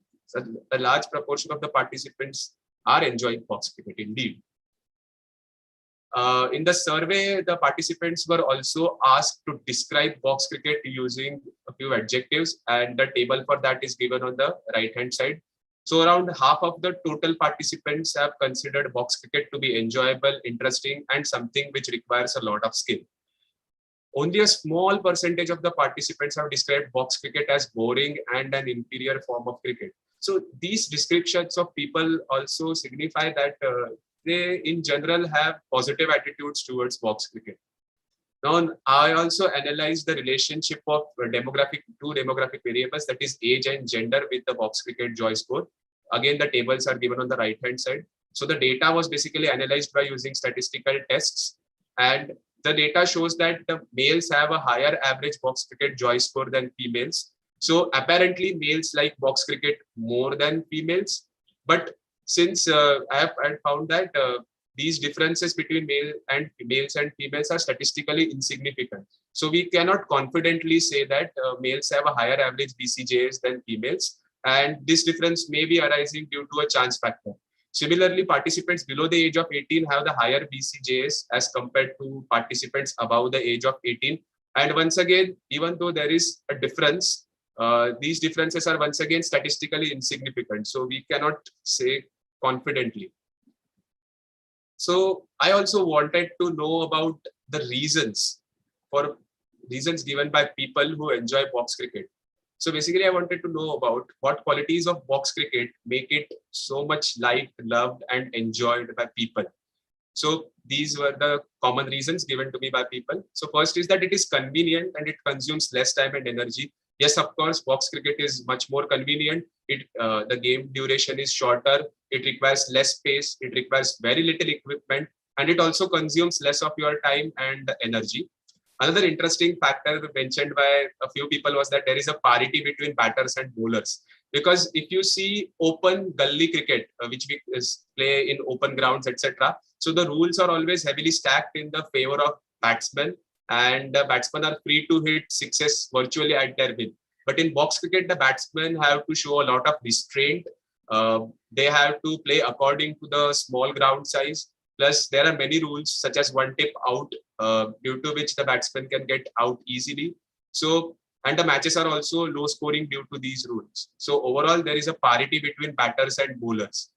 a large proportion of the participants are enjoying box cricket indeed. In the survey, the participants were also asked to describe box cricket using a few adjectives, and the table for that is given on the right-hand side. So around half of the total participants have considered box cricket to be enjoyable, interesting, and something which requires a lot of skill. Only a small percentage of the participants have described box cricket as boring and an inferior form of cricket. So these descriptions of people also signify that they in general have positive attitudes towards box cricket. Now, I also analyzed the relationship of two demographic variables, that is age and gender, with the box cricket joy score. Again, the tables are given on the right-hand side. So the data was basically analyzed by using statistical tests, and the data shows that the males have a higher average box cricket joy score than females. So apparently males like box cricket more than females, but since I have found that these differences between males and females are statistically insignificant. So we cannot confidently say that males have a higher average BCJs than females, and this difference may be arising due to a chance factor. Similarly, participants below the age of 18 have the higher BCJs as compared to participants above the age of 18. And once again, even though there is a difference, these differences are once again statistically insignificant. So we cannot say confidently. So I also wanted to know about the reasons given by people who enjoy box cricket. So basically, I wanted to know about what qualities of box cricket make it so much liked, loved, and enjoyed by people. So these were the common reasons given to me by people. So first is that it is convenient and it consumes less time and energy. Yes, of course, box cricket is much more convenient. The game duration is shorter. It requires less space. It requires very little equipment, and it also consumes less of your time and energy. Another interesting factor mentioned by a few people was that there is a parity between batters and bowlers. Because if you see open gully cricket, which we play in open grounds, etc., so the rules are always heavily stacked in the favor of batsmen, and the batsmen are free to hit sixes virtually at their will. But in box cricket, the batsmen have to show a lot of restraint They have to play according to the small ground size. Plus, there are many rules such as one tip out, due to which the batsman can get out easily. So, and the matches are also low scoring due to these rules. So overall, there is a parity between batters and bowlers.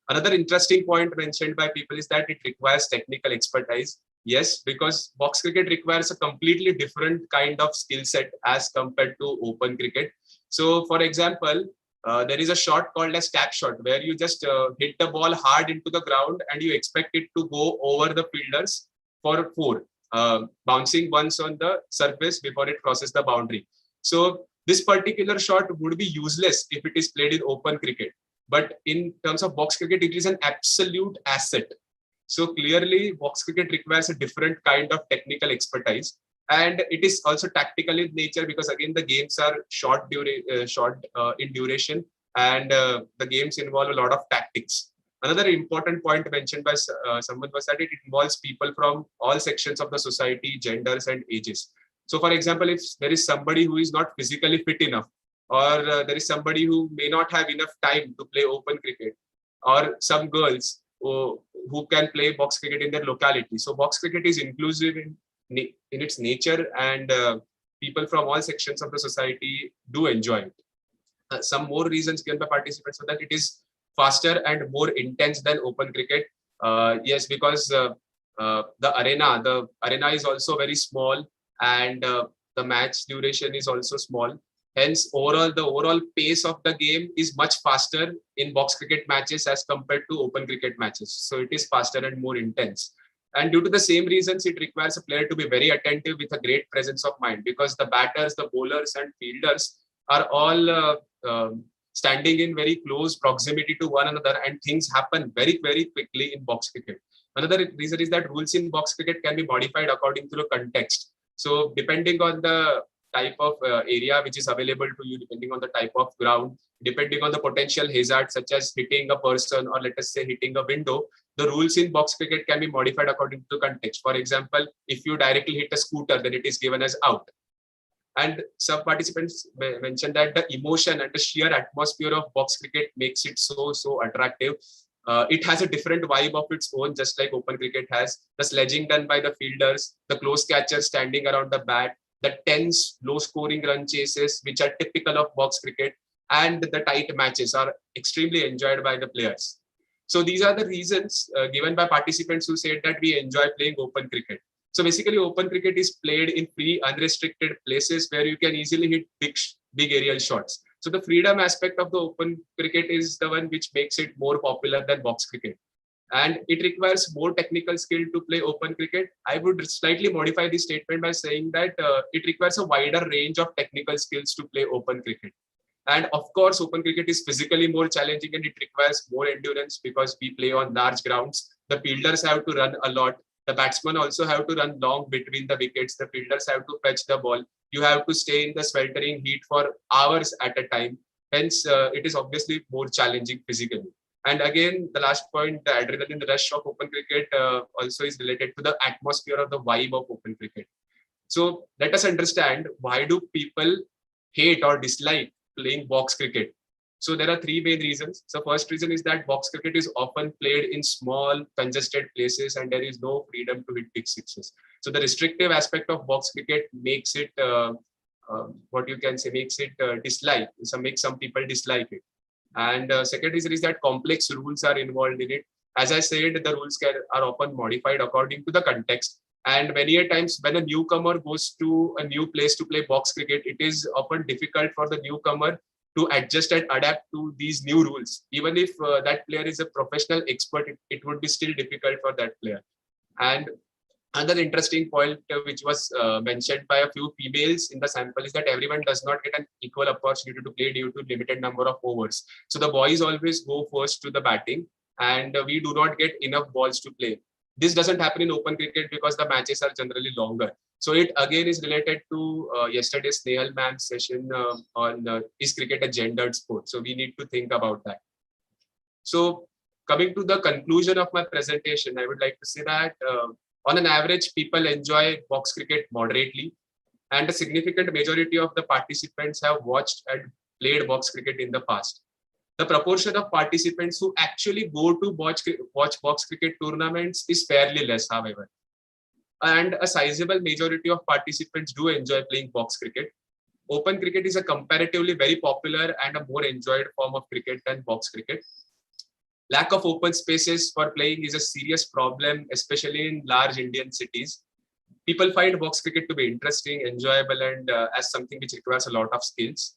Another interesting point mentioned by people is that it requires technical expertise. Yes, because box cricket requires a completely different kind of skill set as compared to open cricket. So, for example, there is a shot called as tap shot where you just hit the ball hard into the ground and you expect it to go over the fielders for four, bouncing once on the surface before it crosses the boundary. So, this particular shot would be useless if it is played in open cricket. But in terms of box cricket, it is an absolute asset. So clearly, box cricket requires a different kind of technical expertise, and it is also tactical in nature because again the games are short in duration, and the games involve a lot of tactics. Another important point mentioned by someone was that it involves people from all sections of the society, genders, and ages. So, for example, if there is somebody who is not physically fit enough, or there is somebody who may not have enough time to play open cricket, or some girls who can play box cricket in their locality. So box cricket is inclusive in its nature, and people from all sections of the society do enjoy it. Some more reasons given by participants so that it is faster and more intense than open cricket. Yes, because the arena is also very small, and the match duration is also small. Hence, the overall pace of the game is much faster in box cricket matches as compared to open cricket matches. So it is faster and more intense. And due to the same reasons, it requires a player to be very attentive with a great presence of mind, because the batters, the bowlers, and fielders are all standing in very close proximity to one another, and things happen very, very quickly in box cricket. Another reason is that rules in box cricket can be modified according to the context. So depending on the type of area which is available to you, depending on the type of ground, depending on the potential hazard such as hitting a person or let us say hitting a window, the rules in box cricket can be modified according to context. For example, if you directly hit a scooter, then it is given as out. And some participants mentioned that the emotion and the sheer atmosphere of box cricket makes it so attractive. It has a different vibe of its own, just like open cricket has. The sledging done by the fielders, the close catchers standing around the bat, the tense, low-scoring run chases, which are typical of box cricket, and the tight matches are extremely enjoyed by the players. So these are the reasons given by participants who said that we enjoy playing open cricket. So basically, open cricket is played in free, unrestricted places where you can easily hit big aerial shots. So the freedom aspect of the open cricket is the one which makes it more popular than box cricket. And it requires more technical skill to play open cricket. I would slightly modify this statement by saying that it requires a wider range of technical skills to play open cricket. And of course, open cricket is physically more challenging and it requires more endurance because we play on large grounds. The fielders have to run a lot. The batsmen also have to run long between the wickets. The fielders have to fetch the ball. You have to stay in the sweltering heat for hours at a time. Hence, it is obviously more challenging physically. And again, the last point, the adrenaline rush of open cricket also is related to the atmosphere of the vibe of open cricket. So let us understand, why do people hate or dislike playing box cricket? So there are three main reasons. So first reason is that box cricket is often played in small, congested places and there is no freedom to hit big sixes. So the restrictive aspect of box cricket makes it, dislike. So makes some people dislike it. And second reason is that complex rules are involved in it. As I said, the rules are often modified according to the context. And many a times when a newcomer goes to a new place to play box cricket, it is often difficult for the newcomer to adjust and adapt to these new rules. Even if that player is a professional expert, it would be still difficult for that player. And another interesting point which was mentioned by a few females in the sample is that everyone does not get an equal opportunity to play due to limited number of overs. So the boys always go first to the batting and we do not get enough balls to play. This doesn't happen in open cricket because the matches are generally longer. So it again is related to yesterday's Snehal ma'am's session on is cricket a gendered sport? So we need to think about that. So coming to the conclusion of my presentation, I would like to say that on an average, people enjoy box cricket moderately, and a significant majority of the participants have watched and played box cricket in the past. The proportion of participants who actually go to watch box cricket tournaments is fairly less, however. And a sizable majority of participants do enjoy playing box cricket. Open cricket is a comparatively very popular and a more enjoyed form of cricket than box cricket. Lack of open spaces for playing is a serious problem, especially in large Indian cities. People find box cricket to be interesting, enjoyable, and as something which requires a lot of skills.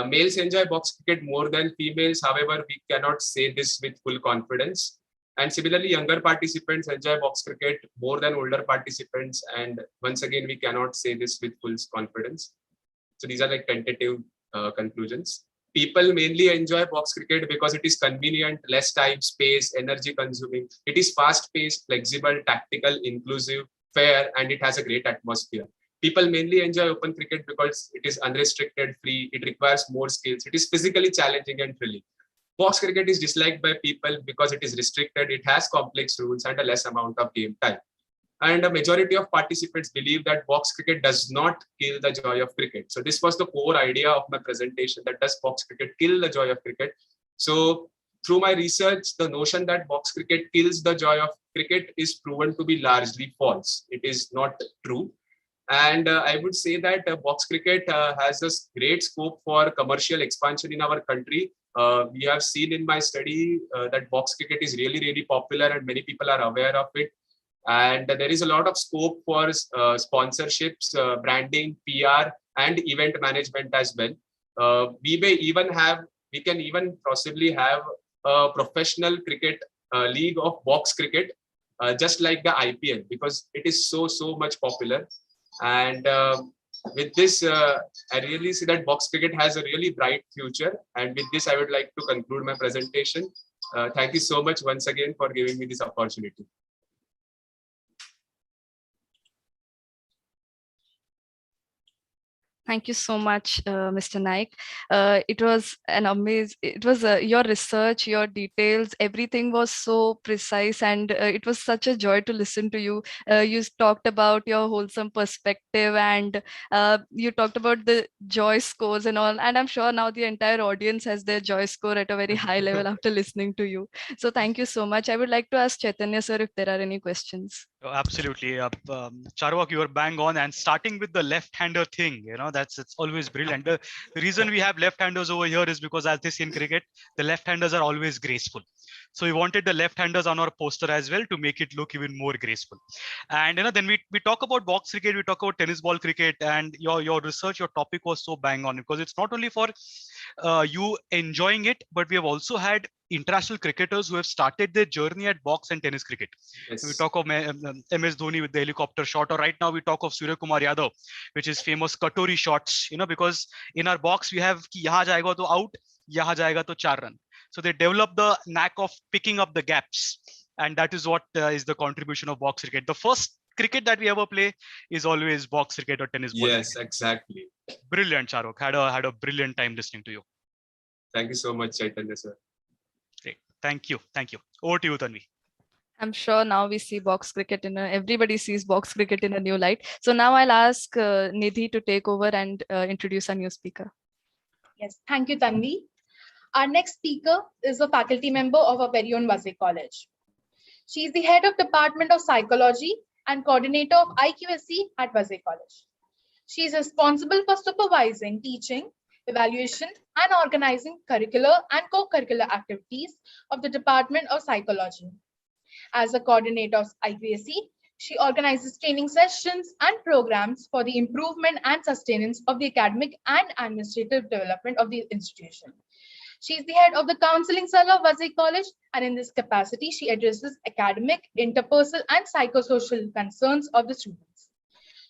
Males enjoy box cricket more than females. However, we cannot say this with full confidence. And similarly, younger participants enjoy box cricket more than older participants. And once again, we cannot say this with full confidence. So these are like tentative conclusions. People mainly enjoy box cricket because it is convenient, less time, space, energy consuming. It is fast paced, flexible, tactical, inclusive, fair, and it has a great atmosphere. People mainly enjoy open cricket because it is unrestricted, free, it requires more skills, it is physically challenging and thrilling. Box cricket is disliked by people because it is restricted, it has complex rules and a less amount of game time. And a majority of participants believe that box cricket does not kill the joy of cricket. So this was the core idea of my presentation, that does box cricket kill the joy of cricket? So through my research, the notion that box cricket kills the joy of cricket is proven to be largely false. It is not true. And I would say that box cricket has a great scope for commercial expansion in our country. We have seen in my study that box cricket is really, really popular and many people are aware of it. And there is a lot of scope for sponsorships, branding, PR, and event management as well. We can even possibly have a professional cricket league of box cricket, just like the IPL, because it is so much popular. And with this, I really see that box cricket has a really bright future. And with this, I would like to conclude my presentation. Thank you so much once again for giving me this opportunity. Thank you so much, Mr. Naik. It was an amazing, it was your research, your details, everything was so precise, and it was such a joy to listen to you. You talked about your wholesome perspective, and you talked about the joy scores and all, and I'm sure now the entire audience has their joy score at a very high level after listening to you. So thank you so much. I would like to ask Chaitanya sir if there are any questions. Oh, absolutely. Charvak, you are bang on. And starting with the left-hander thing, it's always brilliant. The reason we have left-handers over here is because, as they say in cricket, the left-handers are always graceful. So we wanted the left-handers on our poster as well to make it look even more graceful. And then we talk about box cricket, we talk about tennis ball cricket, and your research, your topic was so bang on, because it's not only for you enjoying it, but we have also had international cricketers who have started their journey at box and tennis cricket. Yes. We talk of MS Dhoni with the helicopter shot, or right now we talk of Surya Kumar Yadav, which is famous Katori shots, because in our box we have ki yahan jayega to out, yahan jayega to 4 run. So they develop the knack of picking up the gaps, and that is what is the contribution of box cricket. The first cricket that we ever play is always box cricket or tennis ball. Yes, exactly. Brilliant, Charvak. Had a brilliant time listening to you. Thank you so much, Chaitanya sir. Great. Thank you. Over to you, Tanvi. I'm sure now we see box cricket everybody sees box cricket in a new light. So now I'll ask Nidhi to take over and introduce our new speaker. Yes, thank you, Tanvi. Our next speaker is a faculty member of our very own Vaze College. She is the head of Department of Psychology and coordinator of IQAC at Vaze College. She is responsible for supervising, teaching, evaluation, and organizing curricular and co-curricular activities of the Department of Psychology. As a coordinator of IQAC, she organizes training sessions and programs for the improvement and sustenance of the academic and administrative development of the institution. She is the head of the counseling cell of Vaze College, and in this capacity, she addresses academic, interpersonal, and psychosocial concerns of the students.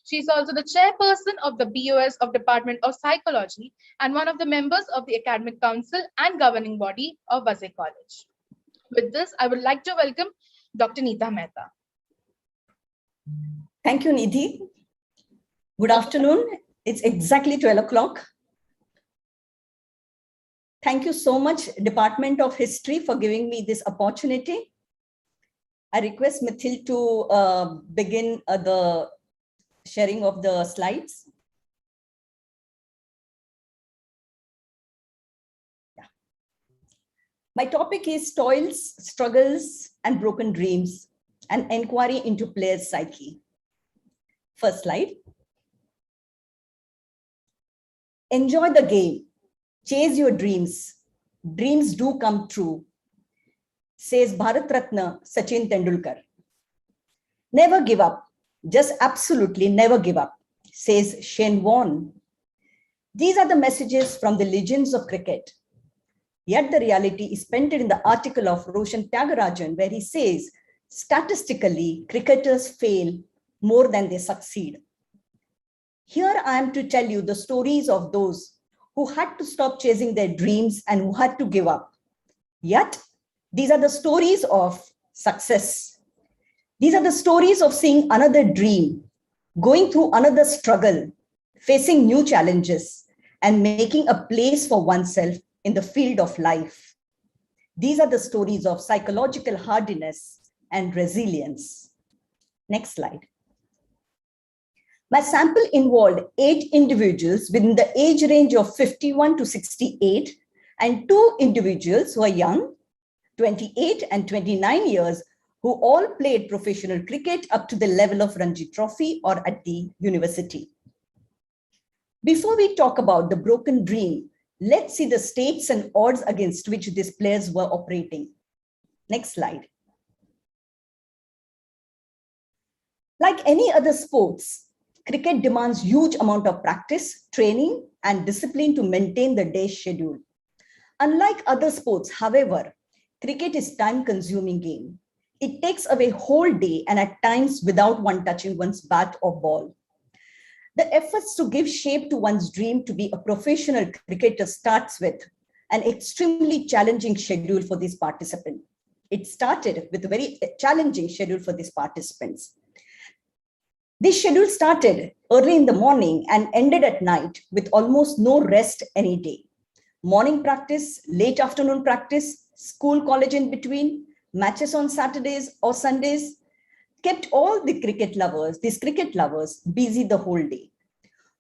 She is also the chairperson of the BOS of Department of Psychology and one of the members of the Academic Council and governing body of Vaze College. With this, I would like to welcome Dr. Neeta Mehta. Thank you, Nidhi. Good afternoon. It's exactly 12 o'clock. Thank you so much, Department of History, for giving me this opportunity. I request Mithil to begin the sharing of the slides. Yeah. My topic is toils, struggles, and broken dreams, an inquiry into players' psyche. First slide. Enjoy the game. Chase your dreams. Dreams do come true, says Bharat Ratna Sachin Tendulkar. Never give up. Just absolutely never give up, says Shane Warne. These are the messages from the legends of cricket. Yet the reality is painted in the article of Roshan Tyagarajan, where he says, statistically, cricketers fail more than they succeed. Here I am to tell you the stories of those who had to stop chasing their dreams and who had to give up. Yet, these are the stories of success. These are the stories of seeing another dream, going through another struggle, facing new challenges, and making a place for oneself in the field of life. These are the stories of psychological hardiness and resilience. Next slide. My sample involved 8 individuals within the age range of 51 to 68 and 2 individuals who are young, 28 and 29 years, who all played professional cricket up to the level of Ranji Trophy or at the university. Before we talk about the broken dream, let's see the stakes and odds against which these players were operating. Next slide. Like any other sports, cricket demands huge amount of practice, training, and discipline to maintain the day's schedule. Unlike other sports, however, cricket is a time-consuming game. It takes away whole day and at times without one touching one's bat or ball. The efforts to give shape to one's dream to be a professional cricketer starts with an extremely challenging schedule for these participants. It started with a very challenging schedule for these participants. This schedule started early in the morning and ended at night with almost no rest any day. Morning practice, late afternoon practice, school, college in between, matches on Saturdays or Sundays, kept all the these cricket lovers, busy the whole day.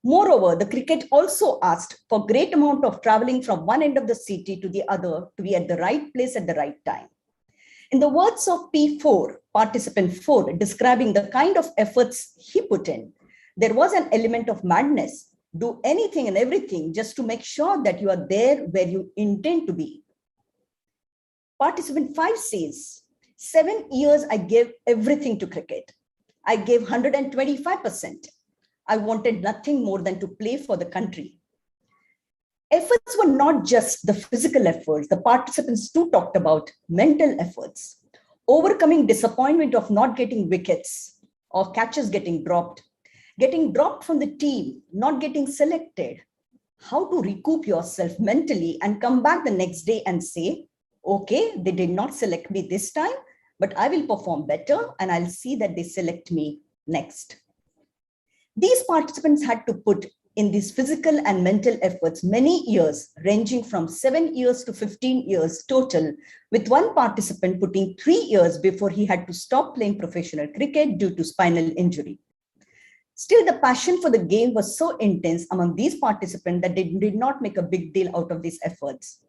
Moreover, the cricket also asked for great amount of traveling from one end of the city to the other to be at the right place at the right time. In the words of P4, participant 4, describing the kind of efforts he put in, there was an element of madness. Do anything and everything just to make sure that you are there where you intend to be. Participant 5 says, 7 years I gave everything to cricket. I gave 125%. I wanted nothing more than to play for the country. Efforts were not just the physical efforts. The participants too talked about mental efforts, overcoming disappointment of not getting wickets or catches getting dropped from the team, not getting selected, how to recoup yourself mentally and come back the next day and say, okay, they did not select me this time, but I will perform better and I'll see that they select me next. These participants had to put in these physical and mental efforts many years, ranging from 7 years to 15 years total, with one participant putting 3 years before he had to stop playing professional cricket due to spinal injury. Still, the passion for the game was so intense among these participants that they did not make a big deal out of these efforts.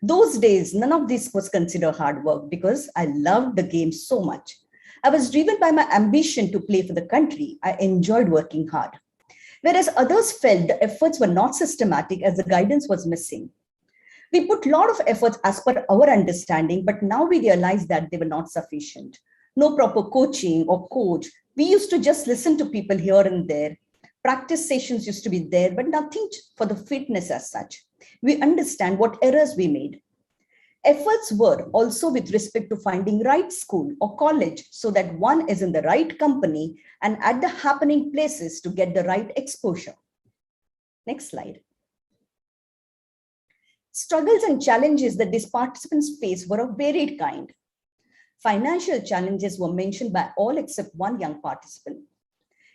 Those days, none of this was considered hard work because I loved the game so much. I was driven by my ambition to play for the country. I enjoyed working hard. Whereas others felt the efforts were not systematic as the guidance was missing. We put a lot of efforts as per our understanding, but now we realize that they were not sufficient. No proper coaching or coach. We used to just listen to people here and there. Practice sessions used to be there, but nothing for the fitness as such. We understand what errors we made. Efforts were also with respect to finding right school or college so that one is in the right company and at the happening places to get the right exposure. Next slide. Struggles and challenges that these participants faced were of varied kind. Financial challenges were mentioned by all except one young participant.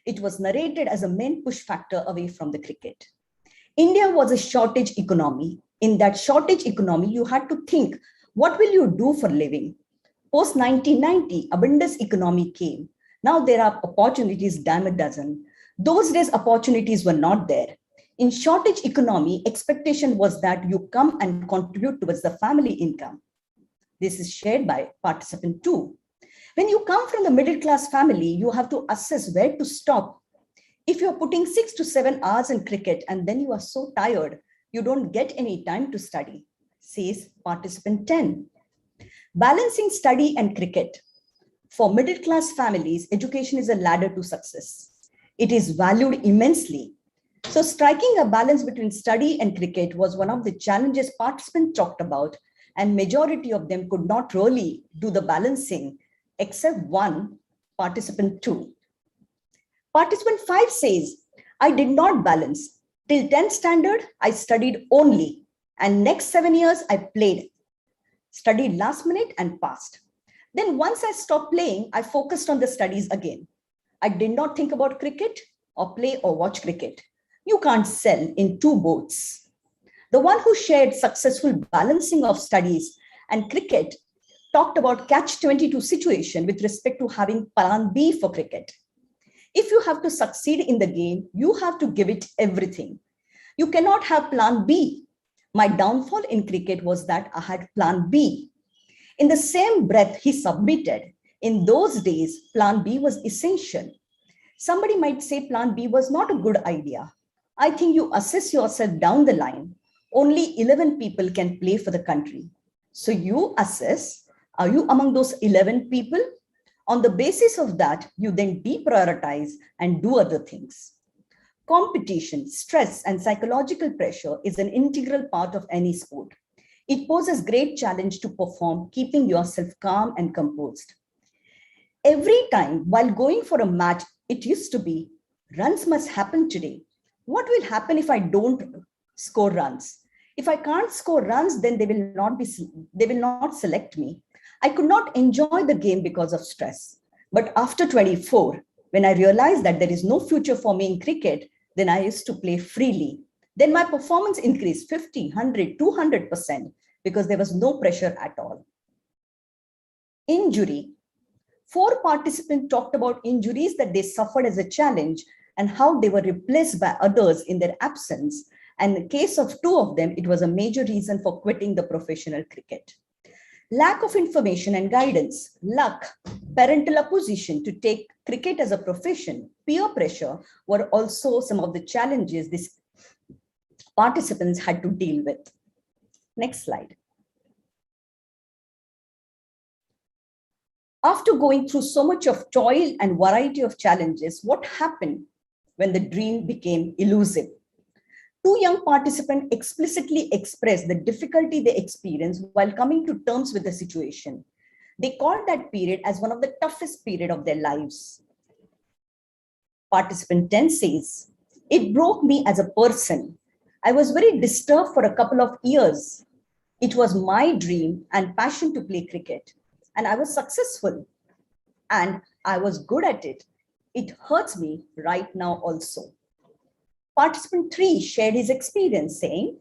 It was narrated as a main push factor away from the cricket. India was a shortage economy. In that shortage economy, you had to think, what will you do for living? Post 1990, abundance economy came. Now there are opportunities dime a dozen. Those days, opportunities were not there. In shortage economy, expectation was that you come and contribute towards the family income. This is shared by participant 2. When you come from the middle class family, you have to assess where to stop. If you're putting 6 to 7 hours in cricket and then you are so tired, you don't get any time to study, says participant 10. Balancing study and cricket. For middle class families, education is a ladder to success. It is valued immensely. So striking a balance between study and cricket was one of the challenges participants talked about, and majority of them could not really do the balancing, except one, participant 2. Participant 5 says, I did not balance. Till 10th standard, I studied only, and next 7 years, I played. Studied last minute and passed. Then once I stopped playing, I focused on the studies again. I did not think about cricket or play or watch cricket. You can't sell in two boats. The one who shared successful balancing of studies and cricket talked about catch-22 situation with respect to having plan B for cricket. If you have to succeed in the game, you have to give it everything. You cannot have plan B. My downfall in cricket was that I had plan B. In the same breath, he submitted. In those days, plan B was essential. Somebody might say plan B was not a good idea. I think you assess yourself down the line. Only 11 people can play for the country. So you assess, are you among those 11 people? On the basis of that, you then deprioritize and do other things. Competition, stress, and psychological pressure is an integral part of any sport. It poses great challenge to perform, keeping yourself calm and composed. Every time while going for a match, it used to be, runs must happen today. What will happen if I don't score runs? If I can't score runs, then they will not select me. I could not enjoy the game because of stress. But after 24, when I realized that there is no future for me in cricket, then I used to play freely. Then my performance increased 50, 100, 200% because there was no pressure at all. Injury. 4 participants talked about injuries that they suffered as a challenge and how they were replaced by others in their absence. And in the case of 2 of them, it was a major reason for quitting the professional cricket. Lack of information and guidance, luck, parental opposition to take cricket as a profession, peer pressure were also some of the challenges these participants had to deal with. Next slide. After going through so much of toil and variety of challenges, what happened when the dream became elusive? 2 young participants explicitly expressed the difficulty they experienced while coming to terms with the situation. They called that period as one of the toughest periods of their lives. Participant 10 says, it broke me as a person. I was very disturbed for a couple of years. It was my dream and passion to play cricket, and I was successful, and I was good at it. It hurts me right now also. Participant 3 shared his experience saying,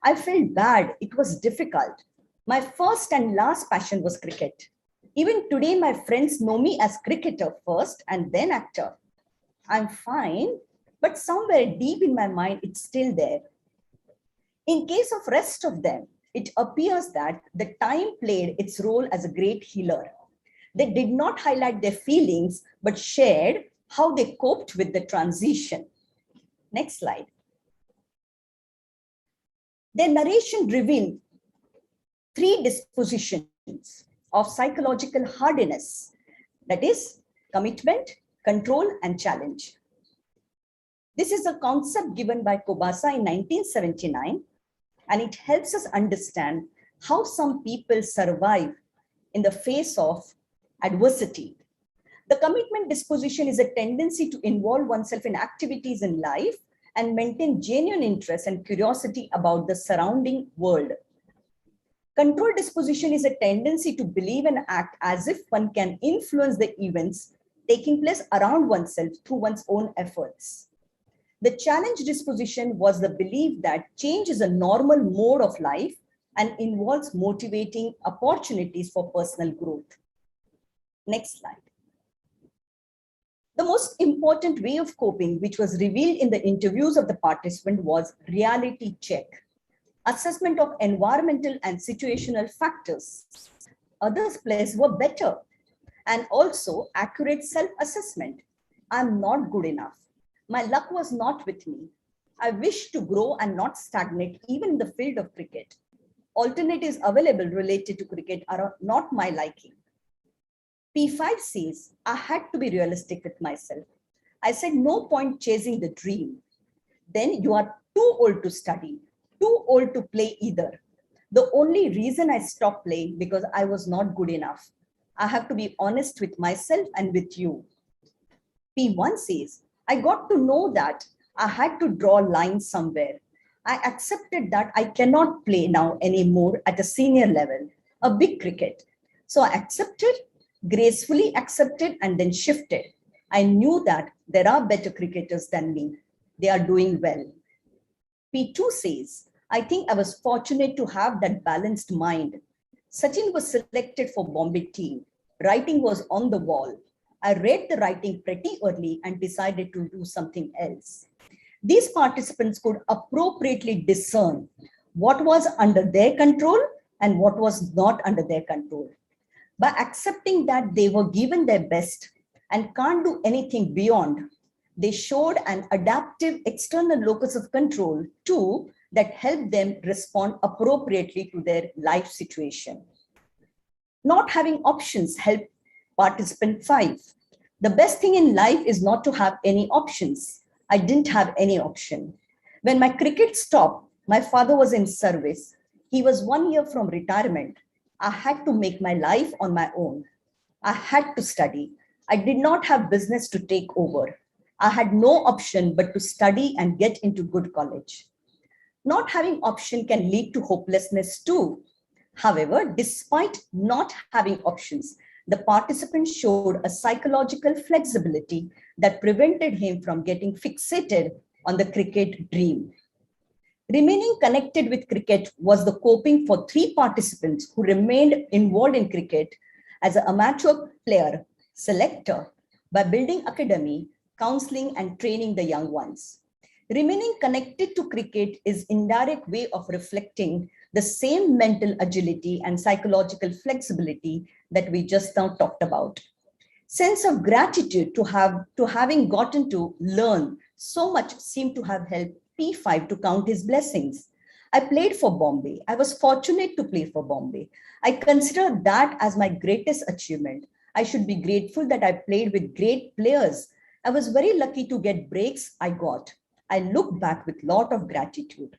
I felt bad, it was difficult. My first and last passion was cricket. Even today, my friends know me as cricketer first and then actor. I'm fine, but somewhere deep in my mind, it's still there. In case of rest of them, it appears that the time played its role as a great healer. They did not highlight their feelings, but shared how they coped with the transition. Next slide. Their narration revealed 3 dispositions of psychological hardiness, that is, commitment, control, and challenge. This is a concept given by Kobasa in 1979, and it helps us understand how some people survive in the face of adversity. The commitment disposition is a tendency to involve oneself in activities in life and maintain genuine interest and curiosity about the surrounding world. Control disposition is a tendency to believe and act as if one can influence the events taking place around oneself through one's own efforts. The challenge disposition was the belief that change is a normal mode of life and involves motivating opportunities for personal growth. Next slide. The most important way of coping, which was revealed in the interviews of the participant, was reality check, assessment of environmental and situational factors. others' plays were better. And also accurate self-assessment. I'm not good enough. My luck was not with me. I wish to grow and not stagnate even in the field of cricket. Alternatives available related to cricket are not my liking. P5 says I had to be realistic with myself. I said no point chasing the dream. Then you are too old to study, too old to play either. The only reason I stopped playing because I was not good enough. I have to be honest with myself and with you. P1 says, I got to know that I had to draw lines somewhere. I accepted that I cannot play now anymore at a senior level, a big cricket. So I accepted, gracefully accepted, and then shifted. I knew that there are better cricketers than me. They are doing well. P2 says, I think I was fortunate to have that balanced mind. Sachin was selected for Bombay team. Writing was on the wall. I read the writing pretty early and decided to do something else. These participants could appropriately discern what was under their control and what was not under their control. By accepting that they were given their best and can't do anything beyond, they showed an adaptive external locus of control too that helped them respond appropriately to their life situation. Not having options helped participant 5. The best thing in life is not to have any options. I didn't have any option. When my cricket stopped, my father was in service. He was 1 year from retirement. I had to make my life on my own. I had to study. I did not have business to take over. I had no option but to study and get into good college. Not having option can lead to hopelessness too. However, despite not having options, the participant showed a psychological flexibility that prevented him from getting fixated on the cricket dream. Remaining connected with cricket was the coping for 3 participants who remained involved in cricket as an amateur player, selector, by building academy, counseling and training the young ones. Remaining connected to cricket is indirect way of reflecting the same mental agility and psychological flexibility that we just now talked about. Sense of gratitude to having gotten to learn so much seemed to have helped P5 to count his blessings. I played for Bombay. I was fortunate to play for Bombay. I consider that as my greatest achievement. I should be grateful that I played with great players. I was very lucky to get breaks I got. I look back with a lot of gratitude.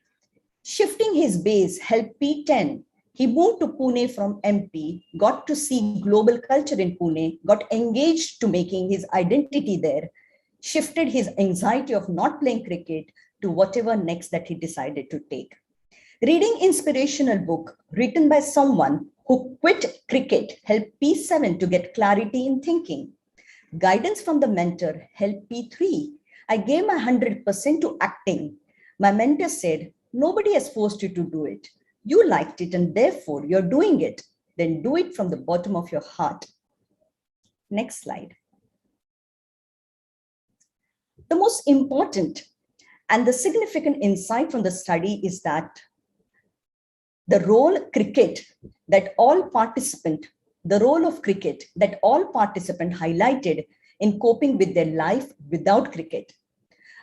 Shifting his base helped P10. He moved to Pune from MP, got to see global culture in Pune, got engaged to making his identity there, shifted his anxiety of not playing cricket to whatever next that he decided to take. Reading inspirational book written by someone who quit cricket helped P7 to get clarity in thinking. Guidance from the mentor helped P3. I gave my 100% to acting. My mentor said, nobody has forced you to do it. You liked it and therefore you're doing it. Then do it from the bottom of your heart. Next slide. The most important and the significant insight from the study is that the role of cricket that all participant highlighted in coping with their life without cricket.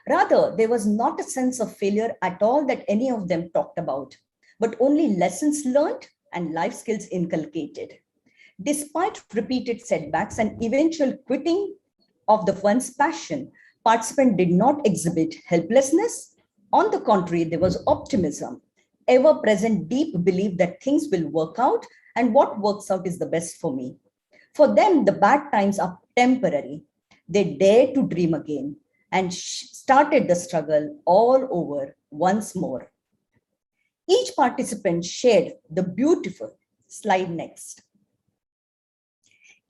Rather, there was not a sense of failure at all that any of them talked about, but only lessons learned and life skills inculcated. Despite repeated setbacks and eventual quitting of the one's passion, participants did not exhibit helplessness. On the contrary, there was optimism, ever-present deep belief that things will work out and what works out is the best for me. For them, the bad times are temporary. They dare to dream again and started the struggle all over once more. Each participant shared the beautiful slide next.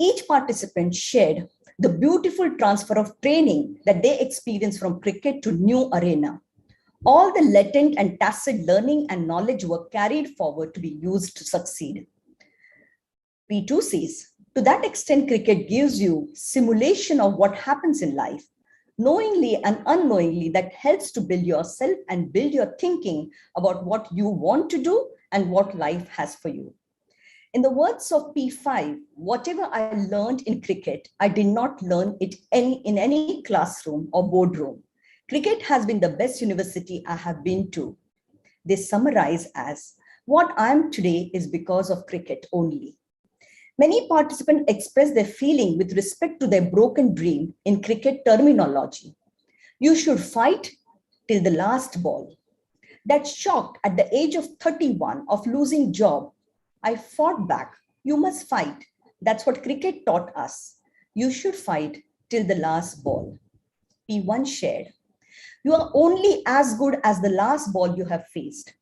Each participant shared the beautiful transfer of training that they experienced from cricket to new arena. All the latent and tacit learning and knowledge were carried forward to be used to succeed. P2 says, to that extent, cricket gives you simulation of what happens in life, knowingly and unknowingly, that helps to build yourself and build your thinking about what you want to do and what life has for you. In the words of P5, whatever I learned in cricket, I did not learn it in any classroom or boardroom. Cricket has been the best university I have been to. They summarize as, what I am today is because of cricket only. Many participants express their feeling with respect to their broken dream in cricket terminology. You should fight till the last ball. That shocked at the age of 31 of losing job, I fought back. You must fight. That's what cricket taught us. You should fight till the last ball. P1 shared. You are only as good as the last ball you have faced.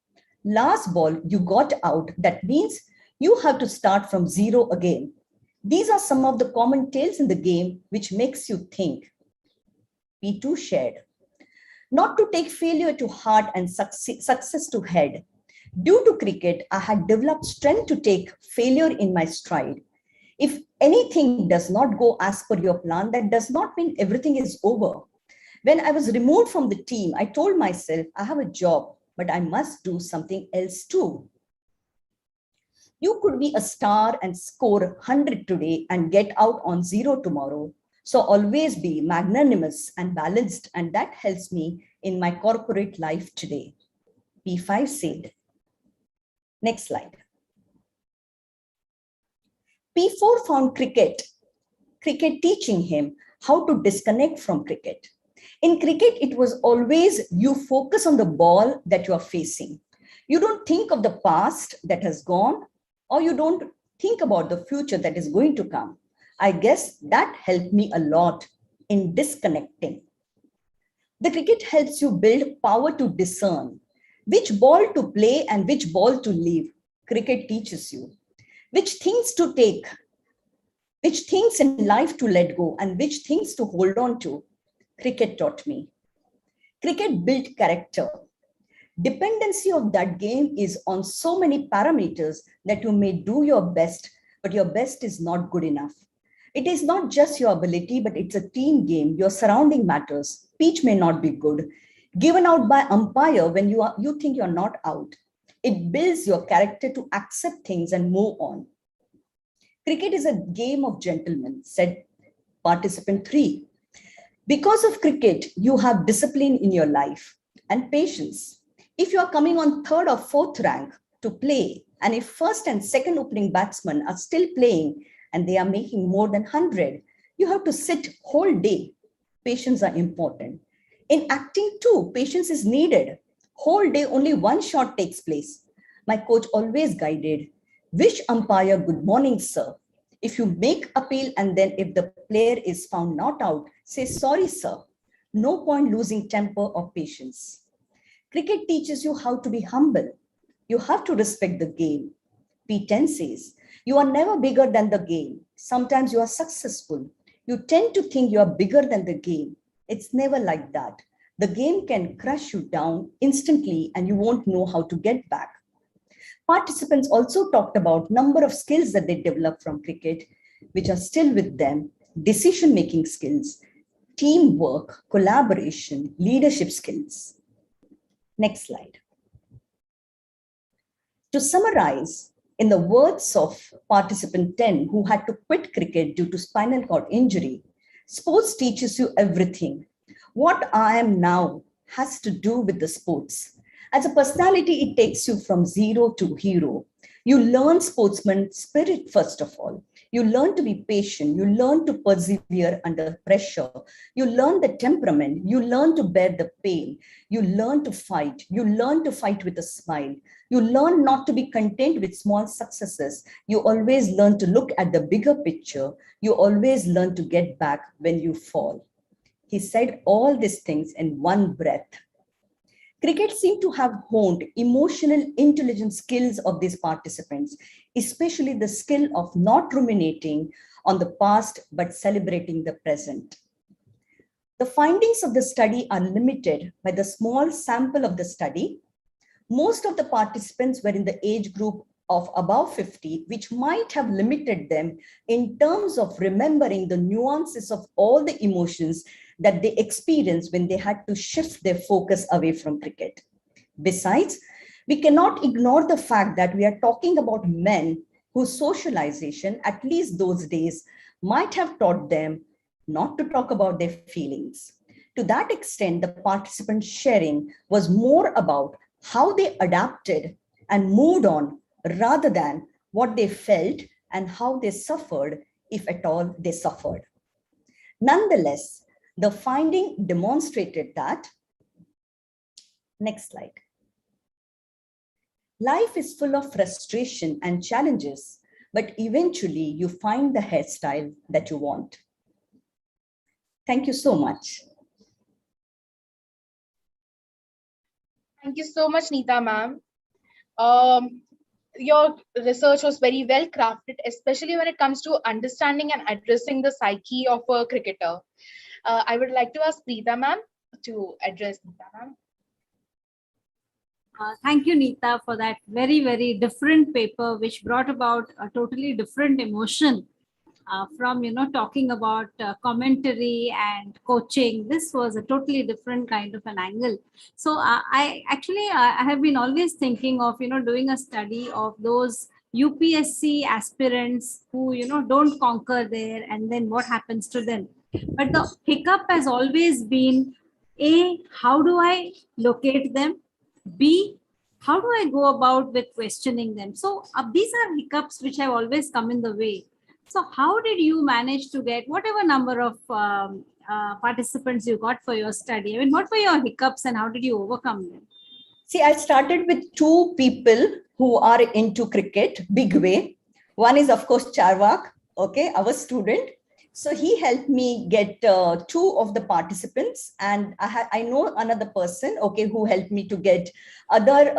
Last ball you got out, that means you have to start from zero again. These are some of the common tales in the game which makes you think. P2 shared. Not to take failure to heart and success to head. Due to cricket, I had developed strength to take failure in my stride. If anything does not go as per your plan, that does not mean everything is over. When I was removed from the team, I told myself, I have a job, but I must do something else too. You could be a star and score 100 today and get out on 0 tomorrow. So always be magnanimous and balanced, and that helps me in my corporate life today. P5 said. Next slide. P4 found cricket teaching him how to disconnect from cricket. In cricket, it was always you focus on the ball that you are facing. You don't think of the past that has gone, or you don't think about the future that is going to come. I guess that helped me a lot in disconnecting. The cricket helps you build power to discern which ball to play and which ball to leave. Cricket teaches you which things to take, which things in life to let go, and which things to hold on to. Cricket taught me. Cricket built character. Dependency of that game is on so many parameters that you may do your best, but your best is not good enough. It is not just your ability, but it's a team game. Your surrounding matters. Pitch may not be good. Given out by umpire when you think you're not out. It builds your character to accept things and move on. Cricket is a game of gentlemen, said participant 3. Because of cricket, you have discipline in your life and patience. If you are coming on 3rd or 4th rank to play, and if first and second opening batsmen are still playing and they are making more than 100, you have to sit whole day. Patience are important. In acting too, patience is needed. Whole day, only one shot takes place. My coach always guided, wish umpire good morning, sir. If you make appeal and then if the player is found not out, say sorry, sir. No point losing temper or patience. Cricket teaches you how to be humble. You have to respect the game. P10 says, you are never bigger than the game. Sometimes you are successful. You tend to think you are bigger than the game. It's never like that. The game can crush you down instantly and you won't know how to get back. Participants also talked about number of skills that they developed from cricket, which are still with them: decision-making skills, teamwork, collaboration, leadership skills. Next slide. To summarize, in the words of participant 10, who had to quit cricket due to spinal cord injury, sports teaches you everything. What I am now has to do with the sports. As a personality, it takes you from zero to hero. You learn sportsman spirit, first of all. You learn to be patient. You learn to persevere under pressure. You learn the temperament. You learn to bear the pain. You learn to fight. You learn to fight with a smile. You learn not to be content with small successes. You always learn to look at the bigger picture. You always learn to get back when you fall. He said all these things in one breath. Cricket seemed to have honed emotional intelligence skills of these participants, especially the skill of not ruminating on the past, but celebrating the present. The findings of the study are limited by the small sample of the study. Most of the participants were in the age group of above 50, which might have limited them in terms of remembering the nuances of all the emotions that they experienced when they had to shift their focus away from cricket. Besides, we cannot ignore the fact that we are talking about men whose socialization, at least those days, might have taught them not to talk about their feelings. To that extent, the participants' sharing was more about how they adapted and moved on rather than what they felt and how they suffered, if at all they suffered. Nonetheless, the finding demonstrated that, next slide, life is full of frustration and challenges, but eventually you find the hairstyle that you want. Thank you so much. Thank you so much, Neeta ma'am. Your research was very well crafted, especially when it comes to understanding and addressing the psyche of a cricketer. I would like to ask Preeta ma'am to address Neeta ma'am. Thank you, Neeta, for that very, very different paper, which brought about a totally different emotion from, talking about commentary and coaching. This was a totally different kind of an angle. So I have been always thinking of, doing a study of those UPSC aspirants who, don't conquer there, and then what happens to them. But the hiccup has always been, A, how do I locate them? B, how do I go about with questioning them? So these are hiccups which have always come in the way. So how did you manage to get whatever number of participants you got for your study? I mean, what were your hiccups and how did you overcome them? See, I started with two people who are into cricket, big way. One is, of course, Charvak, okay, our student. So he helped me get two of the participants, and I know another person, okay, who helped me to get other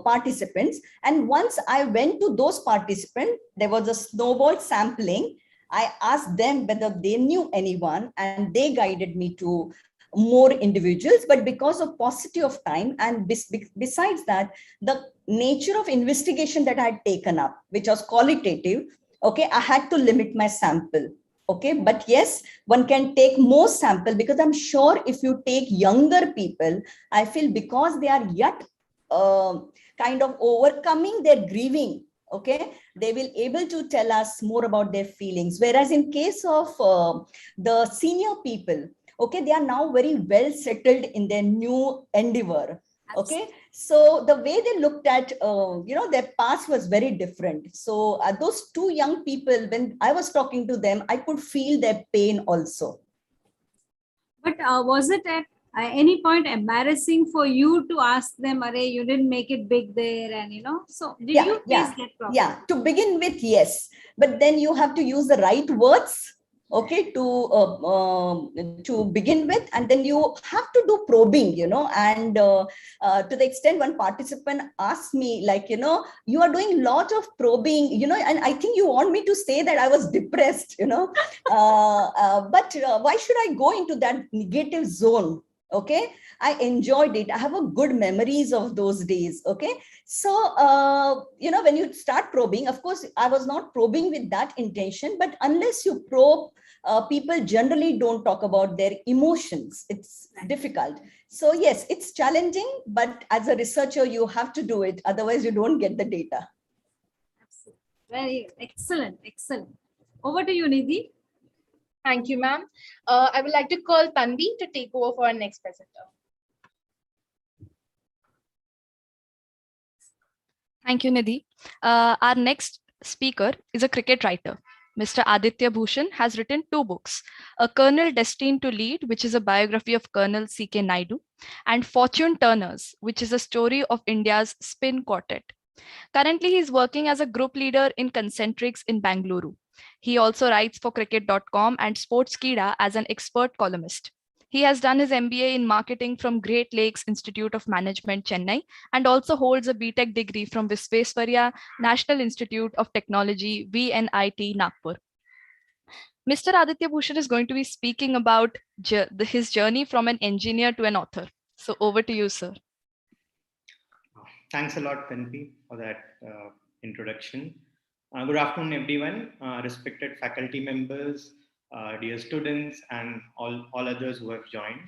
participants. And once I went to those participants, there was a snowball sampling. I asked them whether they knew anyone, and they guided me to more individuals. But because of paucity of time, and besides that, the nature of investigation that I had taken up, which was qualitative, okay, I had to limit my sample. Okay, but yes, one can take more sample, because I'm sure if you take younger people, I feel because they are yet kind of overcoming their grieving, okay, they will able to tell us more about their feelings. Whereas in case of the senior people, okay, they are now very well settled in their new endeavor. Okay, so the way they looked at, their past was very different. So those two young people, when I was talking to them, I could feel their pain also. But was it at any point embarrassing for you to ask them, "Arey, you didn't make it big there," and so did you face that problem? Yeah, to begin with, yes, but then you have to use the right words, okay, to begin with, and then you have to do probing, and to the extent one participant asked me, like, you are doing a lot of probing, and I think you want me to say that I was depressed, but why should I go into that negative zone? Okay, I enjoyed it. I have a good memories of those days. Okay, so when you start probing, of course, I was not probing with that intention, but unless you probe, people generally don't talk about their emotions. It's difficult. So yes, it's challenging, but as a researcher, you have to do it. Otherwise, you don't get the data. Very excellent, excellent. Over to you, Nidhi. Thank you, ma'am. I would like to call Tanvi to take over for our next presenter. Thank you, Nidhi. Our next speaker is a cricket writer. Mr. Aditya Bhushan has written 2 books, A Colonel Destined to Lead, which is a biography of Colonel C.K. Naidu, and Fortune Turners, which is a story of India's spin quartet. Currently, he is working as a group leader in Concentrics in Bangalore. He also writes for cricket.com and Sportskeeda as an expert columnist. He has done his MBA in marketing from Great Lakes Institute of Management, Chennai, and also holds a BTech degree from Visvesvaraya National Institute of Technology, VNIT, Nagpur. Mr. Aditya Bhushan is going to be speaking about his journey from an engineer to an author. So over to you, sir. Thanks a lot, Tanvi, for that introduction. Good afternoon, everyone, respected faculty members, dear students, and all others who have joined.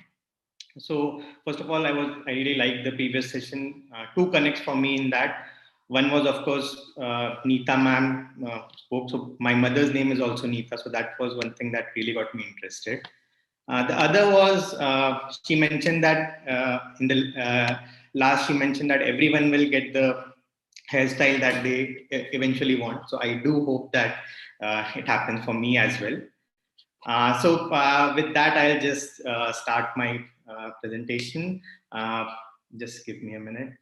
So first of all, I really liked the previous session. 2 connects for me in that. One was, of course, Neeta ma'am spoke. So my mother's name is also Neeta. So that was one thing that really got me interested. The other was she mentioned that in the last, she mentioned that everyone will get the hairstyle that they eventually want. So I do hope that it happens for me as well. With that, I'll just start my presentation. Just give me a minute.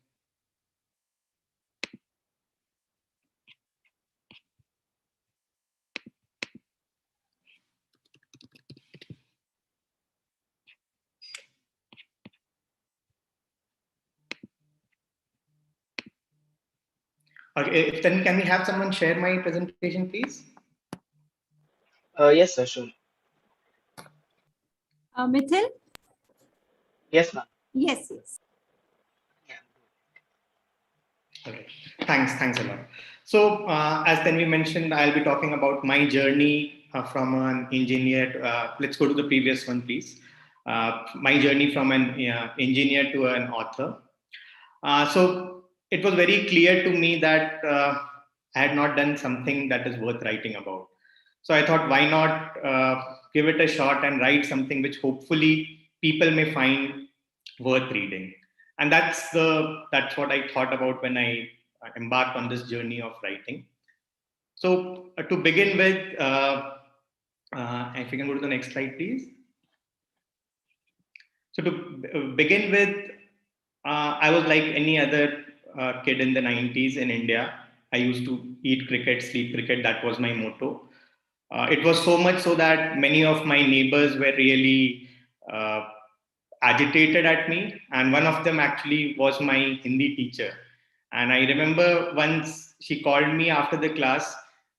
Okay, then can we have someone share my presentation, please? Yes, sir, sure. Mithil? Yes, ma'am. Yes, yes. Okay, thanks a lot. So as Tanvi mentioned, I'll be talking about my journey from an engineer. Let's go to the previous one, please. My journey from an engineer to an author. So it was very clear to me that I had not done something that is worth writing about. So I thought, why not give it a shot and write something which hopefully people may find worth reading. And that's what I thought about when I embarked on this journey of writing. So to begin with, if you can go to the next slide, please. So to begin with, I was like any other kid in the 90s in India. I used to eat cricket, sleep cricket. That was my motto. It was so much so that many of my neighbors were really agitated at me. And one of them actually was my Hindi teacher. And I remember once she called me after the class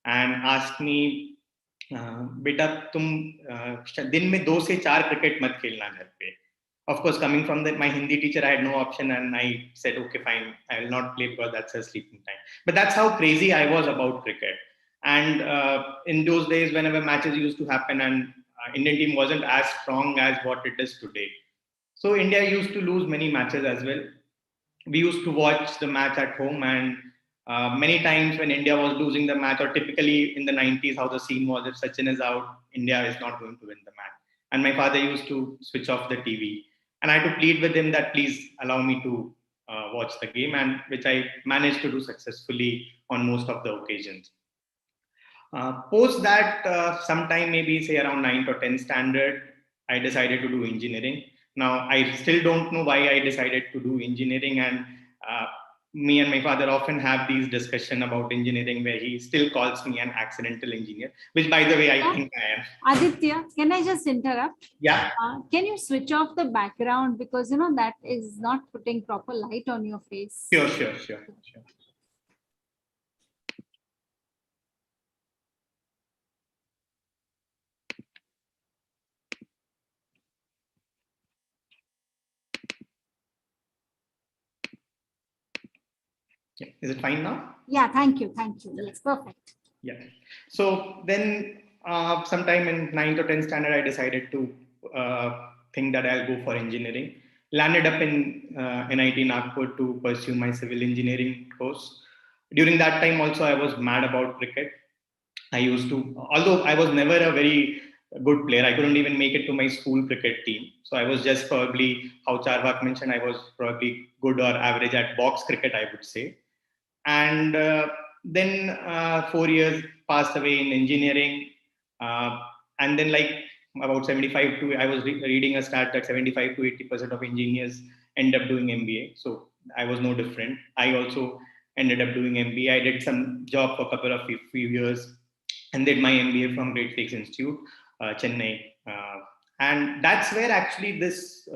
and asked me, बेटा तुम दिन में 2 से 4 cricket मत खेलना घर पे. Of course, coming from my Hindi teacher, I had no option, and I said, okay, fine, I will not play because that's her sleeping time. But that's how crazy I was about cricket. And in those days, whenever matches used to happen, and Indian team wasn't as strong as what it is today. So India used to lose many matches as well. We used to watch the match at home, and many times when India was losing the match, or typically in the 90s, how the scene was, if Sachin is out, India is not going to win the match. And my father used to switch off the TV. And I had to plead with him that please allow me to watch the game, and which I managed to do successfully on most of the occasions. Post that, sometime maybe say around 9th or 10th standard, I decided to do engineering. Now, I still don't know why I decided to do engineering, and me and my father often have these discussions about engineering where he still calls me an accidental engineer, which by the way, I think I am. Aditya, can I just interrupt? Yeah. Can you switch off the background because, that is not putting proper light on your face. Sure. Is it fine now? Yeah, thank you. Yes, perfect. Yeah. So then sometime in 9th or 10th standard, I decided to think that I'll go for engineering. Landed up in NIT Nagpur to pursue my civil engineering course. During that time also, I was mad about cricket. I used to, although I was never a very good player, I couldn't even make it to my school cricket team. So I was just probably, how Charvak mentioned, I was probably good or average at box cricket, I would say. And then 4 years passed away in engineering. And then like about 75 to, I was reading a stat that 75 to 80% of engineers end up doing MBA. So I was no different. I also ended up doing MBA. I did some job for a couple of few years and did my MBA from Great Lakes Institute, Chennai. And that's where actually this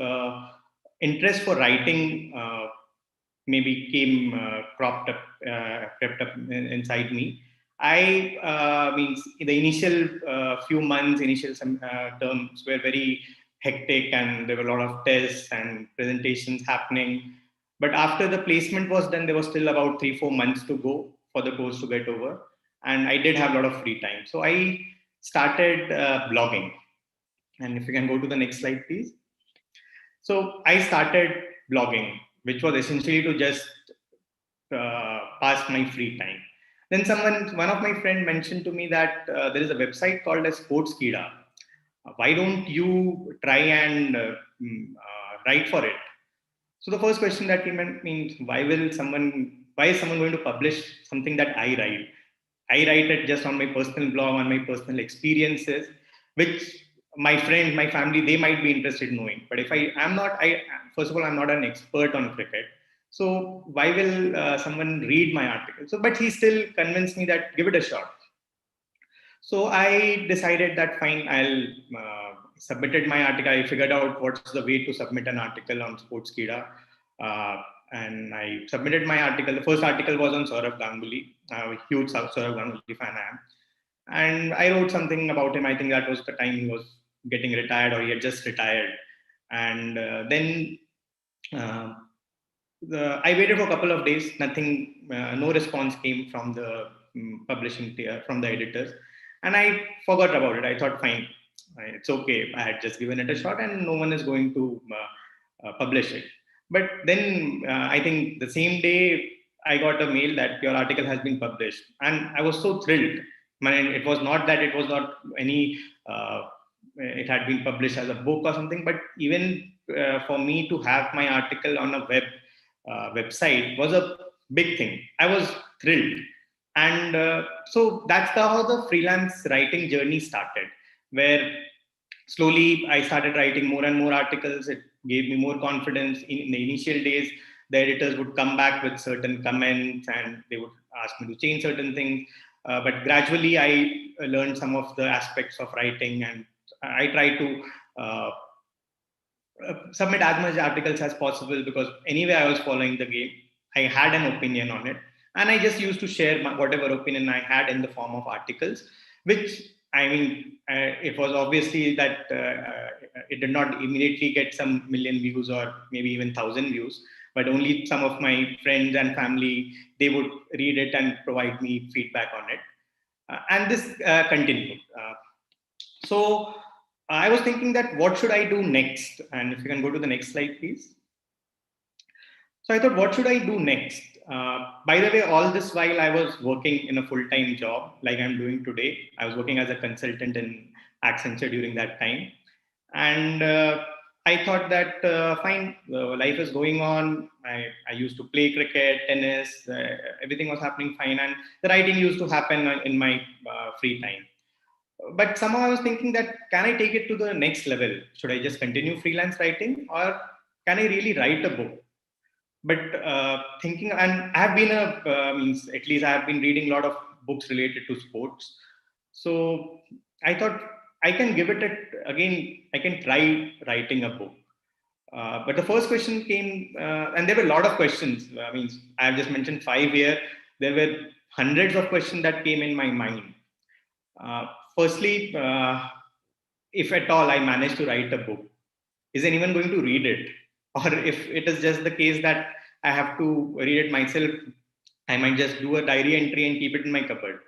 interest for writing maybe came crept up inside me. I mean, the initial few months, initial terms were very hectic, and there were a lot of tests and presentations happening. But after the placement was done, there was still about 3-4 months to go for the course to get over, and I did have a lot of free time. So I started blogging. And if you can go to the next slide, please. So I started blogging, which was essentially to just pass my free time. Then one of my friend mentioned to me that there is a website called as Sportskida. Why don't you try and write for it? So the first question that came in means, why is someone going to publish something that I write? I write it just on my personal blog, on my personal experiences, which my friends, my family, they might be interested in knowing. But if first of all, I'm not an expert on cricket. So why will someone read my article? So, but he still convinced me that give it a shot. So I decided that fine, I'll submitted my article. I figured out what's the way to submit an article on Sportskida. And I submitted my article. The first article was on Saurav Ganguly. I'm a huge Saurav Ganguly fan I am. And I wrote something about him. I think that was the time he was getting retired, or he had just retired. And then I waited for a couple of days. Nothing, no response came from the publishing, from the editors. And I forgot about it. I thought, fine, it's okay. I had just given it a shot and no one is going to publish it. But then I think the same day I got a mail that your article has been published. And I was so thrilled. It was not any, it had been published as a book or something, but even for me to have my article on a website was a big thing. I was thrilled. And so that's how the freelance writing journey started, where slowly I started writing more and more articles. It gave me more confidence. In the initial days, the editors would come back with certain comments and they would ask me to change certain things. But gradually, I learned some of the aspects of writing, and I try to submit as much articles as possible, because anyway, I was following the game. I had an opinion on it, and I just used to share whatever opinion I had in the form of articles, which it was obviously that it did not immediately get some million views or maybe even 1,000 views, but only some of my friends and family, they would read it and provide me feedback on it. And this continued. So I was thinking that what should I do next? And if you can go to the next slide, please. So I thought, what should I do next? By the way, all this while I was working in a full-time job like I'm doing today. I was working as a consultant in Accenture during that time. And I thought that, fine, life is going on. I used to play cricket, tennis, everything was happening fine. And the writing used to happen in my free time. But somehow I was thinking that, can I take it to the next level? Should I just continue freelance writing, or can I really write a book? But thinking, and I have been at least I have been reading a lot of books related to sports. So I thought I can give it again. I can try writing a book. But the first question came, and there were a lot of questions. I have just mentioned 5 here. There were hundreds of questions that came in my mind. Firstly, if at all I manage to write a book, is anyone going to read it? Or if it is just the case that I have to read it myself, I might just do a diary entry and keep it in my cupboard.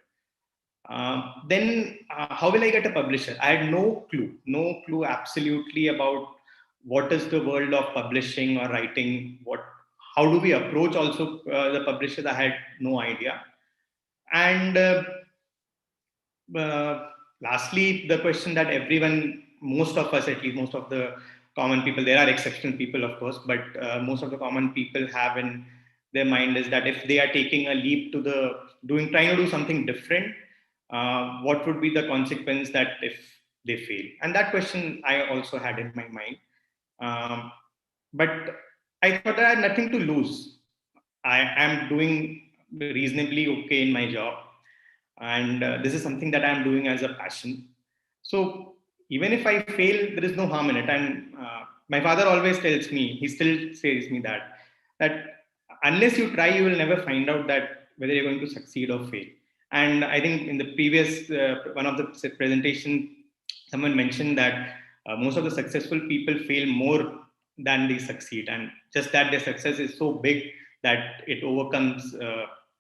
Then how will I get a publisher? I had no clue absolutely about what is the world of publishing or writing. How do we approach also the publishers? I had no idea. And lastly, the question that everyone, most of us, at least most of the common people, there are exceptional people, of course, but most of the common people have in their mind is that if they are taking a leap to trying to do something different, what would be the consequence that if they fail? And that question I also had in my mind. But I thought I had nothing to lose. I am doing reasonably okay in my job. And this is something that I'm doing as a passion. So even if I fail, there is no harm in it. And my father always tells me, he still says me that unless you try, you will never find out that whether you're going to succeed or fail. And I think in the previous, one of the presentation, someone mentioned that most of the successful people fail more than they succeed. And just that their success is so big that it overcomes,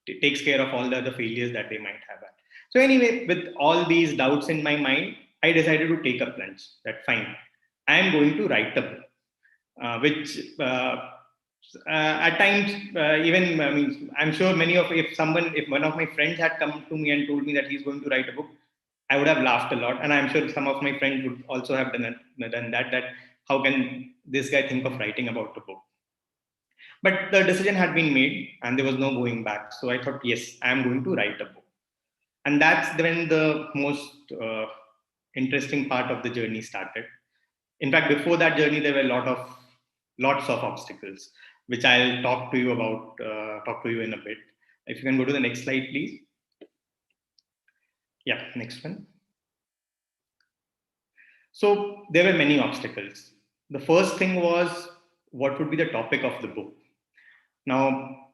it takes care of all the other failures that they might have had. So anyway, with all these doubts in my mind, I decided to take a plunge. That fine, I am going to write a book, which At times, even I mean, I'm sure if one of my friends had come to me and told me that he's going to write a book, I would have laughed a lot, and I'm sure some of my friends would also have done that. That how can this guy think of writing about a book? But the decision had been made, and there was no going back. So I thought, yes, I am going to write a book, and that's when the most interesting part of the journey started. In fact, before that journey, there were lots of obstacles, which I'll talk to you about, talk to you in a bit. If you can go to the next slide, please. Yeah, next one. So there were many obstacles. The first thing was, what would be the topic of the book? Now,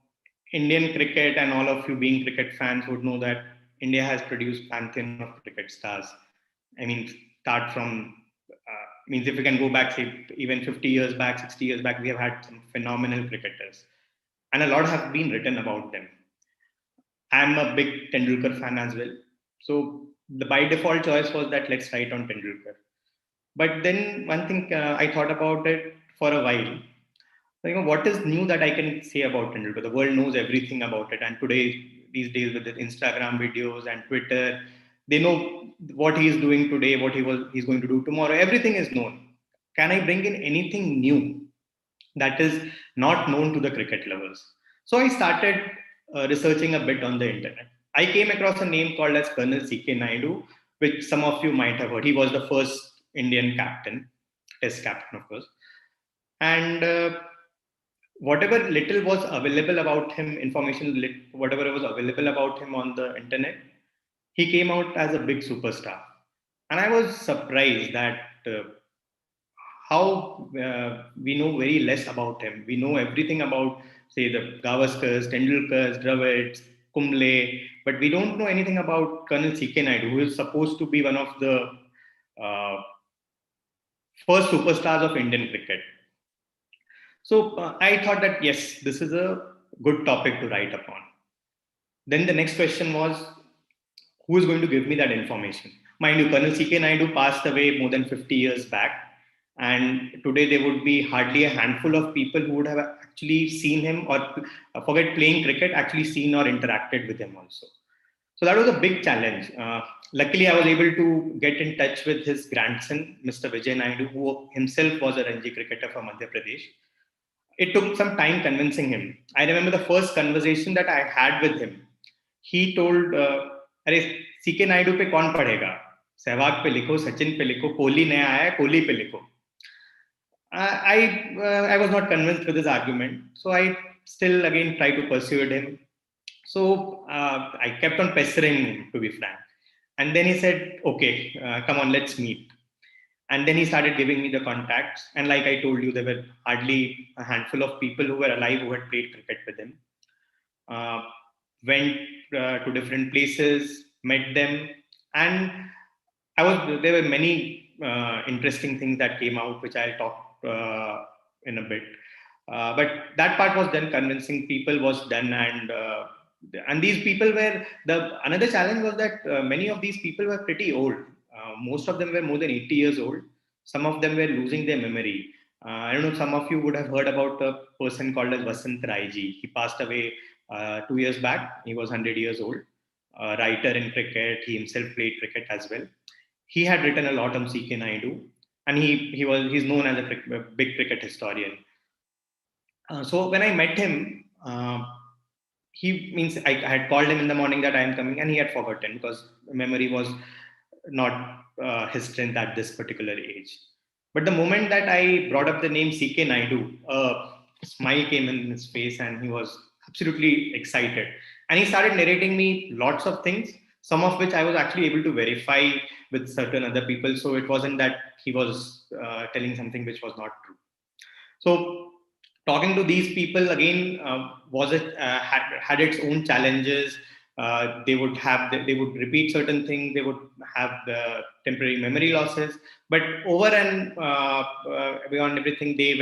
Indian cricket, and all of you being cricket fans would know that India has produced pantheon of cricket stars. I mean, start from means if we can go back, say even 50 years back, 60 years back, we have had some phenomenal cricketers, and a lot have been written about them. I'm a big Tendulkar fan as well, so the by default choice was that let's write on Tendulkar. But then one thing I thought about it for a while. What is new that I can say about Tendulkar? The world knows everything about it, and these days with the Instagram videos and Twitter, they know what he is doing today, what he's going to do tomorrow. Everything is known. Can I bring in anything new that is not known to the cricket lovers? So I started researching a bit on the internet. I came across a name called as Colonel C.K. Naidu, which some of you might have heard. He was the first Indian captain, test captain, of course. And whatever little was available about him, whatever was available about him on the internet, he came out as a big superstar. And I was surprised that how we know very less about him. We know everything about, say, the Gavaskars, Tendulkars, Dravids, Kumble, but we don't know anything about Colonel C.K. Naidu, who is supposed to be one of the first superstars of Indian cricket. So I thought that, yes, this is a good topic to write upon. Then the next question was, who is going to give me that information? Mind you, Colonel C.K. Naidu passed away more than 50 years back. And today there would be hardly a handful of people who would have actually seen him, or forget playing cricket, actually seen or interacted with him also. So that was a big challenge. Luckily, I was able to get in touch with his grandson, Mr. Vijay Naidu, who himself was a Ranji cricketer from Madhya Pradesh. It took some time convincing him. I remember the first conversation that I had with him. He told, "Arey, CK Naidu पे कौन पढ़ेगा? सहवाग पे लिखो, सचिन पे लिखो, कोहली नया आया है, कोहली पे लिखो." I was not convinced with his argument, so I still again tried to persuade him. So I kept on pestering him, to be frank. And then he said, "Okay, come on, let's meet." And then he started giving me the contacts. And like I told you, there were hardly a handful of people who were alive who had played cricket with him. Went to different places, met them, and there were many interesting things that came out, which I'll talk in a bit. But that part was done, convincing people was done, and these people were another challenge was that many of these people were pretty old. Most of them were more than 80 years old. Some of them were losing their memory. I don't know, some of you would have heard about a person called as Vasant Raiji. He passed away 2 years back. He was 100 years old. Writer in cricket. He himself played cricket as well. He had written a lot on C.K. Naidu, and he's known as a big cricket historian. So when I met him, I had called him in the morning that I am coming, and he had forgotten because memory was not his strength at this particular age. But the moment that I brought up the name C.K. Naidu, a smile came in his face, and he was absolutely excited. And he started narrating me lots of things, some of which I was actually able to verify with certain other people. So it wasn't that he was telling something which was not true. So talking to these people again had its own challenges. They would repeat certain things. They would have the temporary memory losses. But over and beyond everything, they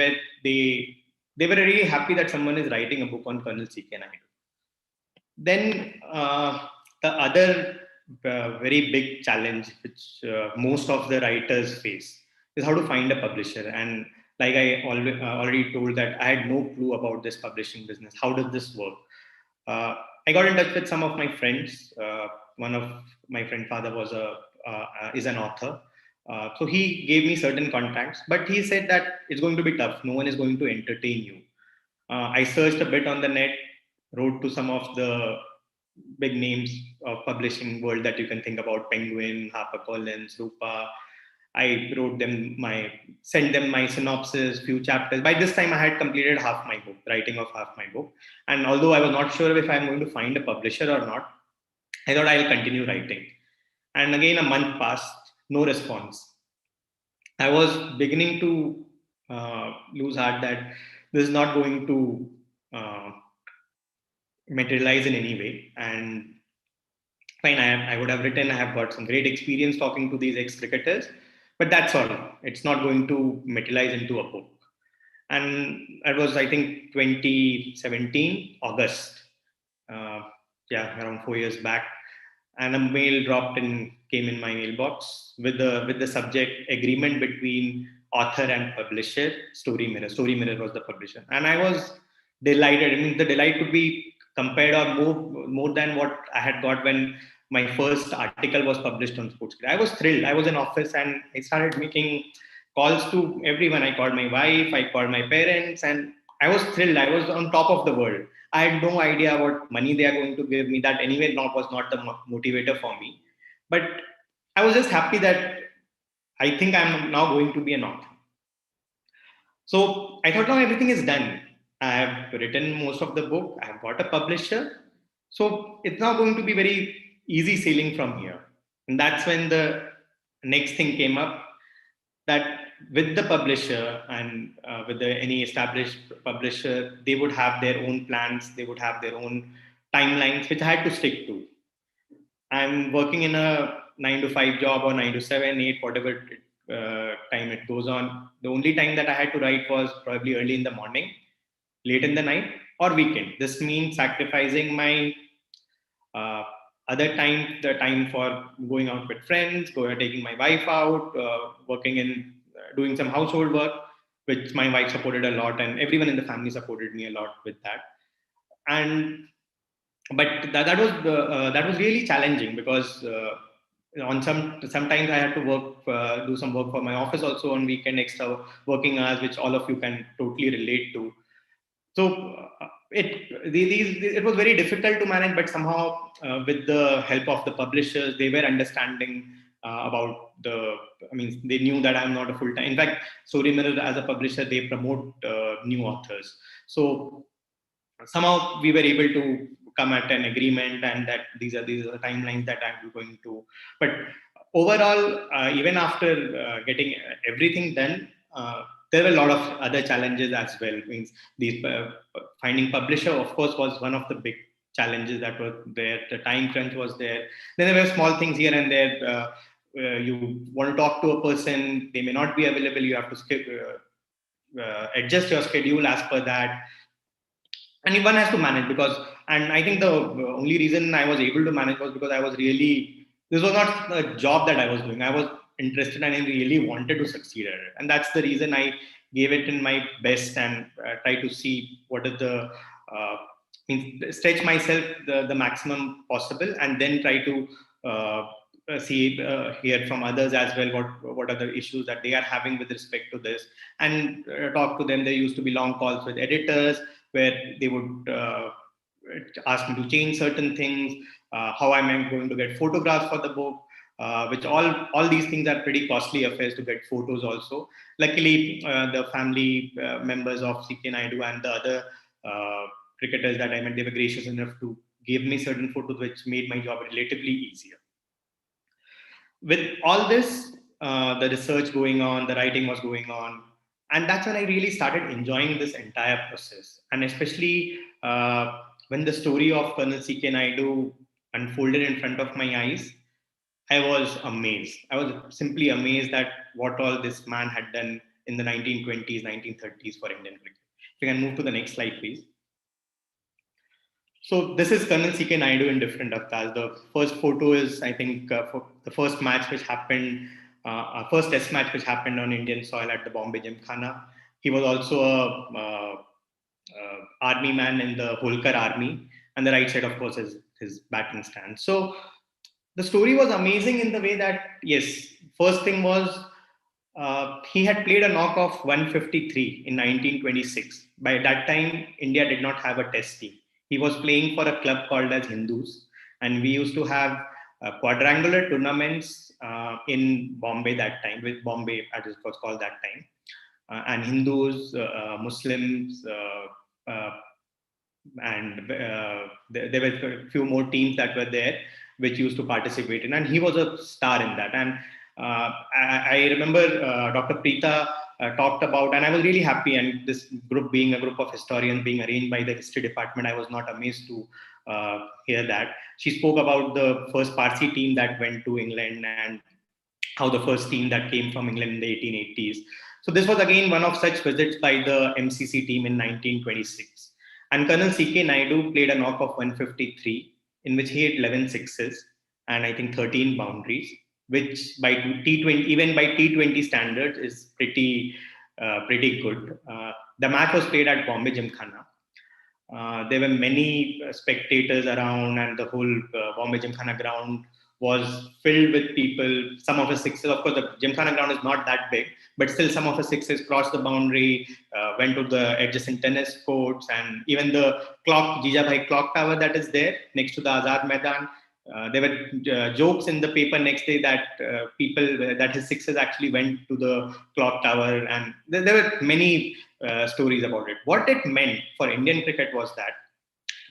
were really happy that someone is writing a book on Colonel C.K. Naidu. Then the other very big challenge which most of the writers face is how to find a publisher. And like I already told that I had no clue about this publishing business. How does this work? I got in touch with some of my friends. One of my friend's father is an author. So he gave me certain contacts, but he said that it's going to be tough. No one is going to entertain you. I searched a bit on the net, wrote to some of the big names of publishing world that you can think about: Penguin, HarperCollins, Rupa. I sent them my synopsis, few chapters. By this time, I had completed half my book, writing of half my book. And although I was not sure if I'm going to find a publisher or not, I thought I'll continue writing. And again, a month passed, no response. I was beginning to lose heart that this is not going to materialize in any way. And fine, I would have written, I have got some great experience talking to these ex-cricketers, but that's all. It's not going to materialize into a book. And it was, I think, 2017, August. Around 4 years back. And a mail came in my mailbox with the subject: agreement between author and publisher, Story Mirror. Story Mirror was the publisher. And I was delighted. I mean, the delight could be compared or more than what I had got when my first article was published on Sports. I was thrilled. I was in office and I started making calls to everyone. I called my wife, I called my parents, and I was thrilled. I was on top of the world. I had no idea what money they are going to give me. That anyway was not the motivator for me. But I was just happy that I think I'm now going to be an author. So I thought, now everything is done. I have written most of the book. I have got a publisher. So it's now going to be very easy sailing from here. And that's when the next thing came up, that with the publisher and with any established publisher, they would have their own plans, they would have their own timelines, which I had to stick to. I'm working in a 9 to 5 job or 9 to 7, 8, whatever time it goes on. The only time that I had to write was probably early in the morning, late in the night, or weekend. This means sacrificing my other time, the time for going out with friends, taking my wife out, working in doing some household work, which my wife supported a lot, and everyone in the family supported me a lot with that. But that was really challenging, because sometimes I had to work, do some work for my office also on weekend, extra working hours, which all of you can totally relate to. So it was very difficult to manage, but somehow with the help of the publishers, they were understanding about they knew that I'm not a full-time. In fact, Story Mirror as a publisher, they promote new authors. So somehow we were able to come at an agreement, and that these are the timelines that I'm going to. But overall, even after getting everything done, there were a lot of other challenges as well. Means these finding publisher, of course, was one of the big challenges that were there. The time crunch was there. Then there were small things here and there. You want to talk to a person, they may not be available. You have to adjust your schedule as per that. And one has to manage, and I think the only reason I was able to manage was because this was not a job that I was doing. I was interested and I really wanted to succeed at it. And that's the reason I gave it in my best and try to see what is stretch myself the maximum possible, and then try to hear from others as well what are the issues that they are having with respect to this, and talk to them. There used to be long calls with editors where they would ask me to change certain things, how am I going to get photographs for the book, which all these things are pretty costly affairs to get photos also. Luckily, the family members of CK Naidu and the other cricketers that I met, they were gracious enough to give me certain photos, which made my job relatively easier. With all this, the research going on, the writing was going on, and that's when I really started enjoying this entire process. And especially when the story of Colonel CK Naidu unfolded in front of my eyes, I was amazed. I was simply amazed at what all this man had done in the 1920s, 1930s for Indian cricket. If you can move to the next slide, please. So this is Colonel CK Naidu in different avatars. The first photo is, I think, for the first match which happened, first test match which happened on Indian soil at the Bombay Gymkhana. He was also a army man in the Holkar army, and the right side, of course, is his batting stance. So the story was amazing in the way that, yes, first thing was he had played a knock of 153 in 1926. By that time, India did not have a test team. He was playing for a club called as Hindus, and we used to have quadrangular tournaments in Bombay that time, with Bombay as it was called that time. And Hindus, Muslims, and there were a few more teams that were there which used to participate in, and he was a star in that. And I remember Dr. Preeta talked about, and I was really happy, and this group being a group of historians being arranged by the history department, I was not amazed to hear that. She spoke about the first Parsi team that went to England and how the first team that came from England in the 1880s. So this was again one of such visits by the MCC team in 1926. And Colonel C.K. Naidu played a knock of 153, in which he had 11 sixes and I think 13 boundaries, which by T20, even by T20 standards, is pretty good. The match was played at Bombay Gymkhana. There were many spectators around, and the whole Bombay Gymkhana ground was filled with people. Some of the sixes, of course, the Gymkhana ground is not that big, but still some of the sixes crossed the boundary, went to the adjacent tennis courts, and even the clock, Jijabhai clock tower that is there next to the Azad Maidan. There were jokes in the paper next day that that his sixes actually went to the clock tower, and there were many stories about it. What it meant for Indian cricket was that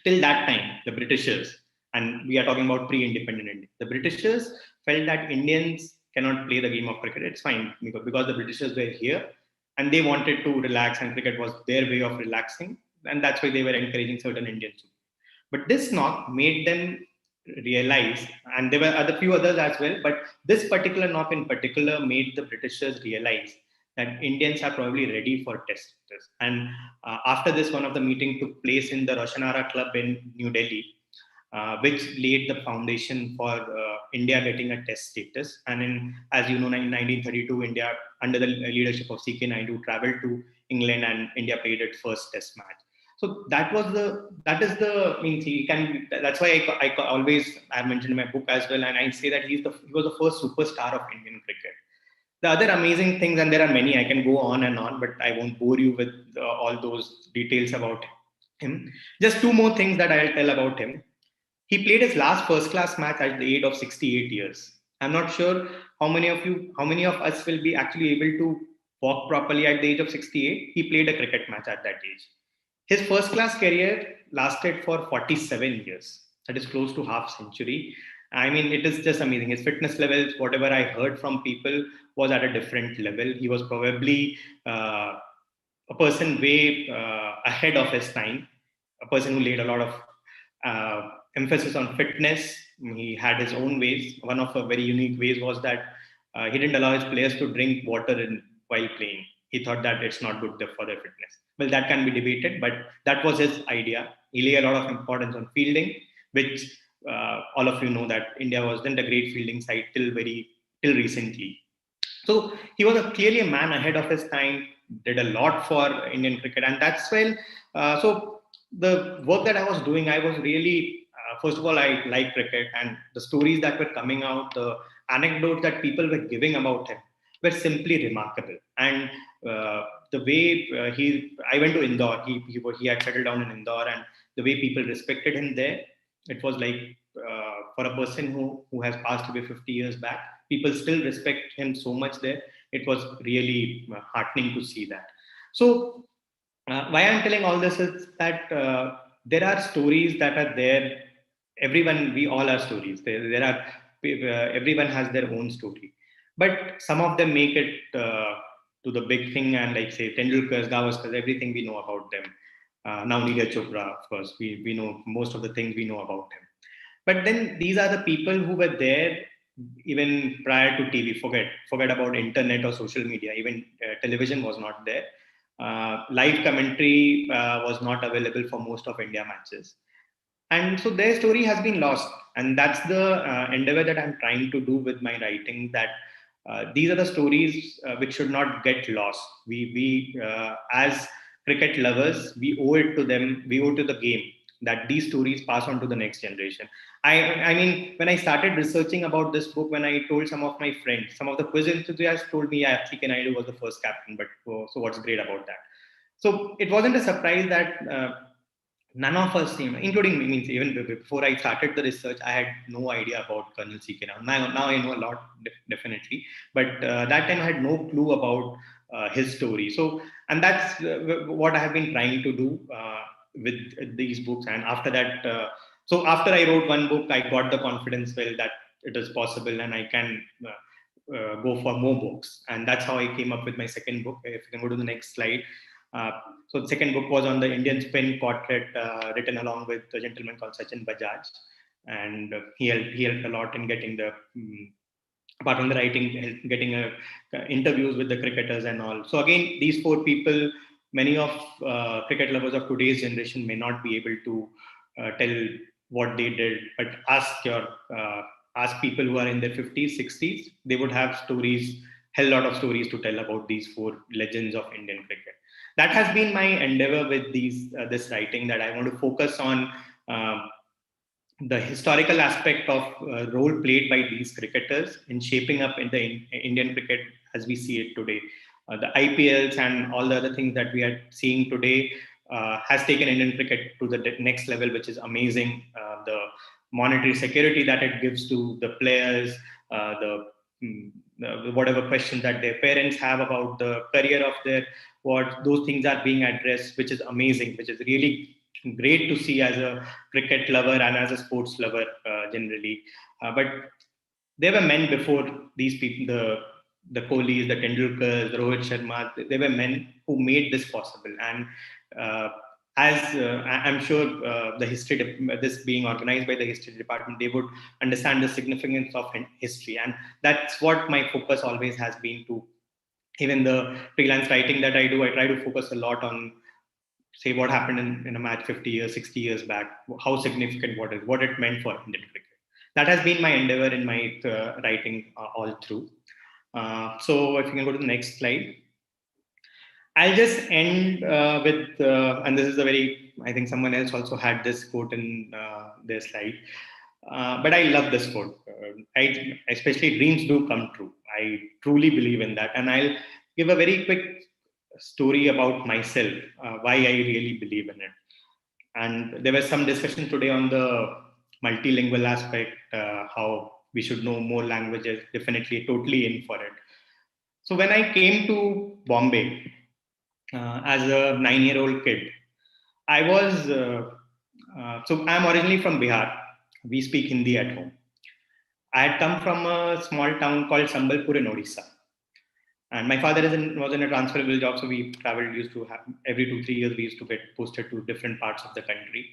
till that time, the Britishers, and we are talking about pre-independent India, the Britishers felt that Indians cannot play the game of cricket. It's fine because the Britishers were here and they wanted to relax, and cricket was their way of relaxing, and that's why they were encouraging certain Indians. But this knock made them realize, and there were few others as well, but this particular knock in particular made the Britishers realize that Indians are probably ready for test. And after this, one of the meeting took place in the Roshanara Club in New Delhi, which laid the foundation for India getting a test status. And as you know, in 1932, India, under the leadership of C.K. Naidu, traveled to England, and India played its first test match. So that's why I always, I mentioned in my book as well, and I say that he was the first superstar of Indian cricket. The other amazing things, and there are many, I can go on and on, but I won't bore you with all those details about him. Just two more things that I'll tell about him. He played his last first class match at the age of 68 years. I'm not sure how many of us will be actually able to walk properly at the age of 68. He played a cricket match at that age. His first class career lasted for 47 years. That is close to half century. I mean, it is just amazing. His fitness levels, whatever I heard from people, was at a different level. He was probably a person way ahead of his time, a person who laid a lot of emphasis on fitness. He had his own ways. One of the very unique ways was that he didn't allow his players to drink water while playing. He thought that it's not good for their fitness. Well, that can be debated, but that was his idea. He laid a lot of importance on fielding, which all of you know that India wasn't a great fielding side till recently. So he was clearly a man ahead of his time, did a lot for Indian cricket, and that's why. So the work that I was doing, I was really, first of all, I like cricket, and the stories that were coming out, the anecdotes that people were giving about him were simply remarkable. And the way I went to Indore, he had settled down in Indore, and the way people respected him there, it was like for a person who has passed away 50 years back, people still respect him so much there. It was really heartening to see that. So why I'm telling all this is that there are stories that are there. We all are stories. There are everyone has their own story, but some of them make it to the big thing, and like say Tendulkar, Gavaskar, everything we know about them. Now Neeraj Chopra, of course, we know most of the things we know about him. But then these are the people who were there even prior to TV. Forget about internet or social media. Even television was not there. Live commentary was not available for most of India matches. And so their story has been lost. And that's the endeavor that I'm trying to do with my writing, that These are the stories which should not get lost. We as cricket lovers, we owe it to them, we owe to the game that these stories pass on to the next generation. I mean, when I started researching about this book, when I told some of my friends, some of the quiz enthusiasts told me, yeah, K. Naidu was the first captain, but so what's great about that? So it wasn't a surprise that none of us, including me, means even before I started the research, I had no idea about Colonel C.K. Now I know a lot, definitely, but that time I had no clue about his story. So, and that's what I have been trying to do with these books. And after that, so after I wrote one book, I got the confidence, well, that it is possible and I can go for more books. And that's how I came up with my second book. If you can go to the next slide. So the second book was on the Indian spin quartet, written along with a gentleman called Sachin Bajaj, and he helped a lot in getting the apart from the writing, getting interviews with the cricketers and all. So again, these four people, many of cricket lovers of today's generation may not be able to tell what they did, but ask people who are in their 50s, 60s, they would have stories, hell lot of stories to tell about these four legends of Indian cricket. That has been my endeavor with this writing, that I want to focus on the historical aspect of role played by these cricketers in shaping up in the Indian cricket as we see it today. The IPLs and all the other things that we are seeing today has taken Indian cricket to the next level, which is amazing. The monetary security that it gives to the players, whatever questions that their parents have about the career of their, what those things are being addressed, which is amazing, which is really great to see as a cricket lover and as a sports lover generally. But there were men before these people, the Kohlis, the Tendulkars, the Rohit Sharma. They were men who made this possible. And I'm sure the history, this being organized by the history department, they would understand the significance of history. And that's what my focus always has been to. Even the freelance writing that I do, I try to focus a lot on, say, what happened in a match 50 years, 60 years back, how significant what it meant for Indian cricket. That has been my endeavor in my writing all through. So if you can go to the next slide. I'll just end with, and this is a very, I think someone else also had this quote in their slide, but I love this quote. Especially dreams do come true. I truly believe in that. And I'll give a very quick story about myself, why I really believe in it. And there was some discussion today on the multilingual aspect, how we should know more languages, definitely totally in for it. So when I came to Bombay as a 9-year-old kid, I was, so I'm originally from Bihar. We speak Hindi at home. I had come from a small town called Sambalpur in Odisha. And my father was in a transferable job, so we traveled, used to have, every 2-3 years, we used to get posted to different parts of the country.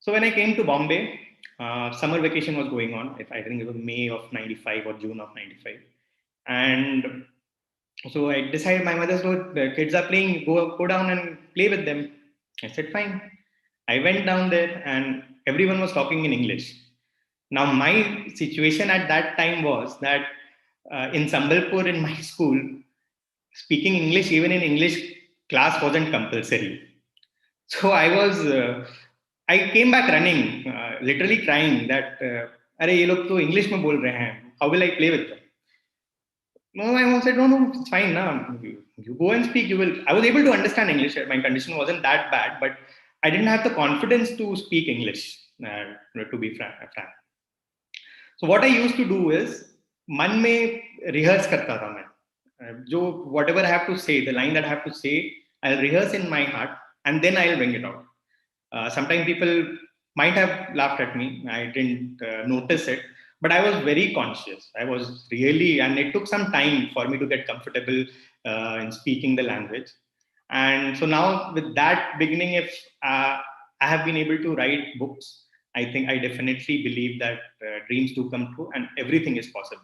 So when I came to Bombay, summer vacation was going on. I think it was May of 95 or June of 95. And so I decided, my mother said, the kids are playing, go down and play with them. I said, fine. I went down there and everyone was talking in English. Now, my situation at that time was that in Sambalpur, in my school, speaking English, even in English class, wasn't compulsory. So I came back running, literally crying that, "Arey, ye log to English mein bol rahe hain. How will I play with them?" No, my mom said, no, it's fine. Now you go and speak. You will. I was able to understand English. My condition wasn't that bad, but I didn't have the confidence to speak English, to be frank. So what I used to do is, मन में rehearse करता था मैं. जो whatever I have to say, the line that I have to say, I'll rehearse in my heart and then I'll bring it out. Sometimes people might have laughed at me. I didn't notice it, but I was very conscious. I was really, and it took some time for me to get comfortable in speaking the language. And so now with that beginning, if I have been able to write books, I think I definitely believe that dreams do come true and everything is possible.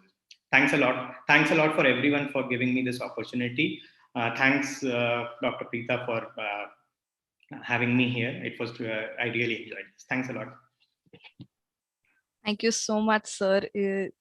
Thanks a lot. Thanks a lot for everyone for giving me this opportunity. Thanks, Dr. Preeta, for having me here. It was, I really enjoyed this. Thanks a lot. Thank you so much, sir.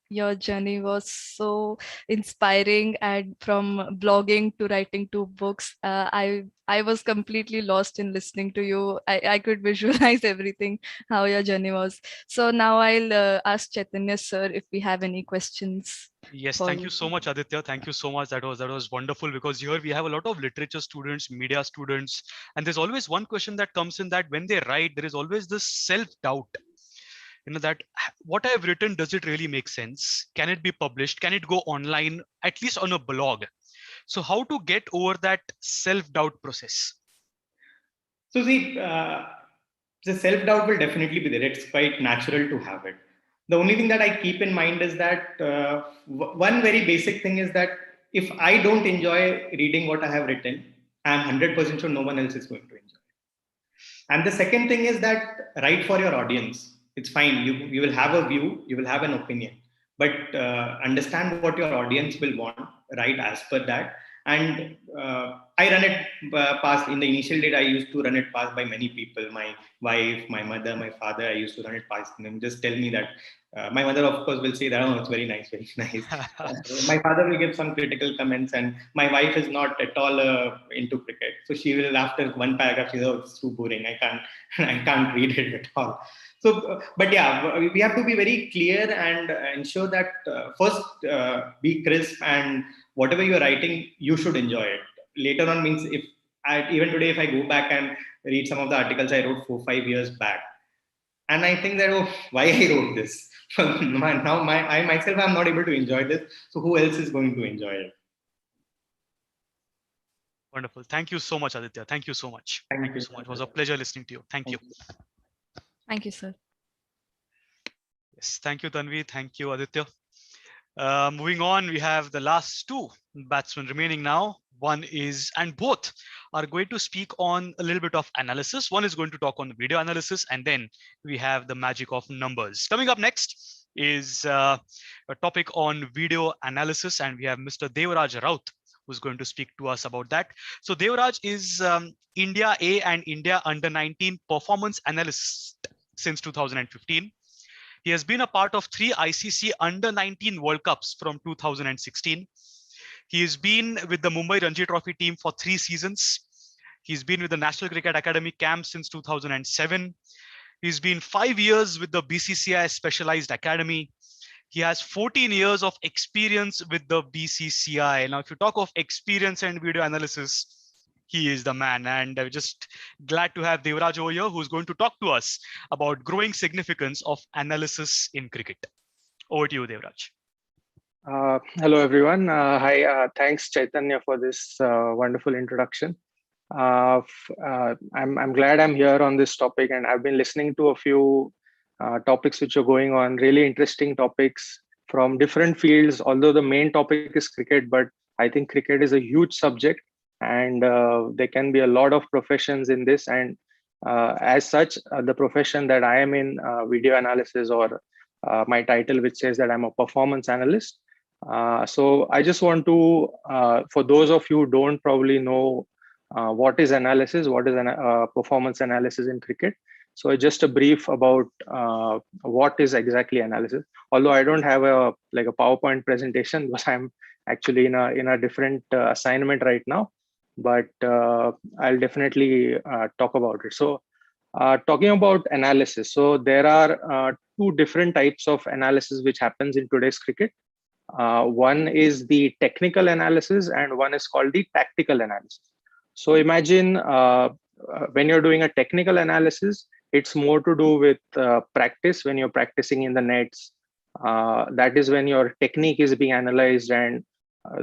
Your journey was so inspiring, and from blogging to writing 2 books, I was completely lost in listening to you. I could visualize everything, how your journey was. So now I'll ask Chaitanya, sir, if we have any questions. Yes, for thank you so much, Aditya. Thank you so much. That was wonderful, because here we have a lot of literature students, media students, and there's always one question that comes in, that when they write, there is always this self-doubt. That what I've written, does it really make sense? Can it be published? Can it go online, at least on a blog? So how to get over that self-doubt process? So see, the self-doubt will definitely be there. It's quite natural to have it. The only thing that I keep in mind is that one very basic thing is that if I don't enjoy reading what I have written, I'm 100% sure no one else is going to enjoy. And the second thing is that write for your audience. It's fine. You will have a view, you will have an opinion, but understand what your audience will want, write as per that. And I run it past, in the initial date, I used to run it past by many people, my wife, my mother, my father. I used to run it past them, just tell me that. My mother, of course, will say that, oh, it's very nice, very nice. My father will give some critical comments, and my wife is not at all into cricket. So she will, after one paragraph, she says, oh, it's too boring. I can't read it at all. So, but yeah, we have to be very clear and ensure that first be crisp, and whatever you're writing, you should enjoy it. Later on means, if even today, if I go back and read some of the articles I wrote 4-5 years back, and I think that, oh, why I wrote this? I myself am not able to enjoy this. So who else is going to enjoy it? Wonderful. Thank you so much, Aditya. Thank you so much. Thank you so much. It was a pleasure listening to you. Thank you. Thank you, sir. Yes, thank you, Tanvi. Thank you, Aditya. Moving on, we have the last 2 batsmen remaining now. One is, and both are going to speak on a little bit of analysis. One is going to talk on the video analysis, and then we have the magic of numbers. Coming up next is a topic on video analysis, and we have Mr. Devraj Raut, who's going to speak to us about that. So Devraj is India A and India Under-19 performance analyst since 2015. He has been a part of 3 ICC Under-19 World Cups from 2016. He has been with the Mumbai Ranji Trophy team for 3 seasons. He's been with the National Cricket Academy camp since 2007. He's been 5 years with the BCCI Specialized Academy. He has 14 years of experience with the BCCI. Now, if you talk of experience and video analysis, he is the man. And I'm just glad to have Devraj over here, who's going to talk to us about growing significance of analysis in cricket. Over to you, Devraj. Hello, everyone. Hi, thanks, Chaitanya, for this wonderful introduction. I'm glad I'm here on this topic, and I've been listening to a few topics which are going on, really interesting topics from different fields, although the main topic is cricket, but I think cricket is a huge subject, and there can be a lot of professions in this. And as such, the profession that I am in, video analysis, or my title, which says that I'm a performance analyst. So I just want to, for those of you who don't probably know what is analysis, what is performance analysis in cricket. So just a brief about what is exactly analysis. Although I don't have a PowerPoint presentation, because I'm actually in a different assignment right now, but I'll definitely talk about it. So talking about analysis, so there are 2 different types of analysis which happens in today's cricket. One is the technical analysis, and one is called the tactical analysis. So imagine when you're doing a technical analysis, it's more to do with practice. When you're practicing in the nets, that is when your technique is being analyzed, and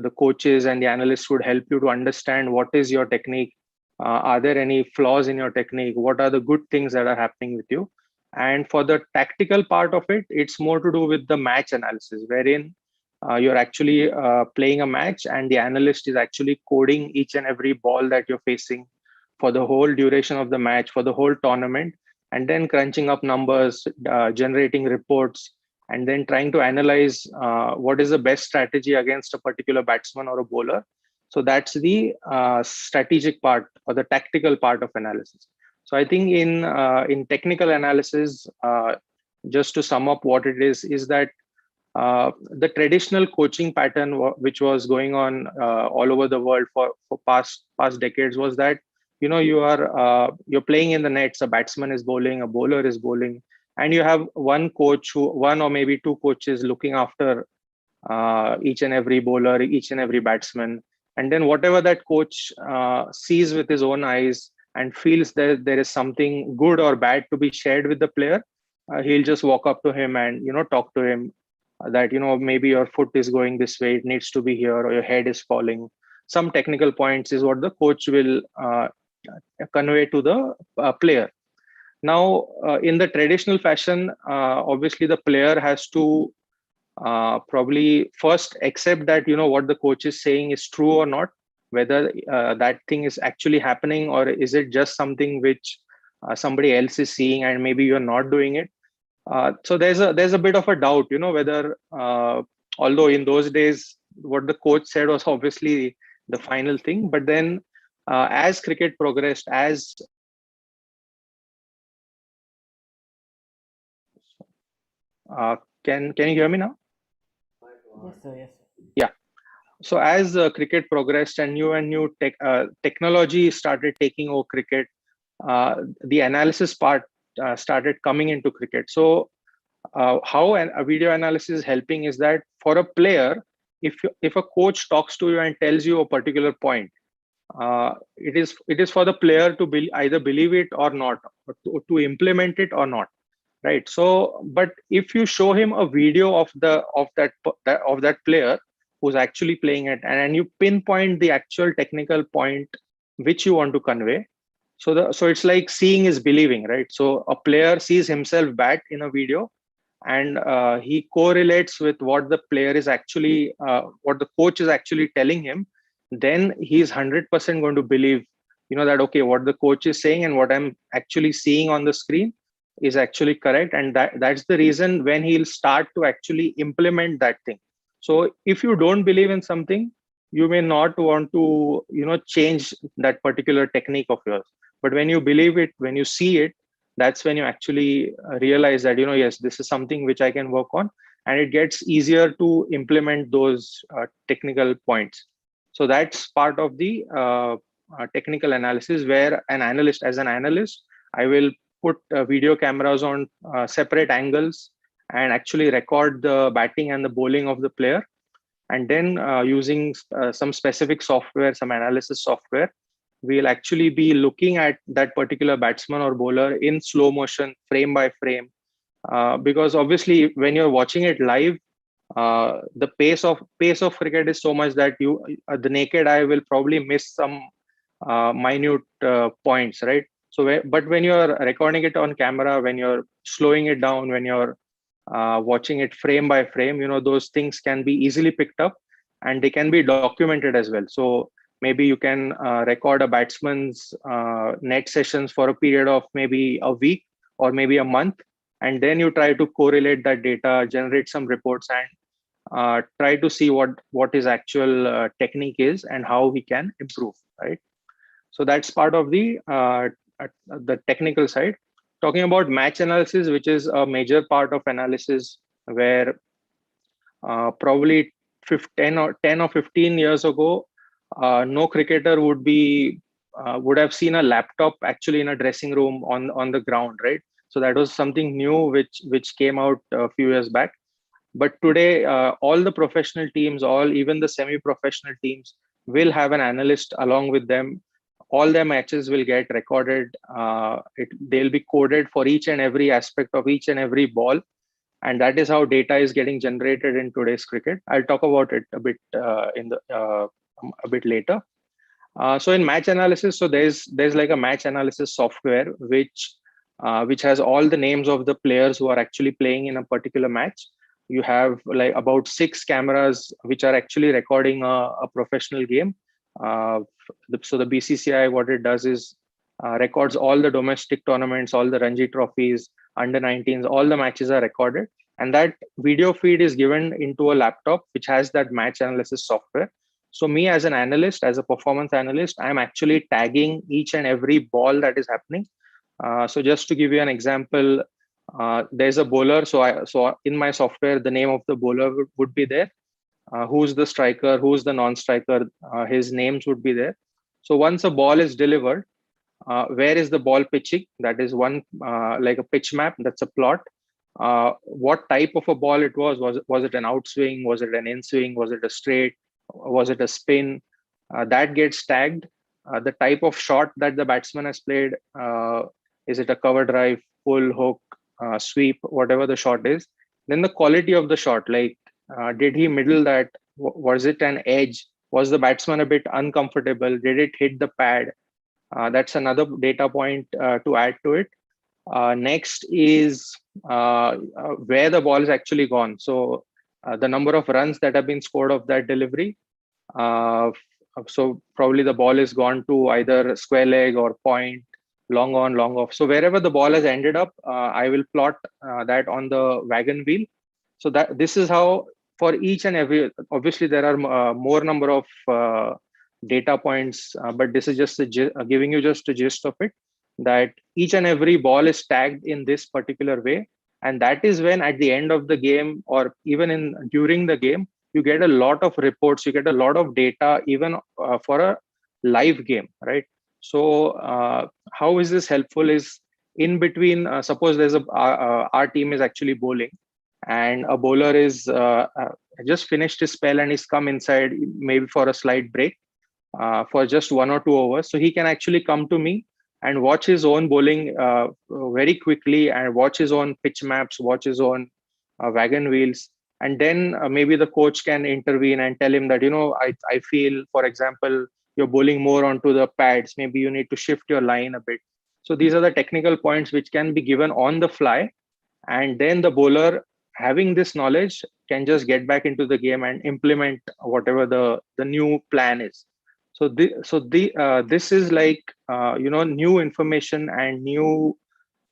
the coaches and the analysts would help you to understand what is your technique. Are there any flaws in your technique? What are the good things that are happening with you? And for the tactical part of it, it's more to do with the match analysis, wherein you're actually playing a match, and the analyst is actually coding each and every ball that you're facing for the whole duration of the match, for the whole tournament, and then crunching up numbers, generating reports, and then trying to analyze what is the best strategy against a particular batsman or a bowler. So that's the strategic part, or the tactical part of analysis. So I think in technical analysis, just to sum up what it is that the traditional coaching pattern which was going on all over the world for past decades was that you're playing in the nets. A batsman is bowling, a bowler is bowling, and you have one or maybe two coaches looking after each and every bowler, each and every batsman, and then whatever that coach sees with his own eyes and feels that there is something good or bad to be shared with the player, he'll just walk up to him and talk to him that maybe your foot is going this way, it needs to be here, or your head is falling. Some technical points is what the coach will convey to the player. Now in the traditional fashion, obviously the player has to probably first accept that what the coach is saying is true or not, whether that thing is actually happening, or is it just something which somebody else is seeing and maybe you're not doing it. So there's a bit of a doubt, whether although in those days what the coach said was obviously the final thing, but then as cricket progressed, as can you hear me now? Yes, sir. Yes. Yeah. So as cricket progressed and new technology started taking over cricket, the analysis part started coming into cricket. So how a video analysis is helping is that for a player, if a coach talks to you and tells you a particular point, it is for the player to either believe it or not, or to implement it or not, right? So but if you show him a video of that player who's actually playing it, and you pinpoint the actual technical point which you want to convey, so it's like seeing is believing, right? So a player sees himself bat in a video, and he correlates with what the player is actually what the coach is actually telling him, then he's 100% going to believe that okay, what the coach is saying and what I'm actually seeing on the screen is actually correct, and that's the reason when he'll start to actually implement that thing. So if you don't believe in something, you may not want to change that particular technique of yours, but when you believe it, when you see it, that's when you actually realize that yes, this is something which I can work on, and it gets easier to implement those technical points. So that's part of the technical analysis, where as an analyst, I will put video cameras on separate angles and actually record the batting and the bowling of the player, and then using some specific software, some analysis software, we'll actually be looking at that particular batsman or bowler in slow motion, frame by frame, because obviously when you're watching it live, the pace of cricket is so much that the naked eye will probably miss some minute points, right? So but when you're recording it on camera, when you're slowing it down, when you're watching it frame by frame, those things can be easily picked up, and they can be documented as well. So maybe you can record a batsman's net sessions for a period of maybe a week or maybe a month, and then you try to correlate that data, generate some reports, and try to see what his actual technique is and how we can improve, right? So that's part of the technical side. Talking about match analysis, which is a major part of analysis, where probably 10 or 15 years ago, no cricketer would have seen a laptop actually in a dressing room on the ground, right? So that was something new which came out a few years back. But today, all the professional teams, even the semi-professional teams, will have an analyst along with them. All their matches will get recorded. They'll be coded for each and every aspect of each and every ball, and that is how data is getting generated in today's cricket. I'll talk about it a bit a bit later. So in match analysis, so there's like a match analysis software which has all the names of the players who are actually playing in a particular match. You have like about 6 cameras which are actually recording a professional game. So the BCCI, what it does is records all the domestic tournaments, all the Ranji trophies, under 19s, all the matches are recorded, and that video feed is given into a laptop which has that match analysis software. So me as an analyst, as a performance analyst, I'm actually tagging each and every ball that is happening. So just to give you an example, There's a bowler. So in my software, the name of the bowler would be there. Who's the striker, who's the non-striker, his names would be there. So once a ball is delivered, where is the ball pitching? That is one, like a pitch map, that's a plot. What type of a ball it was? Was it an outswing? Was it an in-swing? Was it a straight? Was it a spin? That gets tagged. The type of shot that the batsman has played, is it a cover drive, pull, hook, sweep, whatever the shot is. Then the quality of the shot, like did he middle that? Was it an edge? Was the batsman a bit uncomfortable? Did it hit the pad? That's another data point to add to it. Next is where the ball is actually gone. So the number of runs that have been scored of that delivery. So probably the ball is gone to either square leg or point, long on, long off. So wherever the ball has ended up, I will plot that on the wagon wheel. So that this is how for each and every, obviously there are more number of data points, but this is just giving you just a gist of it, that each and every ball is tagged in this particular way. And that is when at the end of the game, or even in during the game, you get a lot of reports, you get a lot of data, even for a live game, right? So how is this helpful is in between, suppose there's our team is actually bowling, and a bowler is just finished his spell and he's come inside maybe for a slight break for just 1 or 2 hours. So he can actually come to me and watch his own bowling very quickly, and watch his own pitch maps, watch his own wagon wheels. And then maybe the coach can intervene and tell him that, I feel, for example, you're bowling more onto the pads. Maybe you need to shift your line a bit. So these are the technical points which can be given on the fly. And then the bowler, having this knowledge, can just get back into the game and implement whatever the new plan is. So this is like new information and new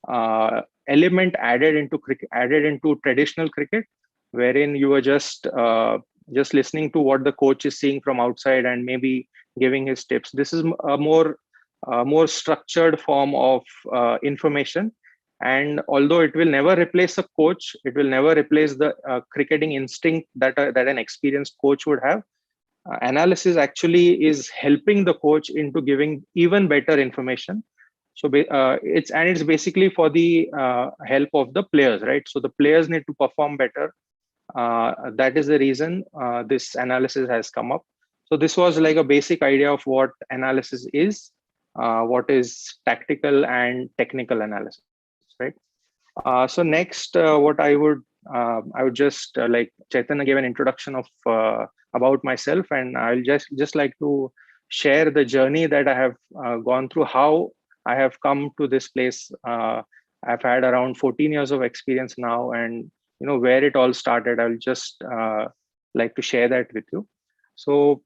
element added into traditional cricket, wherein you are just listening to what the coach is seeing from outside and maybe giving his tips. This is a more structured form of information. And although it will never replace a coach, it will never replace the cricketing instinct that an experienced coach would have. Analysis actually is helping the coach into giving even better information. So it's basically for the help of the players, right? So the players need to perform better. That is the reason this analysis has come up. So this was like a basic idea of what analysis is, what is tactical and technical analysis, right? So next, what I would just like Chaitanya gave an introduction of about myself, and I'll just like to share the journey that I have gone through, how I have come to this place. I've had around 14 years of experience now, and where it all started. I'll just like to share that with you. So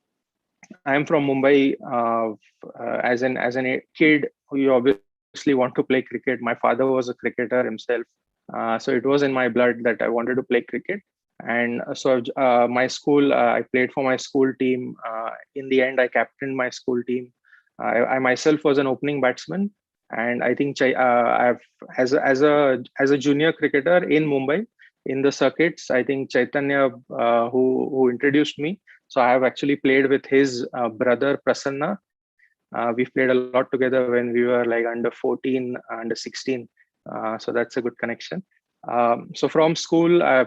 I'm from Mumbai. As a kid, you obviously want to play cricket. My father was a cricketer himself, so it was in my blood that I wanted to play cricket. And so my school, I played for my school team. In the end, I captained my school team. I myself was an opening batsman, and I think I've as a junior cricketer in Mumbai in the circuits. I think Chaitanya, who introduced me. So I have actually played with his brother Prasanna. We've played a lot together when we were like under 14, under 16. So that's a good connection. So from school, I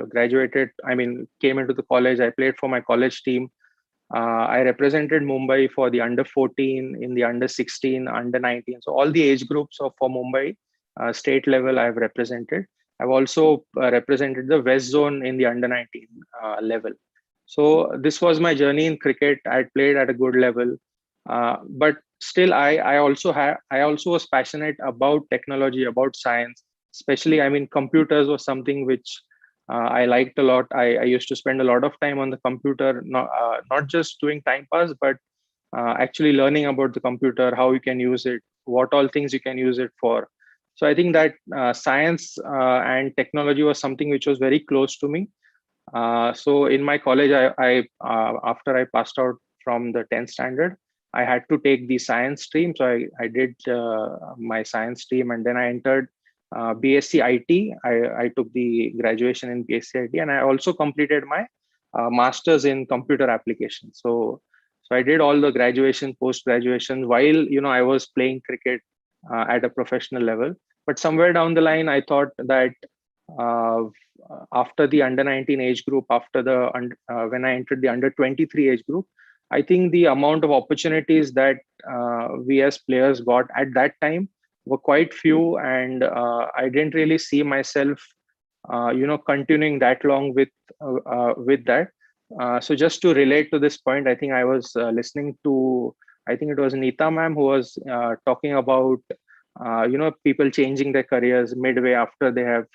graduated. Came into the college. I played for my college team. I represented Mumbai for the under 14, in the under 16, under 19. So all the age groups for Mumbai state level, I've represented. I've also represented the West Zone in the under 19 level. So this was my journey in cricket. I played at a good level, but still, I also was passionate about technology, about science. Especially, computers was something which I liked a lot. I used to spend a lot of time on the computer, not just doing time pass, but actually learning about the computer, how you can use it, what all things you can use it for. So I think that science and technology was something which was very close to me. So in my college, after I passed out from the 10th standard, I had to take the science stream. So I did my science stream, and then I entered BSc IT. I took the graduation in BSc IT, and I also completed my master's in computer applications. So I did all the graduation, post graduation while I was playing cricket at a professional level. But somewhere down the line, I thought that uh, after the under 19 age group, after the when I entered the under 23 age group, I think the amount of opportunities that we as players got at that time were quite few, and I didn't really see myself, continuing that long with that. So just to relate to this point, I think I was listening to, I think it was Neeta ma'am who was talking about, people changing their careers midway after they have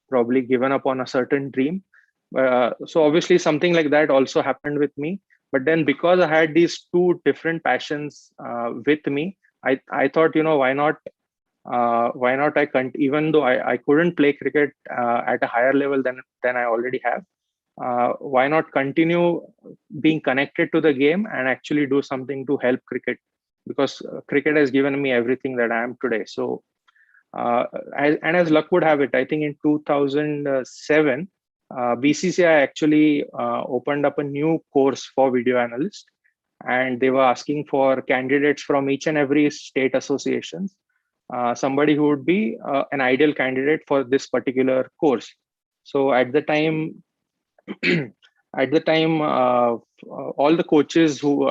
probably given up on a certain dream. So obviously something like that also happened with me. But then because I had these two different passions with me, I thought, why not even though I couldn't play cricket at a higher level than I already have, why not continue being connected to the game and actually do something to help cricket, because cricket has given me everything that I am today. So as luck would have it, I think in 2007, BCCI actually opened up a new course for video analysts, and they were asking for candidates from each and every state associations, somebody who would be an ideal candidate for this particular course. So at the time, all the coaches who,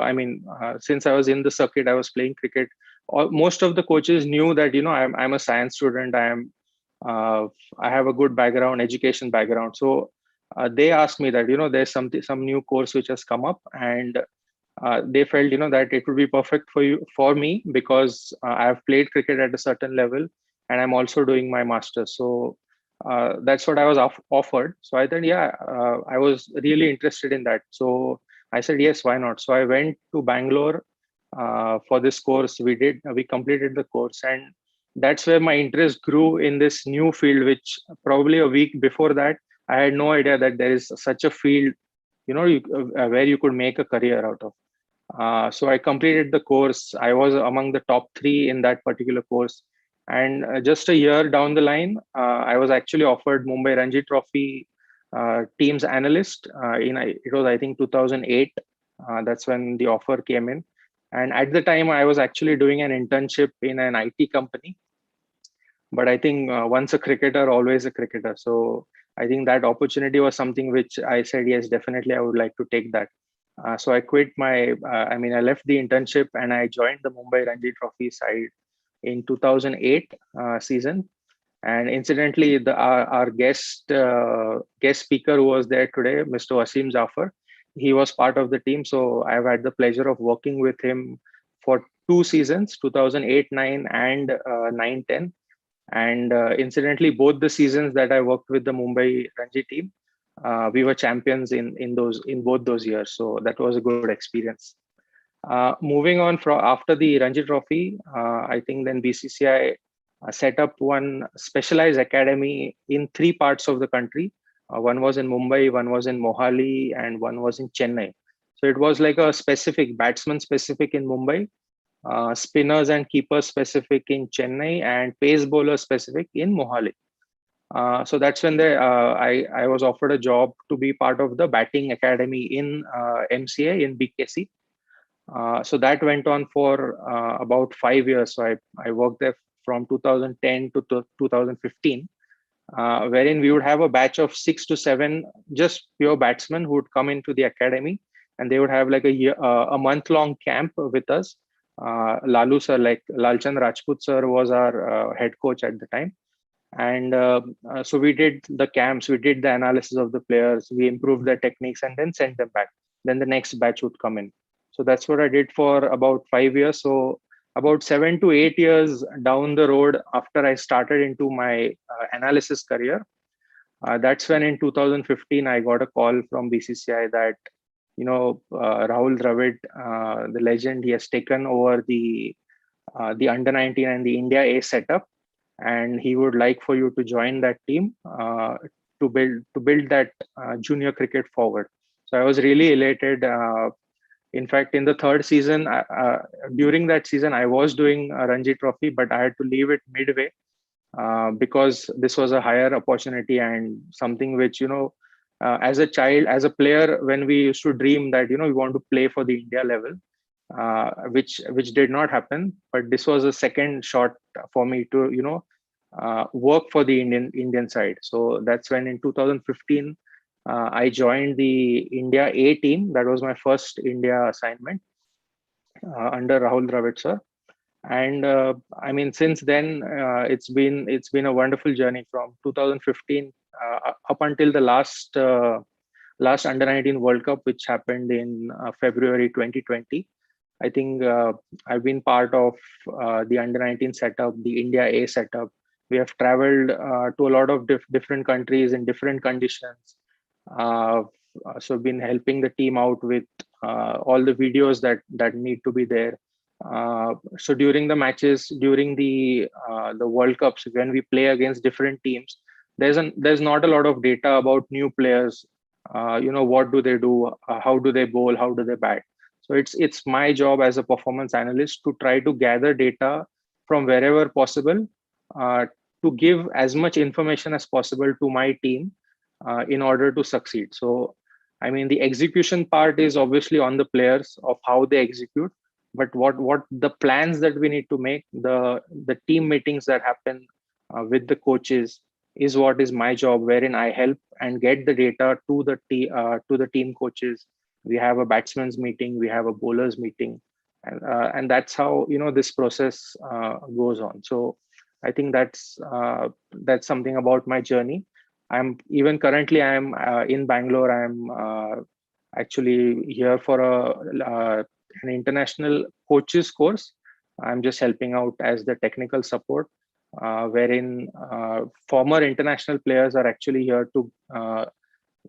since I was in the circuit, I was playing cricket. Most of the coaches knew that I'm a science student. I have a good background, education background. So they asked me that there's some new course which has come up, and they felt that it would be perfect for me because I have played cricket at a certain level, and I'm also doing my master's. So that's what I was offered. So I thought, yeah, I was really interested in that. So I said, yes, why not? So I went to Bangalore for this course. We completed the course, and that's where my interest grew in this new field, which probably a week before that, I had no idea that there is such a field, where you could make a career out of. So I completed the course. I was among the top 3 in that particular course. And just a year down the line, I was actually offered Mumbai Ranji Trophy teams analyst. It was, I think, 2008. That's when the offer came in. And at the time, I was actually doing an internship in an IT company. But I think once a cricketer, always a cricketer. So I think that opportunity was something which I said, yes, definitely, I would like to take that. So I quit I left the internship and I joined the Mumbai Ranji Trophy side in 2008 season. And incidentally, our guest speaker who was there today, Mr. Wasim Zafar, he was part of the team. So I've had the pleasure of working with him for 2 seasons, 2008-9 and 9-10. And incidentally, both the seasons that I worked with the Mumbai Ranji team, we were champions in both those years. So that was a good experience. Moving on from after the Ranji Trophy, I think then BCCI set up one specialized academy in 3 parts of the country. One was in Mumbai, one was in Mohali, and one was in Chennai. So it was like a specific batsman specific in Mumbai, spinners and keepers specific in Chennai, and pace bowler specific in Mohali. So that's when I was offered a job to be part of the batting academy in MCA in BKC. So that went on for about 5 years. So I worked there from 2010 to 2015, wherein we would have a batch of 6 to 7 just pure batsmen who would come into the academy, and they would have like a month-long camp with us. Lalu sir, like Lalchand Rajput sir, was our head coach at the time. And so we did the camps, we did the analysis of the players, we improved their techniques, and then sent them back. Then the next batch would come in. So that's what I did for about 5 years. So about 7 to 8 years down the road, after I started into my analysis career, that's when in 2015 I got a call from BCCI that Rahul Dravid, the legend, he has taken over the under 19 and the India A setup, and he would like for you to join that team to build that junior cricket forward. So I was really elated. In fact, in the 3rd season, during that season, I was doing a Ranji Trophy, but I had to leave it midway because this was a higher opportunity and something which, as a child, as a player, when we used to dream that, we want to play for the India level, which did not happen. But this was a second shot for me to, work for the Indian side. So that's when in 2015, I joined the India A team. That was my first India assignment under Rahul Dravid sir. And I mean, since then, it's been a wonderful journey from 2015 up until the last Under 19 World Cup, which happened in February 2020. I think I've been part of the Under 19 setup, the India A setup. We have traveled to a lot of different countries in different conditions. So been helping the team out with all the videos that need to be there. So during the matches, during the World Cups, when we play against different teams, there's not a lot of data about new players. What do they do? How do they bowl? How do they bat? So it's my job as a performance analyst to try to gather data from wherever possible, to give as much information as possible to my team in order to succeed. So, I mean, the execution part is obviously on the players of how they execute, but what the plans that we need to make, the team meetings that happen with the coaches is what is my job, wherein I help and get the data to the team coaches. We have a batsman's meeting, we have a bowler's meeting, and that's how this process goes on. So I think that's something about my journey. I'm even currently I'm in Bangalore. I'm actually here for an international coaches course. I'm just helping out as the technical support, wherein former international players are actually here to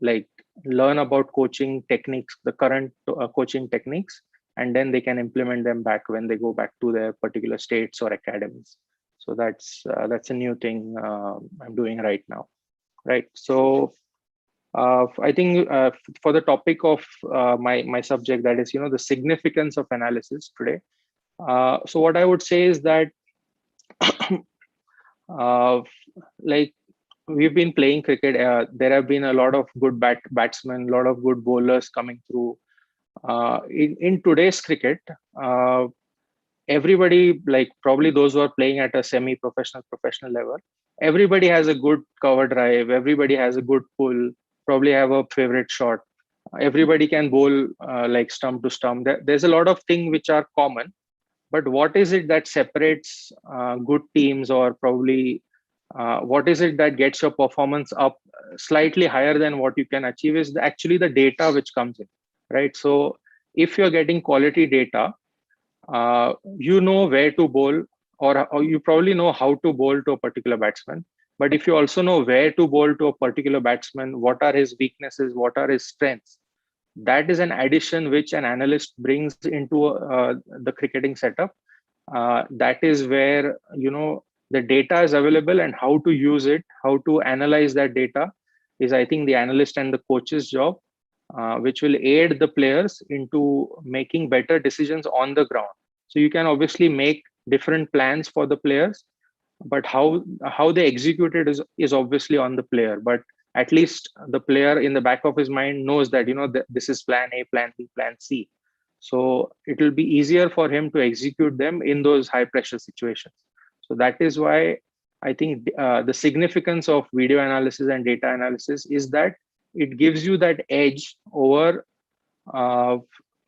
like learn about coaching techniques, the current coaching techniques, and then they can implement them back when they go back to their particular states or academies. So that's a new thing I'm doing right now. Right. So I think for the topic of my subject, that is, the significance of analysis today. So what I would say is that, like, we've been playing cricket. There have been a lot of good batsmen, a lot of good bowlers coming through. In today's cricket, everybody, like probably those who are playing at a semi-professional, professional level, everybody has a good cover drive. Everybody has a good pull. Probably have a favorite shot. Everybody can bowl like stump to stump. There's a lot of things which are common, but what is it that separates good teams, or probably what is it that gets your performance up slightly higher than what you can achieve, is actually the data which comes in, right? So if you're getting quality data, you know where to bowl, or you probably know how to bowl to a particular batsman. But if you also know where to bowl to a particular batsman, what are his weaknesses, what are his strengths, that is an addition which an analyst brings into the cricketing setup. That is where the data is available, and how to use it, how to analyze that data is, I think, the analyst and the coach's job, which will aid the players into making better decisions on the ground. So you can obviously make different plans for the players, but how they execute it is obviously on the player. But at least the player in the back of his mind knows that this is plan A, plan B, plan C. So it will be easier for him to execute them in those high pressure situations. So that is why I think the significance of video analysis and data analysis is that it gives you that edge over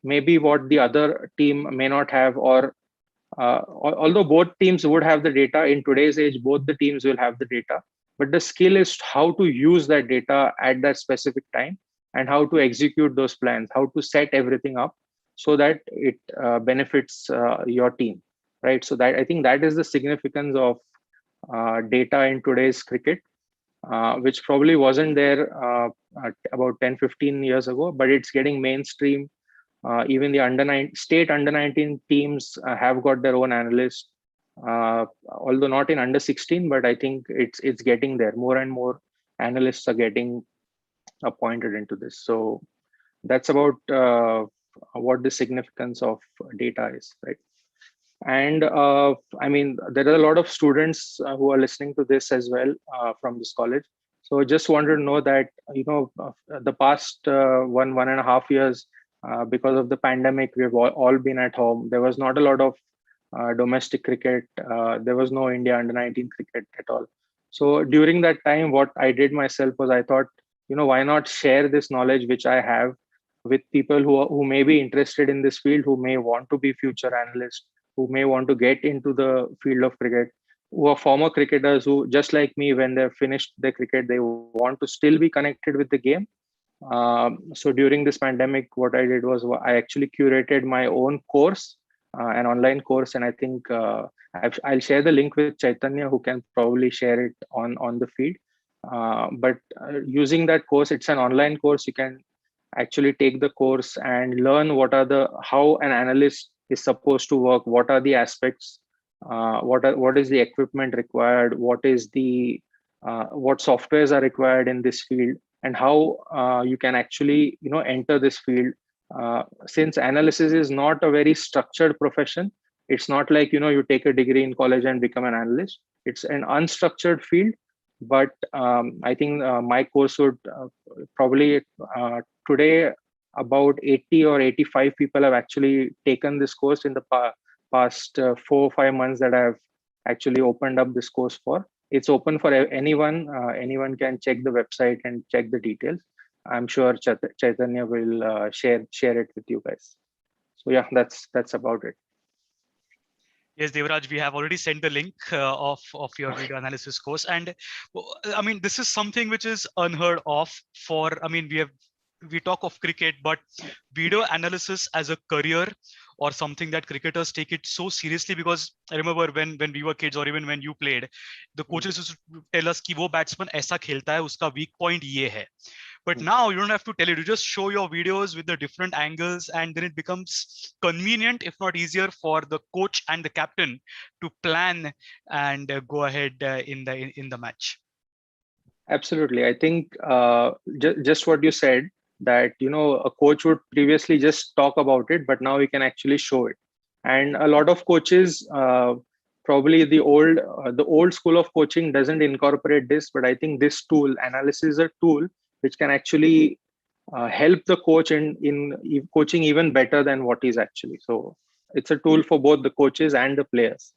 maybe what the other team may not have, or although both teams would have the data in today's age, both the teams will have the data, but the skill is how to use that data at that specific time, and how to execute those plans, how to set everything up so that it benefits your team, right? So that, I think, that is the significance of data in today's cricket, which probably wasn't there about 10-15 years ago, but it's getting mainstream. Even the state under 19 teams have got their own analysts, although not in under 16, but I think it's getting there. More and more analysts are getting appointed into this. So that's about what the significance of data is, right? And I mean, there are a lot of students who are listening to this as well from this college. So just wanted to know that, the past 1.5 years, because of the pandemic, we've all been at home. There was not a lot of domestic cricket. There was no India under 19 cricket at all. So during that time, what I did myself was I thought, why not share this knowledge which I have with people who may be interested in this field, who may want to be future analysts, who may want to get into the field of cricket, who are former cricketers who, just like me, when they've finished their cricket, they want to still be connected with the game. So during this pandemic, what I did was I actually curated my own course, an online course, and I think I'll share the link with Chaitanya, who can probably share it on the feed. But using that course, it's an online course. You can actually take the course and learn how an analyst is supposed to work, what are the aspects, what is the equipment required, what softwares are required in this field, and how you can actually enter this field. Since analysis is not a very structured profession, it's not like you take a degree in college and become an analyst. It's an unstructured field. But I think my course would probably today about 80 or 85 people have actually taken this course in the past 4 or 5 months that I've actually opened up this course for. It's open for anyone. Anyone can check the website and check the details. I'm sure Chaitanya will share it with you guys. So yeah, that's about it. Yes, Devraj, we have already sent the link of your video analysis course. And I mean, this is something which is unheard of we talk of cricket, but video analysis as a career or something that cricketers take it so seriously, because I remember when we were kids, or even when you played, the coaches used to tell us कि वो batsman ऐसा खेलता है, उसका weak point ये है. But now you don't have to tell it. You just show your videos with the different angles, and then it becomes convenient, if not easier, for the coach and the captain to plan and go ahead in the match. Absolutely. I think just what you said, that a coach would previously just talk about it, but now we can actually show it. And a lot of coaches, probably the old school of coaching doesn't incorporate this, but I think this tool, analysis, is a tool which can actually help the coach in coaching even better than what is actually. So it's a tool for both the coaches and the players.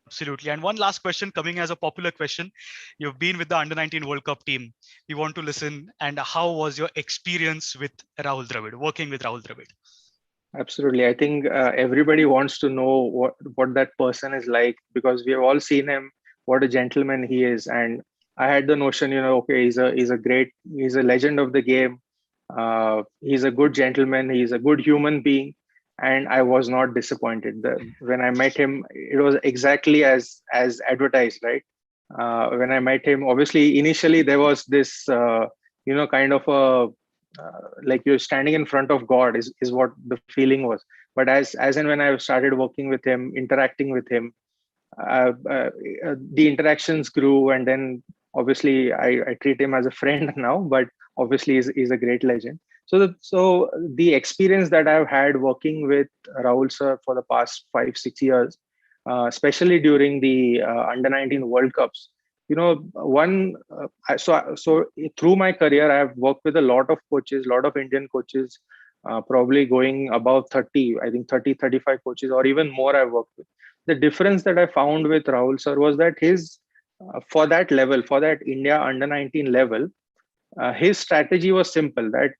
Absolutely. And one last question, coming as a popular question. You've been with the Under-19 World Cup team. We want to listen. And how was your experience with Rahul Dravid, working with Rahul Dravid? Absolutely. I think everybody wants to know what that person is like, because we have all seen him, what a gentleman he is. And I had the notion, okay, he's a legend of the game. He's a good gentleman. He's a good human being. And I was not disappointed. When I met him, it was exactly as advertised, right? When I met him, obviously, initially there was this, kind of a, like you're standing in front of God is what the feeling was. But as and when I started working with him, interacting with him, the interactions grew, and then obviously I treat him as a friend now, but obviously he's a great legend. So the experience that I've had working with Rahul sir for the past 5-6 years, especially during the Under-19 World Cups, so through my career, I've worked with a lot of coaches, a lot of Indian coaches, probably going above 30, I think 30-35 coaches, or even more I've worked with. The difference that I found with Rahul sir was that for that level, for that India Under-19 level, his strategy was simple, that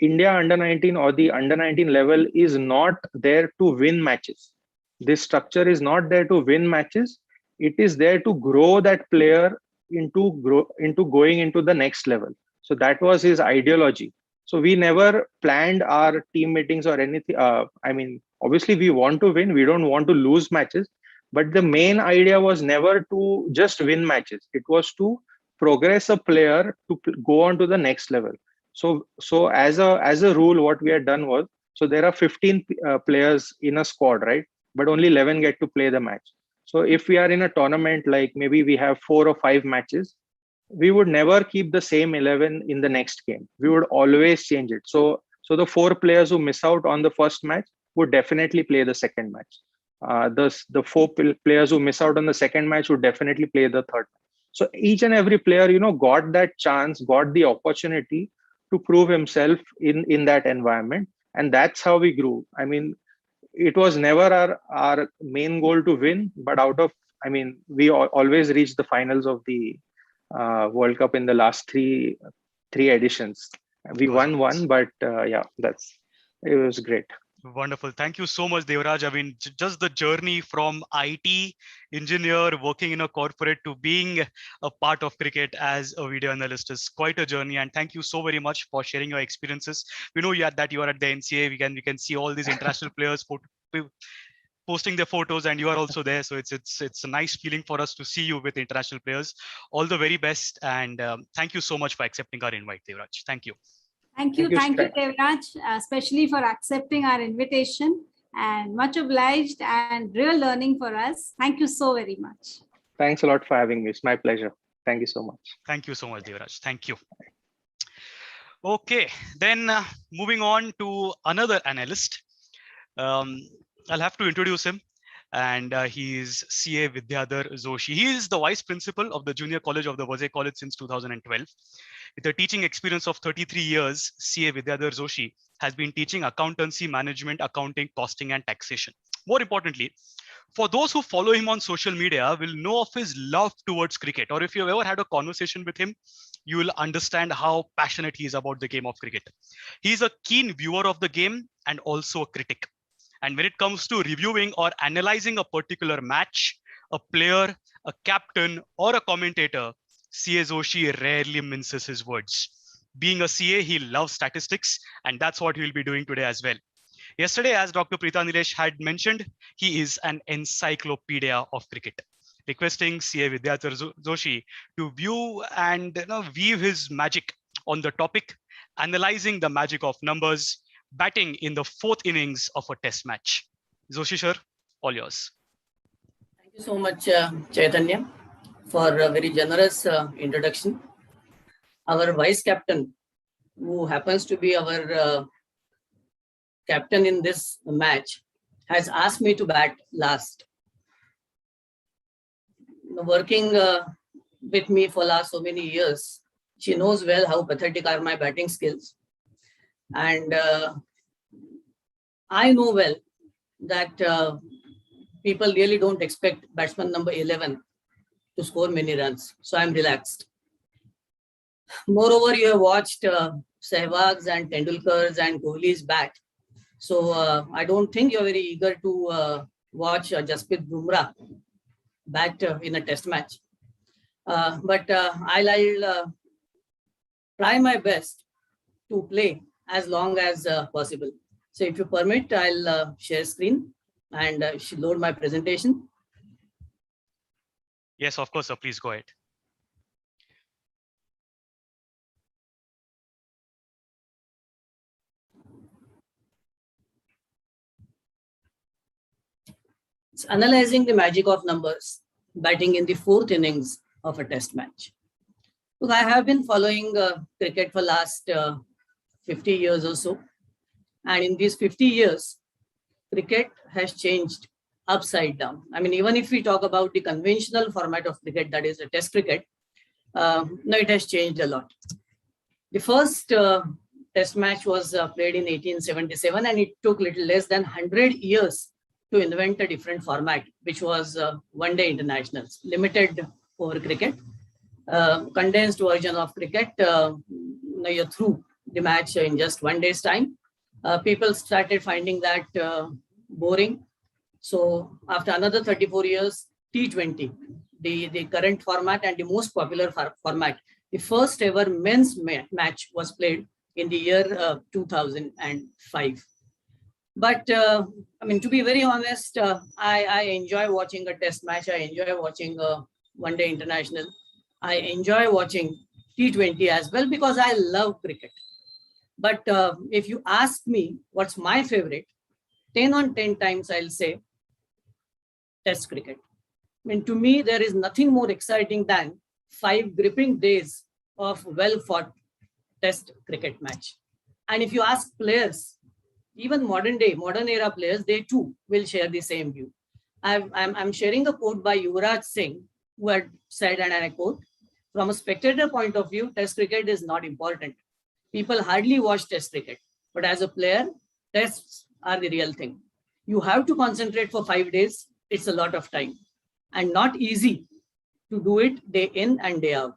India Under-19 or the Under-19 level is not there to win matches. This structure is not there to win matches. It is there to grow that player into going into the next level. So that was his ideology. So we never planned our team meetings or anything. Obviously we want to win. We don't want to lose matches. But the main idea was never to just win matches. It was to progress a player to go on to the next level. So as a rule, what we had done was, so there are 15 players in a squad, right? But only 11 get to play the match. So if we are in a tournament, like maybe we have 4 or 5 matches, we would never keep the same 11 in the next game. We would always change it. So the 4 players who miss out on the first match would definitely play the second match. the players who miss out on the second match would definitely play the third. So each and every player, got that chance, got the opportunity to prove himself in that environment. And that's how we grew. I mean, it was never our main goal to win, but we always reached the finals of the World Cup in the last three editions. We won one, but it was great. Wonderful. Thank you so much, Devraj. I mean, just the journey from IT engineer working in a corporate to being a part of cricket as a video analyst is quite a journey. And thank you so very much for sharing your experiences. We know that you are at the NCA. We can see all these international players posting their photos, and you are also there. So it's a nice feeling for us to see you with international players. All the very best, and thank you so much for accepting our invite, Devraj. Thank you. Thank you, Devraj, especially for accepting our invitation, and much obliged and real learning for us. Thank you so very much. Thanks a lot for having me. It's my pleasure. Thank you so much. Thank you so much, Devraj. Thank you. Okay, then moving on to another analyst. I'll have to introduce him. And he is CA Vidyadhar Joshi. He is the vice principal of the Junior College of the Vaze College since 2012. With a teaching experience of 33 years, CA Vidyadhar Joshi has been teaching accountancy, management, accounting, costing, and taxation. More importantly, for those who follow him on social media will know of his love towards cricket, or if you've ever had a conversation with him, you will understand how passionate he is about the game of cricket. He's a keen viewer of the game and also a critic. And when it comes to reviewing or analyzing a particular match, a player, a captain, or a commentator, CA Joshi rarely minces his words. Being a CA, he loves statistics, and that's what he'll be doing today as well. Yesterday, as Dr. Preeta Nilesh had mentioned, he is an encyclopedia of cricket. Requesting CA Vidyadhar Joshi to view and weave his magic on the topic, analyzing the magic of numbers, batting in the fourth innings of a test match. Joshi sir, all yours. Thank you so much, Chaitanya, for a very generous introduction. Our vice captain, who happens to be our captain in this match, has asked me to bat last. Working with me for last so many years, she knows well how pathetic are my batting skills. And I know well that people really don't expect batsman number 11 to score many runs. So I'm relaxed. Moreover, you have watched Sehwag's and Tendulkar's and Kohli's bat. So I don't think you're very eager to watch Jasprit Bumrah bat in a test match. But I'll try my best to play as long as possible. So if you permit, I'll share screen and load my presentation. Yes, of course, sir. Please go ahead. It's analyzing the magic of numbers, batting in the fourth innings of a test match. Look, I have been following cricket for last 50 years or so. And in these 50 years, cricket has changed upside down. I mean, even if we talk about the conventional format of cricket, that is a test cricket, no, it has changed a lot. The first test match was played in 1877, and it took little less than 100 years to invent a different format, which was one-day internationals, limited over cricket, condensed version of cricket. You're through the match in just 1 day's time. People started finding that boring. So after another 34 years, T20, the current format and the most popular format, the first ever men's match was played in the year 2005. But I mean, to be very honest, I enjoy watching a test match. I enjoy watching a one-day international. I enjoy watching T20 as well because I love cricket. But if you ask me what's my favorite, 10 on 10 times I'll say test cricket. I mean, to me, there is nothing more exciting than 5 gripping days of well-fought test cricket match. And if you ask players, even modern era players, they too will share the same view. I'm sharing a quote by Yuvraj Singh, who had said, and I quote, "From a spectator point of view, test cricket is not important. People hardly watch test cricket, but as a player, tests are the real thing. You have to concentrate for 5 days. It's a lot of time and not easy to do it day in and day out.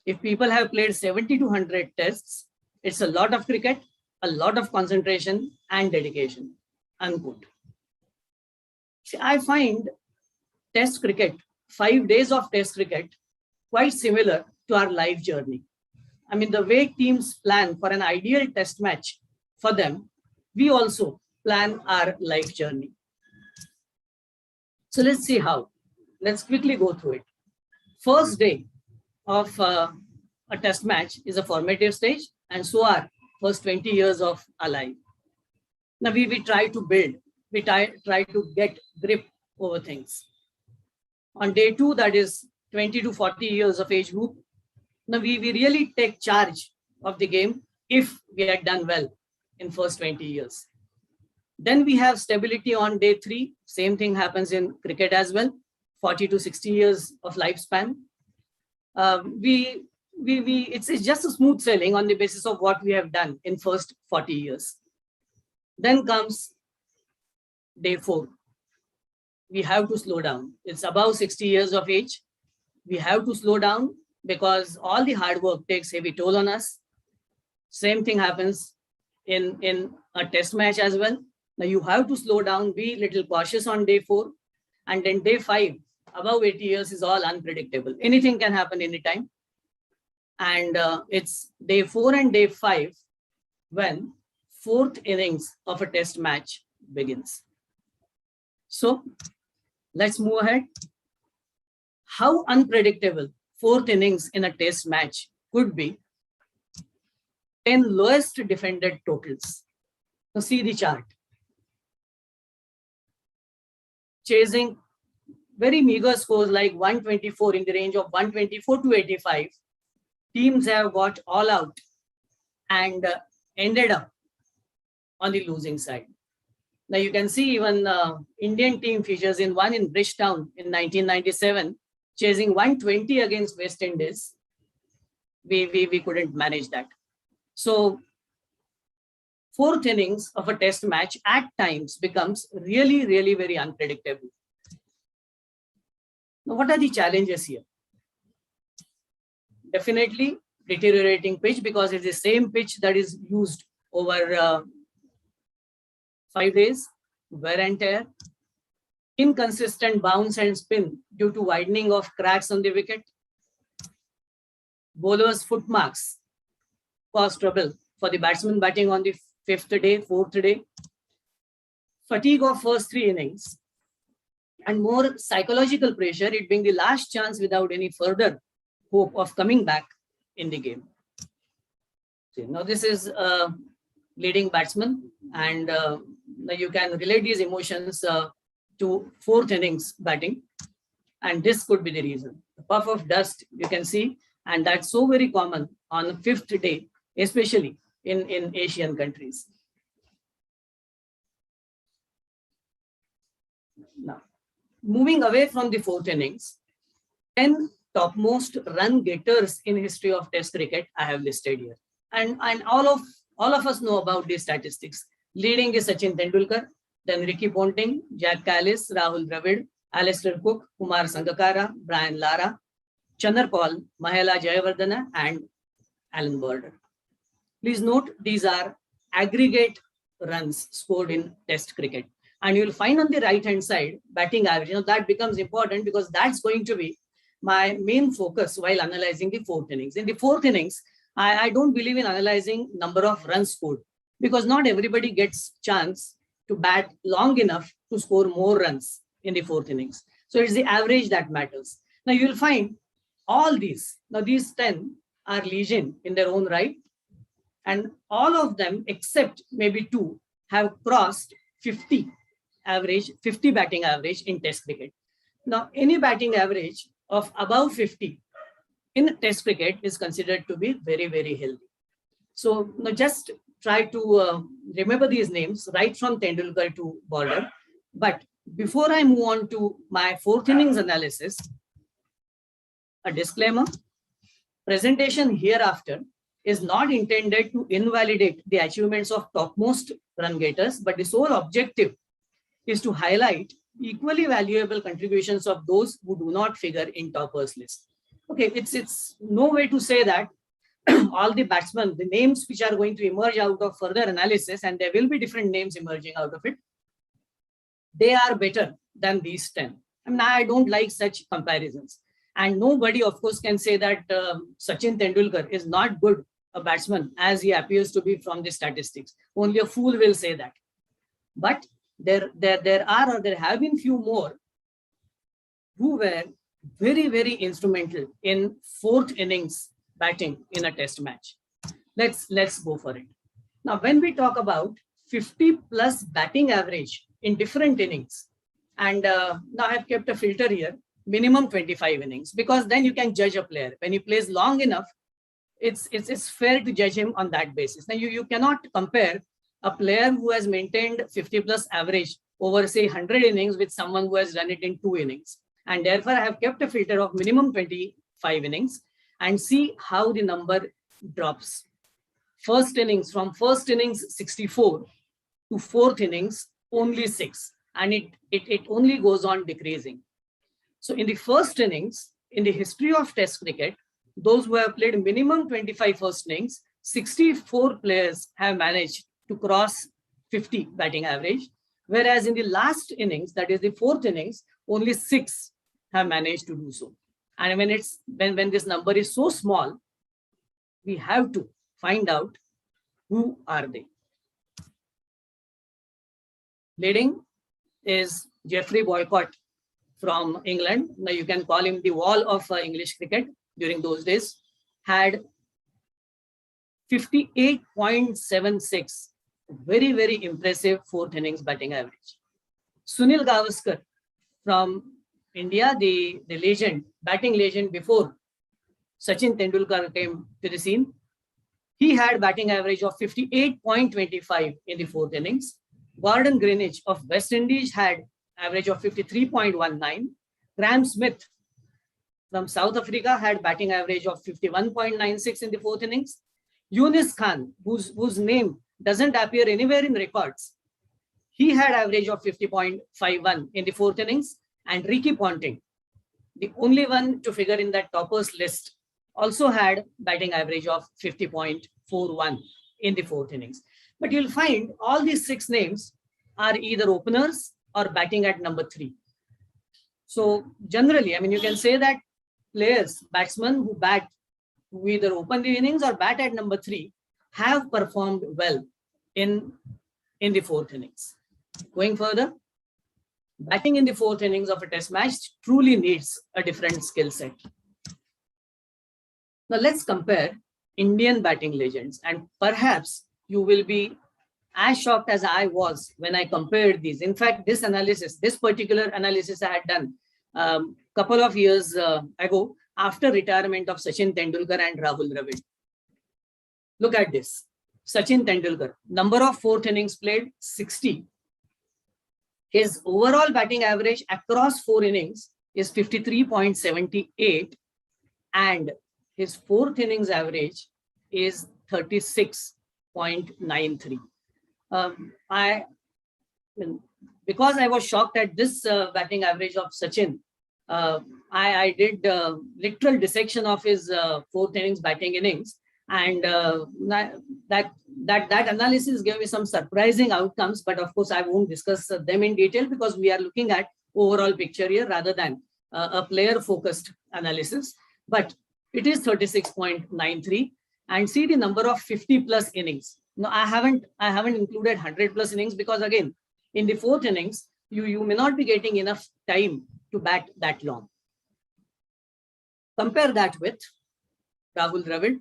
If people have played 70 to 100 tests, it's a lot of cricket, a lot of concentration and dedication," unquote. See, I find test cricket, 5 days of test cricket, quite similar to our life journey. I mean, the way teams plan for an ideal test match for them, we also plan our life journey. So let's see how. Let's quickly go through it. First day of a test match is a formative stage, and so are first 20 years of our life. Now we try to build, we try to get grip over things. On day 2, that is 20 to 40 years of age group, now we really take charge of the game if we had done well in first 20 years. Then we have stability on day 3. Same thing happens in cricket as well, 40 to 60 years of lifespan. It's just a smooth sailing on the basis of what we have done in first 40 years. Then comes day 4. We have to slow down. It's above 60 years of age. We have to slow down because all the hard work takes heavy toll on us. Same thing happens in a test match as well. Now you have to slow down, be a little cautious on day 4. And then day 5, above 80 years is all unpredictable. Anything can happen anytime. And it's day 4 and day 5 when 4th innings of a test match begins. So let's move ahead. How unpredictable 4th innings in a test match could be. 10 lowest defended totals. Now see the chart. Chasing very meager scores like 124, in the range of 124 to 85. Teams have got all out and ended up on the losing side. Now you can see even Indian team features in one in Bridgetown in 1997, chasing 120 against West Indies. We couldn't manage that. So 4th innings of a test match at times becomes really very unpredictable. Now, what are the challenges here? Definitely deteriorating pitch, because it's the same pitch that is used over 5 days, wear and tear, inconsistent bounce and spin due to widening of cracks on the wicket, bowlers' foot marks cause trouble for the batsman batting on the 5th day, 4th day, fatigue of first 3 innings, and more psychological pressure, it being the last chance without any further hope of coming back in the game. So now this is a leading batsman, and you can relate these emotions to 4th innings batting, and this could be the reason. The puff of dust you can see, and that's so very common on the 5th day, especially in Asian countries. Now, moving away from the 4th innings, 10 topmost run getters in history of Test cricket I have listed here, and all of us know about these statistics. Leading is Sachin Tendulkar, then Ricky Ponting, Jack Callis, Rahul Dravid, Alistair Cook, Kumar Sangakkara, Brian Lara, Chandar Paul, Mahela Jayawardena, and Alan Border. Please note, these are aggregate runs scored in Test cricket. And you'll find on the right-hand side, batting average. Now that becomes important because that's going to be my main focus while analyzing the 4th innings. In the 4th innings, I don't believe in analyzing number of runs scored, because not everybody gets chance to bat long enough to score more runs in the 4th innings. So it's the average that matters. Now you'll find all these, now these 10 are legion in their own right, and all of them except maybe 2 have crossed 50 batting average in Test cricket. Now any batting average of above 50 in Test cricket is considered to be very healthy. So now just try to remember these names right from Tendulkar to Border, but Before I move on to my fourth innings analysis, a disclaimer: presentation hereafter is not intended to invalidate the achievements of topmost run getters, but the sole objective is to highlight equally valuable contributions of those who do not figure in toppers list. Okay, it's no way to say that all the batsmen, the names which are going to emerge out of further analysis, and there will be different names emerging out of it, they are better than these 10. I mean, I don't like such comparisons. And nobody, of course, can say that Sachin Tendulkar is not good a batsman as he appears to be from the statistics. Only a fool will say that. But there have been few more who were very, very instrumental in fourth innings batting in a test match. Let's go for it. Now, when we talk about 50 plus batting average in different innings, and now I have kept a filter here, minimum 25 innings, because then you can judge a player. When he plays long enough, it's fair to judge him on that basis. Now, you cannot compare a player who has maintained 50 plus average over, say, 100 innings with someone who has done it in 2 innings. And therefore, I have kept a filter of minimum 25 innings and see how the number drops. First innings, from first innings 64 to fourth innings, only 6. And it only goes on decreasing. So in the first innings, in the history of Test cricket, those who have played minimum 25 first innings, 64 players have managed to cross 50 batting average. Whereas in the last innings, that is the fourth innings, only 6 have managed to do so. And when this number is so small, we have to find out who are they. Leading is Geoffrey Boycott from England. Now you can call him the wall of English cricket during those days. Had 58.76, very, very impressive fourth innings batting average. Sunil Gavaskar from India, the legend, batting legend before Sachin Tendulkar came to the scene. He had batting average of 58.25 in the fourth innings. Gordon Greenwich of West Indies had average of 53.19. Graham Smith from South Africa had batting average of 51.96 in the fourth innings. Yunus Khan, whose name doesn't appear anywhere in records, he had average of 50.51 in the fourth innings. And Ricky Ponting, the only one to figure in that toppers list, also had batting average of 50.41 in the fourth innings. But you'll find all these 6 names are either openers or batting at number 3. So generally, I mean, you can say that players, batsmen who either open the innings or bat at number 3 have performed well in the fourth innings. Going further, batting in the fourth innings of a test match truly needs a different skill set. Now let's compare Indian batting legends, and perhaps you will be as shocked as I was when I compared these. In fact, this particular analysis I had done a couple of years ago after retirement of Sachin Tendulkar and Rahul Dravid. Look at this. Sachin Tendulkar, number of fourth innings played, 60. His overall batting average across 4 innings is 53.78, and his fourth innings average is 36.93. Because I was shocked at this batting average of Sachin, I did literal dissection of his fourth innings batting innings, and that analysis gave me some surprising outcomes. But of course, I won't discuss them in detail because we are looking at overall picture here rather than a player-focused analysis. But it is 36.93, and see the number of 50 plus innings. Now I haven't included 100 plus innings because again, in the fourth innings, you may not be getting enough time to bat that long. Compare that with Rahul Dravid,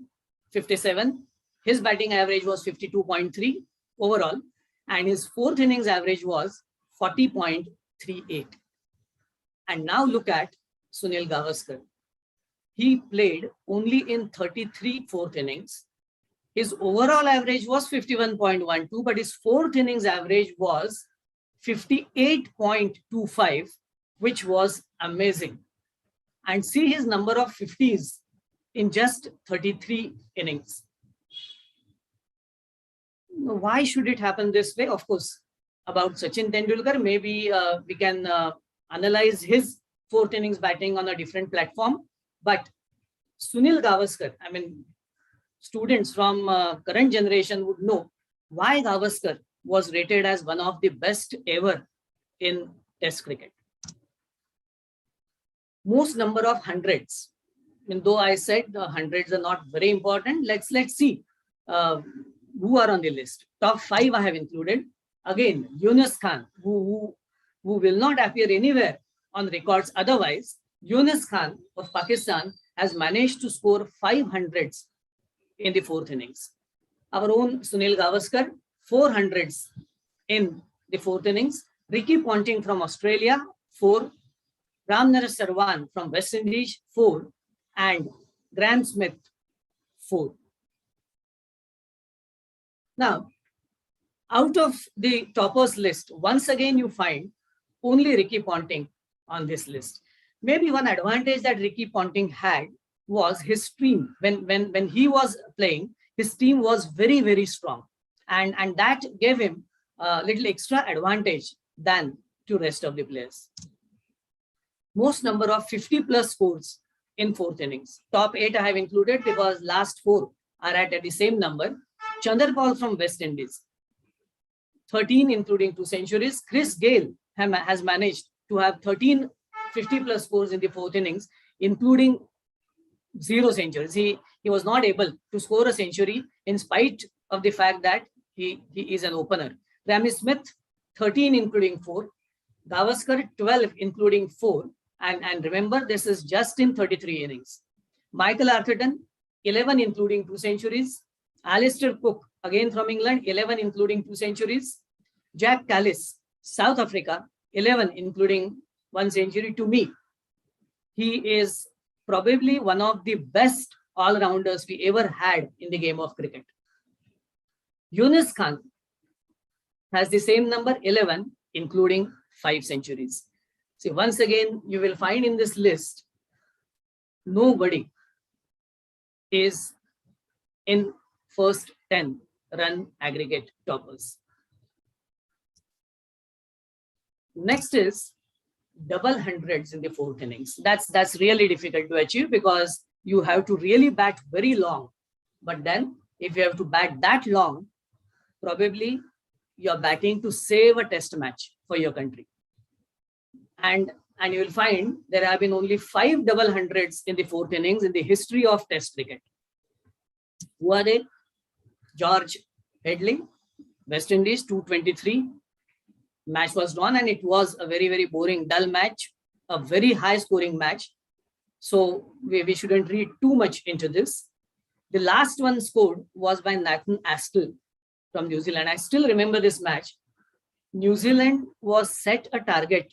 57. His batting average was 52.3 overall, and his fourth innings average was 40.38. And now look at Sunil Gavaskar. He played only in 33 fourth innings. His overall average was 51.12, but his fourth innings average was 58.25, which was amazing. And see his number of 50s in just 33 innings. Why should it happen this way? Of course, about Sachin Tendulkar, maybe we can analyze his 4th innings batting on a different platform. But Sunil Gavaskar, I mean, students from current generation would know why Gavaskar was rated as one of the best ever in Test cricket. Most number of hundreds. I mean, though I said the hundreds are not very important, let's see who are on the list. Top 5 I have included. Again, Yunus Khan, who will not appear anywhere on records otherwise. Yunus Khan of Pakistan has managed to score 500s in the 4th innings. Our own Sunil Gavaskar, 400s in the 4th innings. Ricky Ponting from Australia, 4. Ram Naresh Sarwan from West Indies, 4. And Graham Smith, 4. Now, out of the toppers list, once again you find only Ricky Ponting on this list. Maybe one advantage that Ricky Ponting had was his team. When he was playing, his team was very, very strong. And that gave him a little extra advantage than to rest of the players. Most number of 50 plus scores in 4th innings. Top 8 I have included because last 4 are at the same number. Chanderpaul from West Indies, 13 including 2 centuries. Chris Gale has managed to have 13 50 plus scores in the 4th innings, including 0 centuries. He was not able to score a century in spite of the fact that he is an opener. Rami Smith, 13 including 4. Gavaskar, 12 including 4. And remember, this is just in 33 innings. Michael Atherton, 11 including 2 centuries. Alistair Cook, again from England, 11 including 2 centuries. Jack Callis, South Africa, 11 including 1 century. To me, he is probably one of the best all-rounders we ever had in the game of cricket. Yunus Khan has the same number, 11, including 5 centuries. See, once again, you will find in this list, nobody is in first 10 run aggregate toppers. Next is double hundreds in the 4th innings. That's really difficult to achieve because you have to really bat very long. But then if you have to bat that long, probably you're batting to save a test match for your country. And you will find there have been only 5 double hundreds in the 4th innings in the history of Test cricket. Who are they? George Headley, West Indies, 223. Match was drawn and it was a very, very boring, dull match, a very high scoring match. So we shouldn't read too much into this. The last one scored was by Nathan Askell from New Zealand. I still remember this match. New Zealand was set a target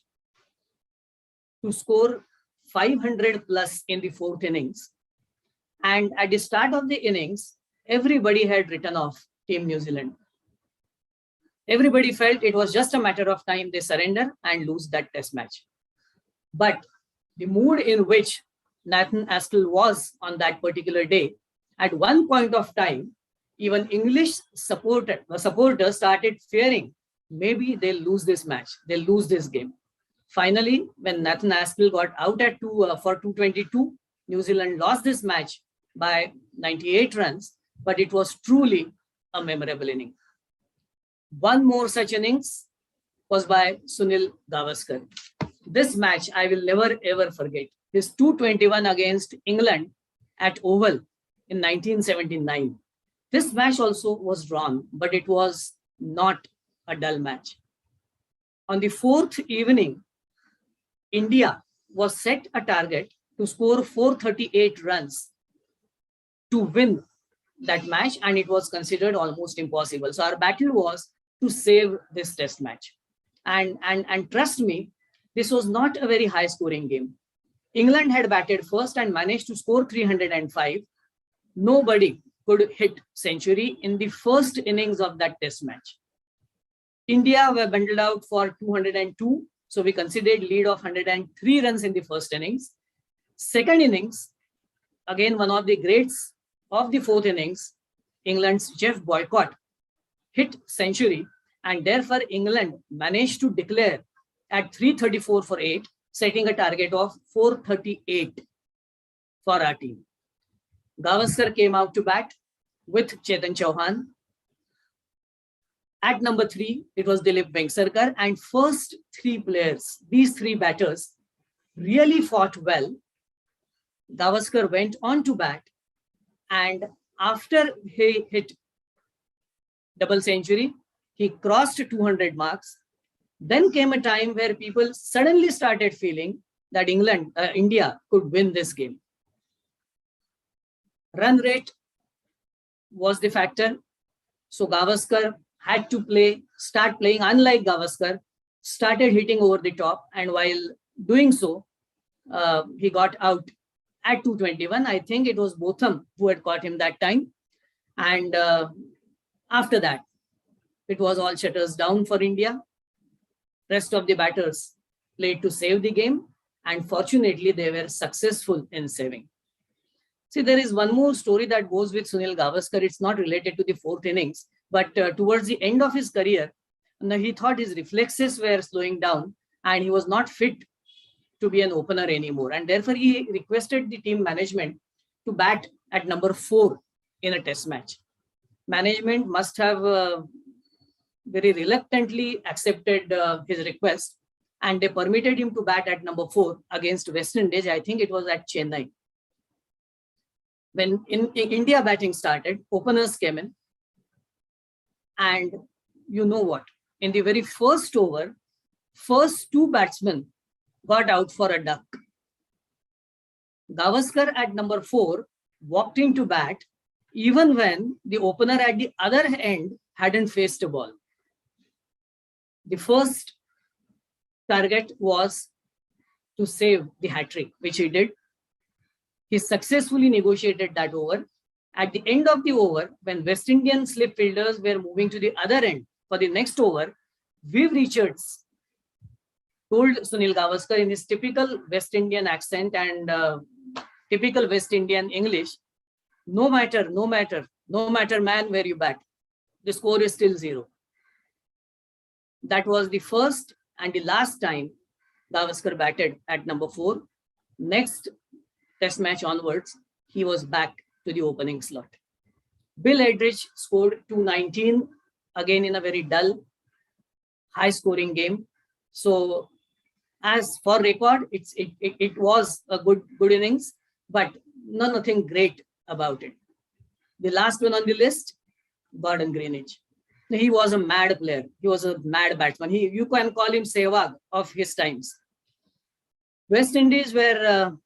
to score 500 plus in the 4th innings. And at the start of the innings, everybody had written off Team New Zealand. Everybody felt it was just a matter of time they surrender and lose that test match. But the mood in which Nathan Askell was on that particular day, at one point of time, even English supporters started fearing maybe they'll lose this match, they'll lose this game. Finally, when Nathan Askell got out at for 222, New Zealand lost this match by 98 runs, but it was truly a memorable inning. One more such innings was by Sunil Gavaskar. This match I will never ever forget. His 221 against England at Oval in 1979. This match also was drawn, but it was not a dull match. On the 4th evening, India was set a target to score 438 runs to win that match, and it was considered almost impossible. So our battle was to save this test match. And trust me, this was not a very high scoring game. England had batted first and managed to score 305. Nobody could hit century in the first innings of that test match. India were bundled out for 202. So we considered lead of 103 runs in the first innings. Second innings, again, one of the greats of the fourth innings, England's Jeff Boycott hit century, and therefore England managed to declare at 334 for 8, setting a target of 438 for our team. Gavaskar came out to bat with Chetan Chauhan. At number 3, it was Dilip Vengsarkar, and first 3 players, these 3 batters, really fought well. Gavaskar went on to bat, and after he hit double century, he crossed 200 marks. Then came a time where people suddenly started feeling that India could win this game. Run rate was the factor. So Gavaskar had to start playing unlike Gavaskar, started hitting over the top, and while doing so, he got out at 221. I think it was Botham who had caught him that time. And after that, it was all shutters down for India. Rest of the batters played to save the game, and fortunately, they were successful in saving. See, there is one more story that goes with Sunil Gavaskar. It's not related to the fourth innings, but towards the end of his career, he thought his reflexes were slowing down and he was not fit to be an opener anymore. And therefore, he requested the team management to bat at number 4 in a test match. Management must have very reluctantly accepted his request, and they permitted him to bat at number 4 against West Indies. I think it was at Chennai. When in India batting started, openers came in, and you know what? In the very first over, first 2 batsmen got out for a duck. Gavaskar at number 4 walked into bat even when the opener at the other end hadn't faced a ball. The first target was to save the hat-trick, which he did. He successfully negotiated that over. At the end of the over, when West Indian slip fielders were moving to the other end for the next over, Viv Richards told Sunil Gavaskar in his typical West Indian accent and typical West Indian English, no matter man where you bat, the score is still 0. That was the first and the last time Gavaskar batted at number 4. Next test match onwards, he was back to the opening slot. Bill Edridge scored 219, again in a very dull, high-scoring game. So, as for record, it was a good innings, but nothing great about it. The last one on the list, Gordon Greenidge. He was a mad player. He was a mad batsman. You can call him Sehwag of his times. West Indies were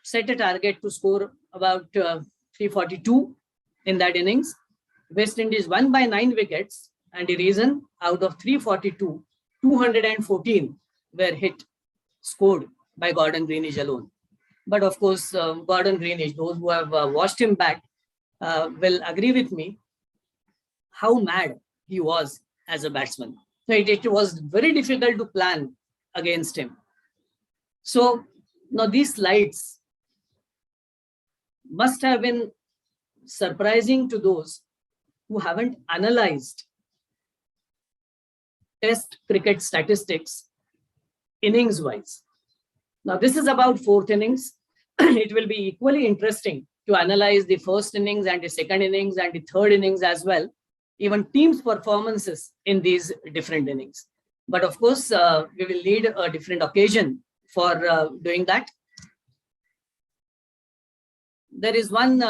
set a target to score about 342 in that innings. West Indies won by 9 wickets, and the reason, out of 342, 214 were scored by Gordon Greenidge alone. But of course, Gordon Greenidge, those who have watched him bat will agree with me how mad he was as a batsman. It was very difficult to plan against him. So now these slides must have been surprising to those who haven't analyzed Test cricket statistics innings-wise. Now this is about 4th innings. It will be equally interesting to analyze the first innings and the second innings and the third innings as well, even teams' performances in these different innings. But of course, we will need a different occasion for doing that. There is one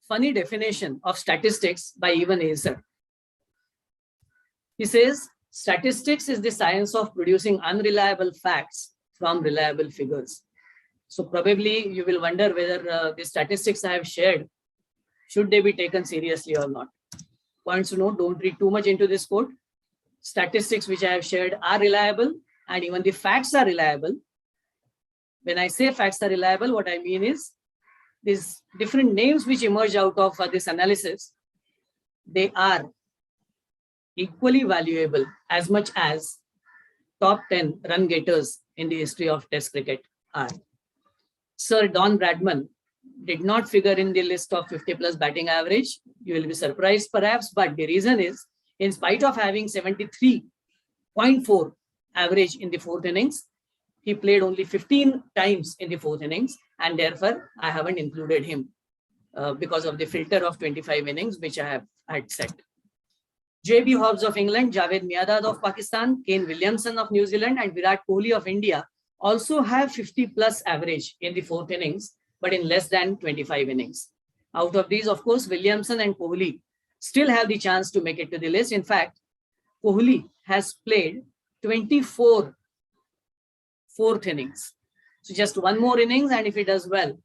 funny definition of statistics by Evan Azer. He says, statistics is the science of producing unreliable facts from reliable figures. So probably you will wonder whether the statistics I have shared, should they be taken seriously or not. Points to note, don't read too much into this quote. Statistics which I have shared are reliable, and even the facts are reliable. When I say facts are reliable, what I mean is these different names which emerge out of this analysis, they are equally valuable as much as top 10 run getters in the history of Test cricket are. Sir Don Bradman did not figure in the list of 50 plus batting average. You will be surprised perhaps, but the reason is, in spite of having 73.4 average in the fourth innings, he played only 15 times in the fourth innings, and therefore I haven't included him because of the filter of 25 innings, which I had set. J.B. Hobbs of England, Javed Miandad of Pakistan, Kane Williamson of New Zealand, and Virat Kohli of India also have 50 plus average in the fourth innings, but in less than 25 innings. Out of these, of course, Williamson and Kohli still have the chance to make it to the list. In fact, Kohli has played 24 fourth innings. So just one more innings, and if he does well,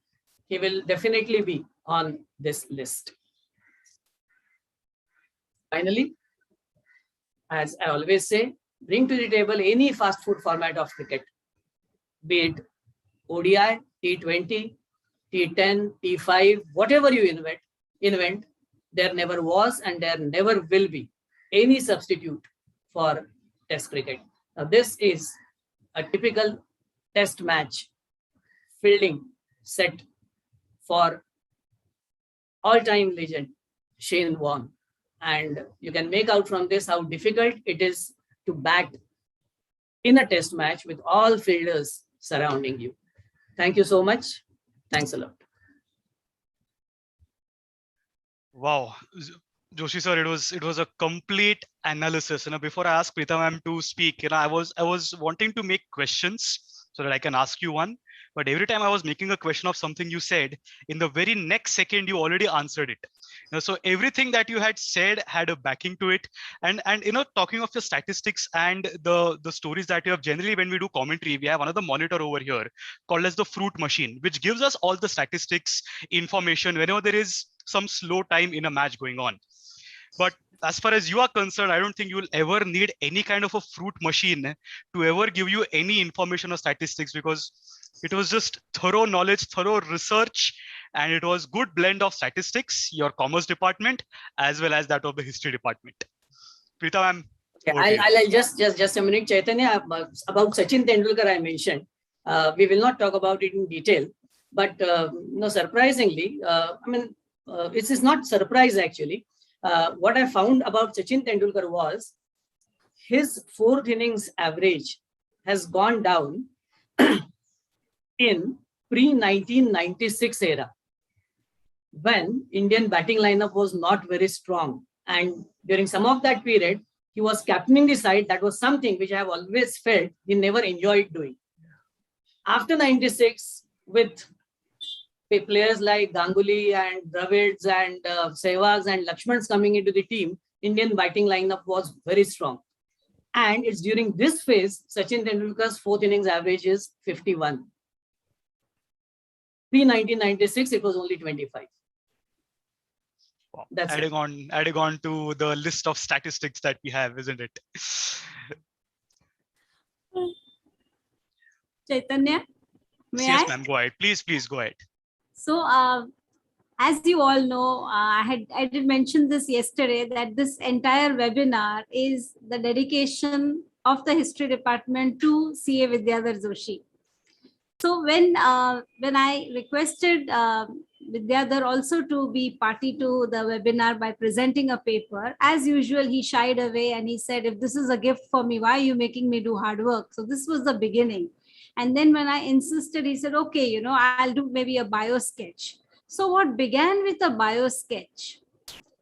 he will definitely be on this list. Finally, as I always say, bring to the table any fast food format of cricket, be it ODI, T20, T10, T5, whatever you invent, there never was and there never will be any substitute for Test cricket. Now, this is a typical Test match fielding set for all-time legend Shane Warne. And you can make out from this how difficult it is to bat in a Test match with all fielders surrounding you. Thank you so much. Thanks a lot. Wow, Joshi sir, it was a complete analysis. Before I ask Preeta ma'am to speak, I was wanting to make questions so that I can ask you one. But every time I was making a question of something you said, in the very next second you already answered it. So everything that you had said had a backing to it. And talking of the statistics and the stories that you have, generally when we do commentary, we have another monitor over here called as the fruit machine, which gives us all the statistics information whenever there is some slow time in a match going on. But as far as you are concerned, I don't think you will ever need any kind of a fruit machine to ever give you any information or statistics, because it was just thorough knowledge, thorough research, and it was good blend of statistics, your commerce department, as well as that of the history department. Preeta ma'am. I'll just a minute, Chaitanya. About Sachin Tendulkar, I mentioned. We will not talk about it in detail, but surprisingly, this is not surprise actually. What I found about Sachin Tendulkar was his fourth innings average has gone down in pre-1996 era, when Indian batting lineup was not very strong. And during some of that period, he was captaining the side. That was something which I have always felt he never enjoyed doing. After 96, with players like Ganguly and Dravids and Sehwags and Lakshmans coming into the team, Indian batting lineup was very strong. And it's during this phase, Sachin Tendulkar's fourth innings average is 51. Pre-1996, it was only 25. Wow. That's adding on to the list of statistics that we have, isn't it? Chaitanya, Yes, ma'am, go ahead. Please go ahead. So, as you all know, I did mention this yesterday, that this entire webinar is the dedication of the history department to CA Vidyadhar Joshi. So when I requested Vidyadhar also to be party to the webinar by presenting a paper, as usual, he shied away and he said, if this is a gift for me, why are you making me do hard work? So this was the beginning. And then when I insisted, he said, okay, I'll do maybe a bio sketch. So what began with a bio sketch?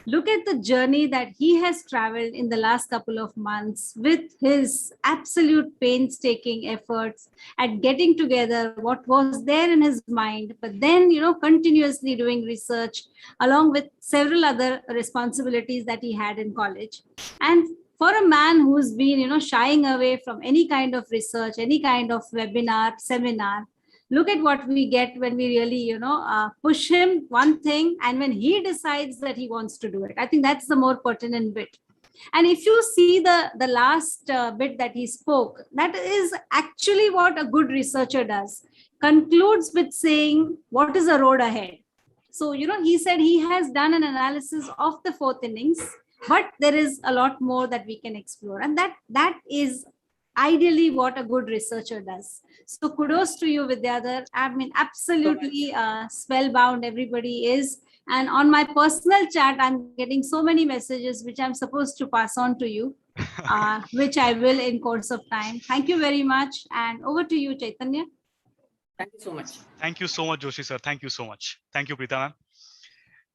Look at the journey that he has traveled in the last couple of months with his absolute painstaking efforts at getting together what was there in his mind, but then, continuously doing research along with several other responsibilities that he had in college. And for a man who's been, shying away from any kind of research, any kind of webinar, seminar, look at what we get when we really, push him one thing, and when he decides that he wants to do it. I think that's the more pertinent bit. And if you see the last bit that he spoke, that is actually what a good researcher does. Concludes with saying, what is the road ahead? So, he said he has done an analysis of the fourth innings, but there is a lot more that we can explore, and that is ideally what a good researcher does. So kudos to you, Vidyadhar. I mean, absolutely spellbound everybody is. And on my personal chat, I'm getting so many messages which I'm supposed to pass on to you, which I will in course of time. Thank you very much. And over to you, Chaitanya. Thank you so much. Thank you so much, Joshi sir. Thank you so much. Thank you, Preeta ma'am.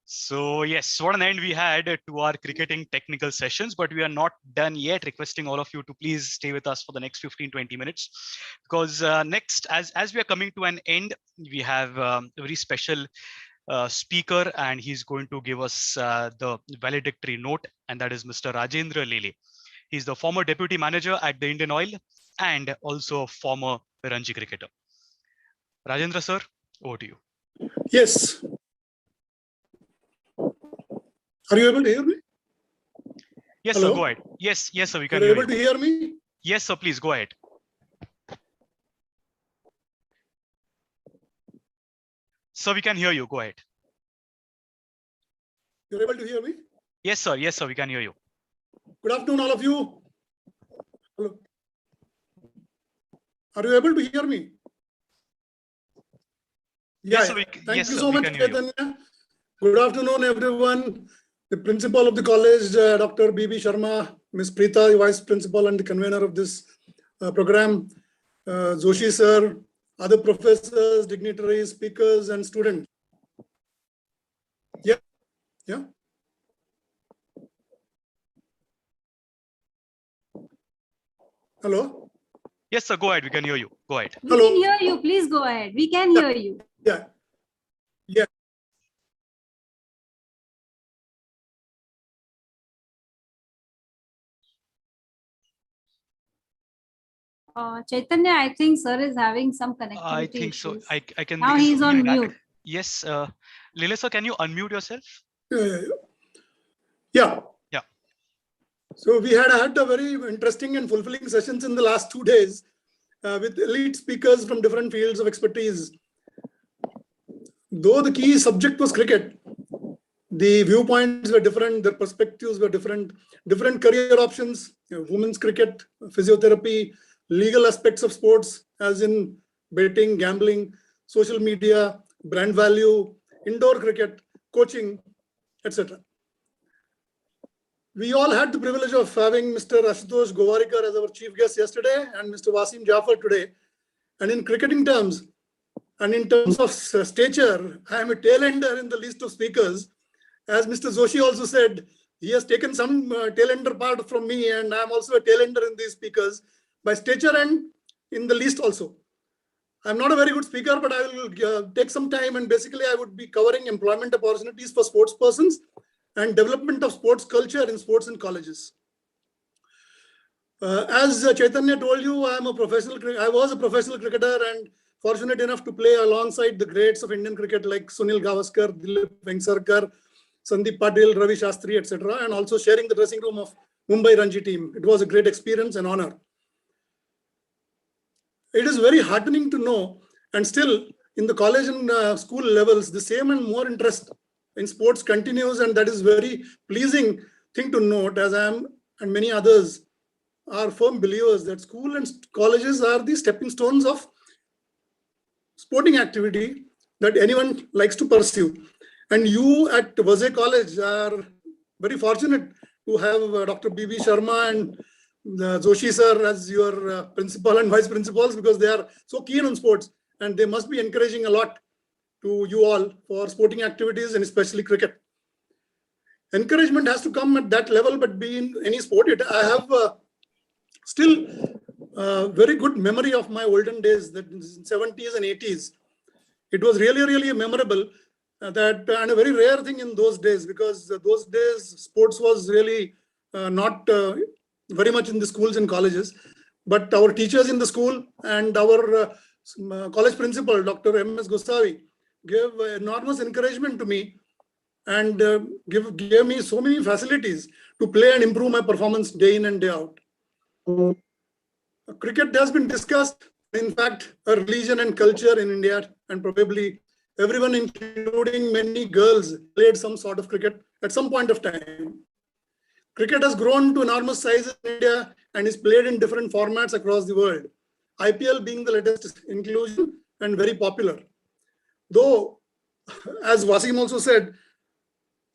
So yes, what an end we had to our cricketing technical sessions, but we are not done yet. Requesting all of you to please stay with us for the next 15-20 minutes, because next, as we are coming to an end, we have a very special speaker, and he's going to give us the valedictory note, and that is Mr. Rajendra Lele. He's the former deputy manager at the Indian Oil and also a former Ranji cricketer. Rajendra sir, over to you. Yes. Are you able to hear me? Yes, Hello? sir, go ahead. Yes, sir, we can You're hear able you. to hear me? Yes, sir, please go ahead. Sir, we can hear you. Go ahead. You're able to hear me? Yes, sir, we can hear you. Good afternoon, all of you. Hello. Are you able to hear me? Yes, sir, Thank yes, you sir, so we much, can hear you. Chaitanya. Good afternoon, everyone. The principal of the college, Dr. B.B. Sharma, Ms. Preeta, the vice principal and the convener of this program, Joshi sir, other professors, dignitaries, speakers, and students. Yeah. Hello? Yes, sir, go ahead. We can hear you. Go ahead. We can hear you. Please go ahead. We can hear you. Yeah. Chaitanya, I think sir is having some connectivity I think so. issues. I can. Now he's on mute. Yes, Lele sir, can you unmute yourself? Yeah. Yeah. So we had a very interesting and fulfilling sessions in the last 2 days with elite speakers from different fields of expertise. Though the key subject was cricket, the viewpoints were different, their perspectives were different career options, women's cricket, physiotherapy, legal aspects of sports, as in betting, gambling, social media, brand value, indoor cricket, coaching, etc. We all had the privilege of having Mr. Ashutosh Gowarikar as our chief guest yesterday and Mr. Vaseem Jaffer today. And in cricketing terms, and in terms of stature, I am a tail ender in the list of speakers. As Mr. Joshi also said, he has taken some tail ender part from me, and I am also a tail ender in these speakers by stature and in the list also. I'm not a very good speaker, but I will take some time, and basically I would be covering employment opportunities for sports persons and development of sports culture in sports and colleges. As Chaitanya told you, I was a professional cricketer and fortunate enough to play alongside the greats of Indian cricket like Sunil Gavaskar, Dilip Vengsarkar, Sandeep Patil, Ravi Shastri, etc., and also sharing the dressing room of Mumbai Ranji team. It was a great experience and honor. It is very heartening to know, and still in the college and school levels, the same and more interest in sports continues, and that is very pleasing thing to note, as I am and many others are firm believers that school and colleges are the stepping stones of sporting activity that anyone likes to pursue. And you at Vaze College are very fortunate to have Dr. B.B. Sharma and Joshi sir as your principal and vice principals, because they are so keen on sports and they must be encouraging a lot to you all for sporting activities and especially cricket. Encouragement has to come at that level, but be in any sport. I have still very good memory of my olden days, that in 70s and 80s. It was really, really memorable, and a very rare thing in those days, because those days sports was really not very much in the schools and colleges. But our teachers in the school and our college principal, Dr. M.S. Gosavi, gave enormous encouragement to me and gave me so many facilities to play and improve my performance day in and day out. Cricket has been discussed, in fact, a religion and culture in India, and probably everyone, including many girls, played some sort of cricket at some point of time. Cricket has grown to enormous size in India and is played in different formats across the world. IPL being the latest inclusion and very popular. Though, as Wasim also said,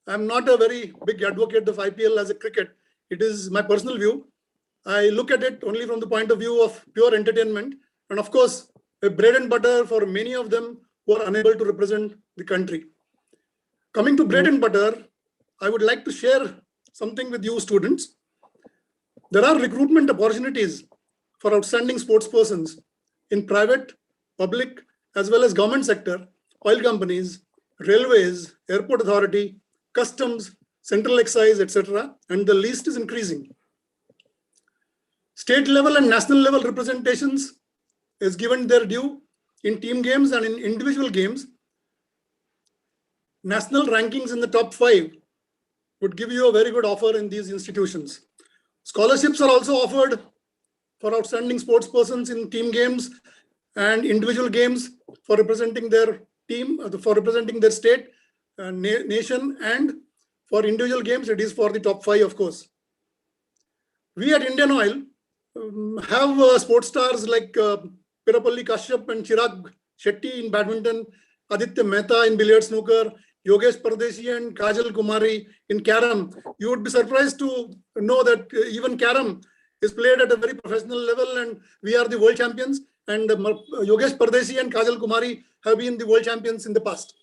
I'm not a very big advocate of IPL as a cricket. It is my personal view. I look at it only from the point of view of pure entertainment. And of course, a bread and butter for many of them who are unable to represent the country. Coming to bread and butter, I would like to share something with you students. There are recruitment opportunities for outstanding sports persons in private, public, as well as government sector, oil companies, railways, airport authority, customs, central excise, etc. And the list is increasing. State level and national level representations is given their due in team games and in individual games. National rankings in the top 5 would give you a very good offer in these institutions. Scholarships are also offered for outstanding sports persons in team games and individual games for representing their team, for representing their state, nation, and for individual games, it is for the top 5, of course. We at Indian Oil have sports stars like Pirapalli Kashyap and Chirag Shetty in badminton, Aditya Mehta in billiard snooker, Yogesh Pardeshi and Kajal Kumari in carom. You would be surprised to know that even carom is played at a very professional level and we are the world champions. And Yogesh Pardeshi and Kajal Kumari have been the world champions in the past.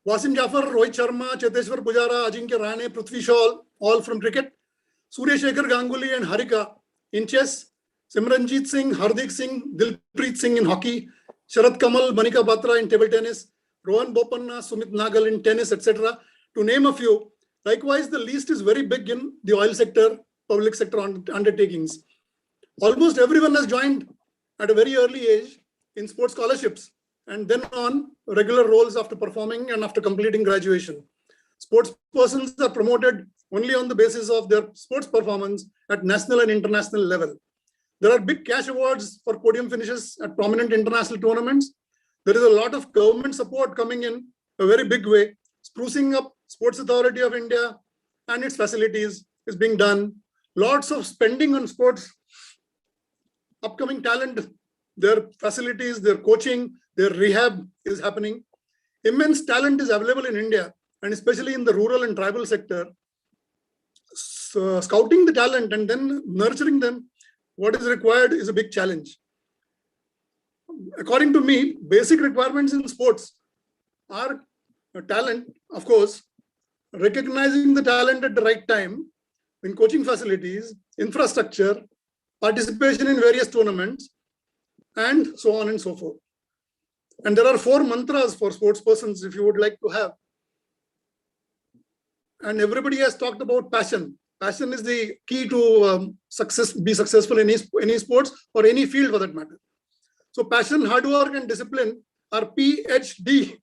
Wasim Jafar, Rohit Sharma, Cheteshwar Pujara, Ajinkya Rahane, Prithvi Shaw, all from cricket. Surya Shekhar Ganguly and Harika in chess. Simranjit Singh, Hardik Singh, Dilpreet Singh in hockey. Sharad Kamal, Manika Batra in table tennis. Rohan Bopanna, Sumit Nagal in tennis, etc. To name a few. Likewise, the list is very big in the oil sector, public sector undertakings. Almost everyone has joined at a very early age in sports scholarships and then on regular roles after performing and after completing graduation. Sports persons are promoted only on the basis of their sports performance at national and international level. There are big cash awards for podium finishes at prominent international tournaments. There is a lot of government support coming in a very big way. Sprucing up Sports Authority of India and its facilities is being done. Lots of spending on sports. Upcoming talent, their facilities, their coaching, their rehab is happening. Immense talent is available in India, and especially in the rural and tribal sector. So, scouting the talent and then nurturing them, what is required is a big challenge. According to me, basic requirements in sports are talent, of course, recognizing the talent at the right time, in coaching facilities, infrastructure, participation in various tournaments, and so on and so forth. And there are 4 mantras for sports persons if you would like to have. And everybody has talked about passion. Passion is the key to be successful in any sports or any field for that matter. So passion, hard work, and discipline are PhD.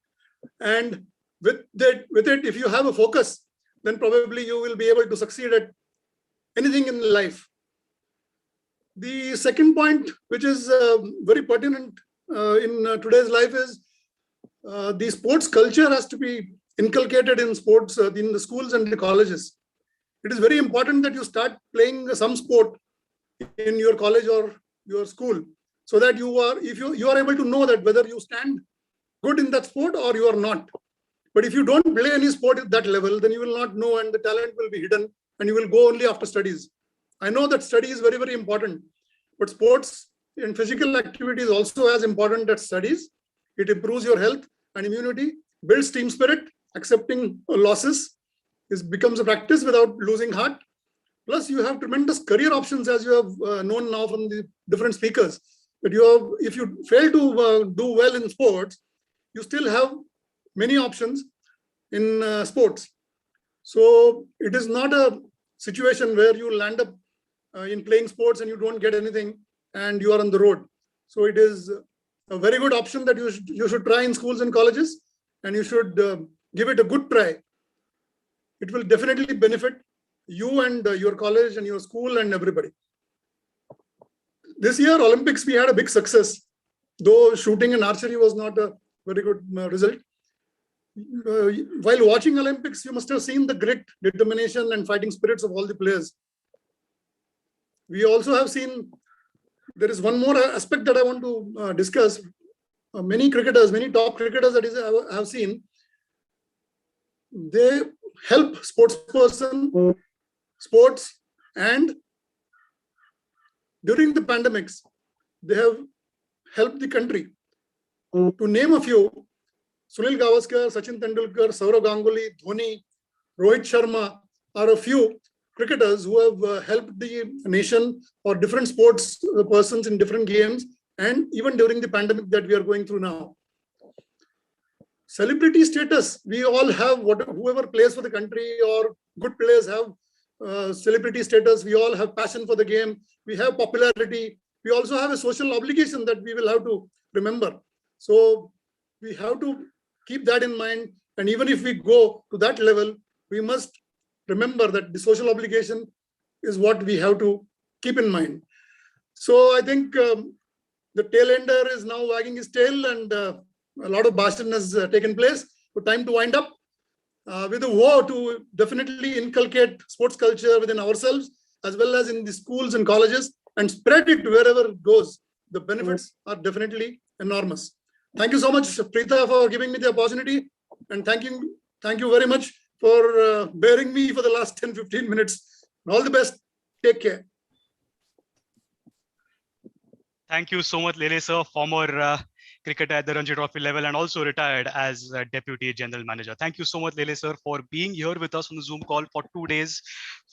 And with it, if you have a focus, then probably you will be able to succeed at anything in life. The second point, which is very pertinent in today's life, is the sports culture has to be inculcated in sports in the schools and the colleges. It is very important that you start playing some sport in your college or your school, so that you are able to know that whether you stand good in that sport or you are not. But if you don't play any sport at that level, then you will not know, and the talent will be hidden, and you will go only after studies. I know that study is very, very important, but sports and physical activity is also as important as studies. It improves your health and immunity, builds team spirit, accepting losses becomes a practice without losing heart. Plus, you have tremendous career options, as you have known now from the different speakers. But if you fail to do well in sports, you still have many options in sports. So it is not a situation where you land up in playing sports and you don't get anything and you are on the road. So it is a very good option that you should try in schools and colleges, and you should give it a good try. It will definitely benefit you and your college and your school and everybody. This year, Olympics, we had a big success, though shooting and archery was not a very good result. while watching Olympics, you must have seen the grit, determination, and fighting spirits of all the players. We also have seen, there is one more aspect that I want to discuss. Many cricketers, many top cricketers that I have seen, they help sports, and during the pandemics, they have helped the country. To name a few, Sunil Gavaskar, Sachin Tendulkar, Saurav Ganguly, Dhoni, Rohit Sharma are a few cricketers who have helped the nation or different sports persons in different games, and even during the pandemic that we are going through now. Celebrity status, we all have, whoever plays for the country or good players have celebrity status. We all have passion for the game. We have popularity. We also have a social obligation that we will have to remember. So we have to keep that in mind. And even if we go to that level, we must remember that the social obligation is what we have to keep in mind. So I think the tail ender is now wagging his tail, and a lot of bashing has taken place. So time to wind up with a vow to definitely inculcate sports culture within ourselves, as well as in the schools and colleges, and spread it wherever it goes. The benefits are definitely enormous. Thank you so much, Preeta, for giving me the opportunity. And thank you very much for bearing me for the last 10-15 minutes. All the best. Take care. Thank you so much, Lele sir, former cricketer at the Ranji Trophy level and also retired as Deputy General Manager. Thank you so much, Lele sir, for being here with us on the Zoom call for 2 days.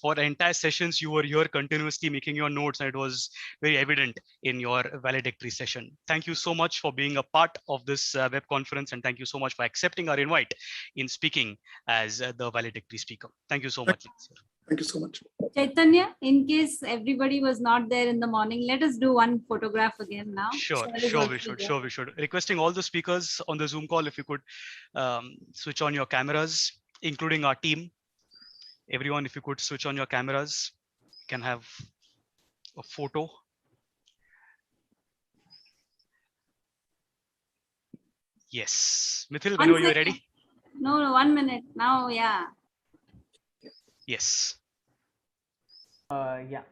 For entire sessions, you were here continuously making your notes, and it was very evident in your valedictory session. Thank you so much for being a part of this web conference, and thank you so much for accepting our invite in speaking as the valedictory speaker. Thank you so much, sir. Thank you so much. Chaitanya, in case everybody was not there in the morning, let us do one photograph again now. Sure, we should. Requesting all the speakers on the Zoom call, if you could switch on your cameras, including our team. Everyone, if you could switch on your cameras, you can have a photo. Yes. Mithil, whenever you're ready. No, 1 minute. Now, yeah. Yes. Yeah.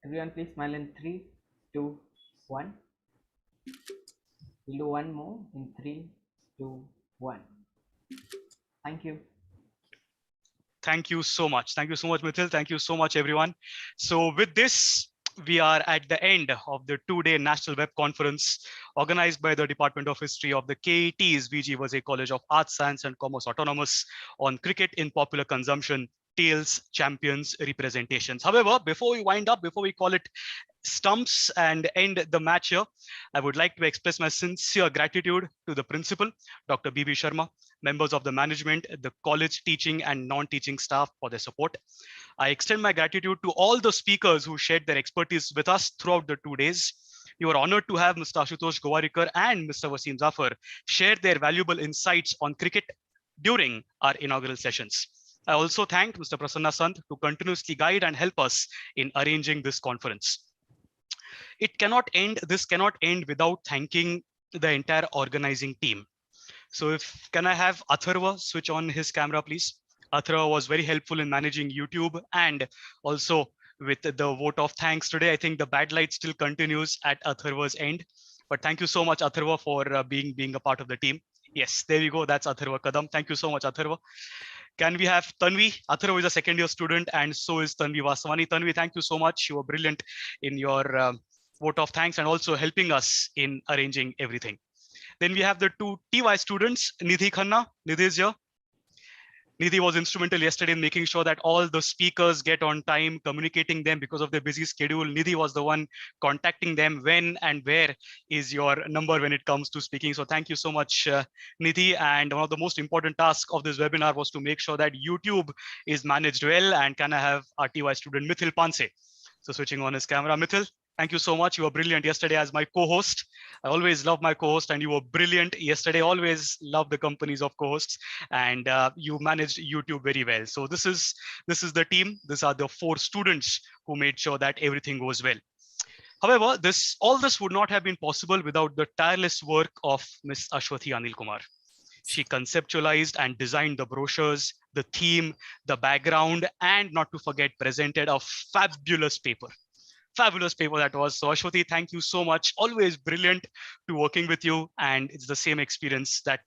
Everyone, please smile in 3, 2, 1. We'll do one more in 3, 2, 1. Thank you. Thank you so much. Thank you so much, Mithil. Thank you so much, everyone. So with this, we are at the end of the 2-day National Web Conference organized by the Department of History of the KAT's VG Vaze College of Arts, Science and Commerce Autonomous on cricket in popular consumption, tales, champions, representations. However, before we wind up, before we call it stumps and end the match here, I would like to express my sincere gratitude to the principal, Dr. B.B. Sharma, members of the management, the college teaching and non-teaching staff for their support. I extend my gratitude to all the speakers who shared their expertise with us throughout the 2 days. You are honored to have Mr. Ashutosh Gowarikar and Mr. Vaseem Zafar share their valuable insights on cricket during our inaugural sessions. I also thank Mr. Prasanna Sant to continuously guide and help us in arranging this conference. This cannot end without thanking the entire organizing team. So can I have Atharva switch on his camera, please? Atharva was very helpful in managing YouTube and also with the vote of thanks today. I think the bad light still continues at Atharva's end, but thank you so much, Atharva, for being a part of the team. Yes, there we go. That's Atharva Kadam. Thank you so much, Atharva. Can we have Tanvi? Atharva is a second-year student, and so is Tanvi Vaswani. Tanvi, thank you so much. You were brilliant in your vote of thanks and also helping us in arranging everything. Then we have the 2 TY students, Nidhi Khanna. Nidhi is here. Nidhi was instrumental yesterday in making sure that all the speakers get on time, communicating them because of their busy schedule. Nidhi was the one contacting them when and where is your number when it comes to speaking. So thank you so much, Nidhi. And one of the most important tasks of this webinar was to make sure that YouTube is managed well. And can I have our TY student, Mithil Panse? So switching on his camera, Mithil. Thank you so much. You were brilliant yesterday as my co-host. I always love my co-host, and you were brilliant yesterday. Always love the companies of co-hosts, and you managed YouTube very well. So this is the team. These are the 4 students who made sure that everything goes well. However, all this would not have been possible without the tireless work of Ms. Ashwathi Anil Kumar. She conceptualized and designed the brochures, the theme, the background, and not to forget, presented a fabulous paper. Fabulous paper that was. So Ashwati, thank you so much. Always brilliant to working with you. And it's the same experience that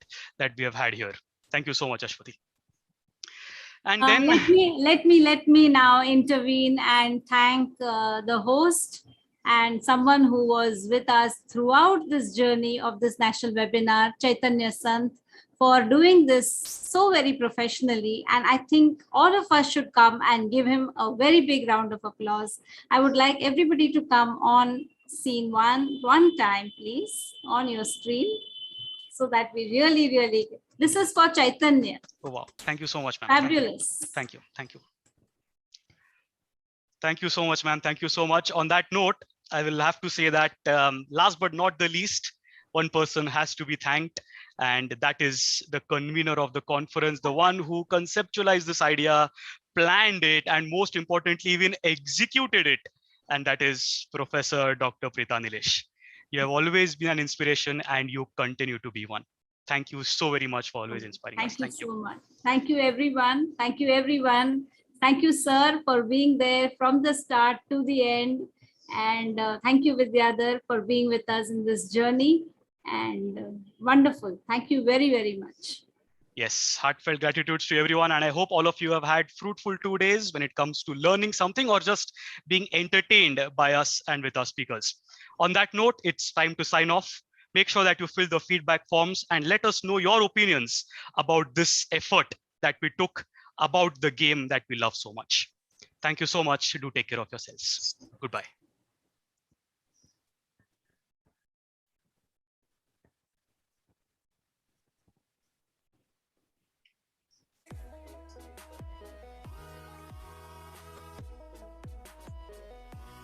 we have had here. Thank you so much, Ashwati. And then let me now intervene and thank the host and someone who was with us throughout this journey of this national webinar, Chaitanya Sant, for doing this so very professionally. And I think all of us should come and give him a very big round of applause. I would like everybody to come on scene one time, please, on your screen, so that we really, this is for Chaitanya. Oh, wow. Thank you so much, ma'am. Fabulous. Thank you. Thank you so much, ma'am. Thank you so much. On that note, I will have to say that last but not the least, one person has to be thanked, and that is the convener of the conference, the one who conceptualized this idea, planned it, and most importantly, even executed it. And that is Professor Dr. Preeta Nilesh. You have always been an inspiration, and you continue to be one. Thank you so very much for always inspiring us. Thank you so much. Thank you, everyone. Thank you, everyone. Thank you, sir, for being there from the start to the end. And thank you, Vidyadhar, for being with us in this journey. And wonderful. Thank you very, very much. Yes, heartfelt gratitudes to everyone. And I hope all of you have had fruitful 2 days when it comes to learning something or just being entertained by us and with our speakers. On that note, it's time to sign off. Make sure that you fill the feedback forms and let us know your opinions about this effort that we took about the game that we love so much. Thank you so much. Do take care of yourselves. Goodbye.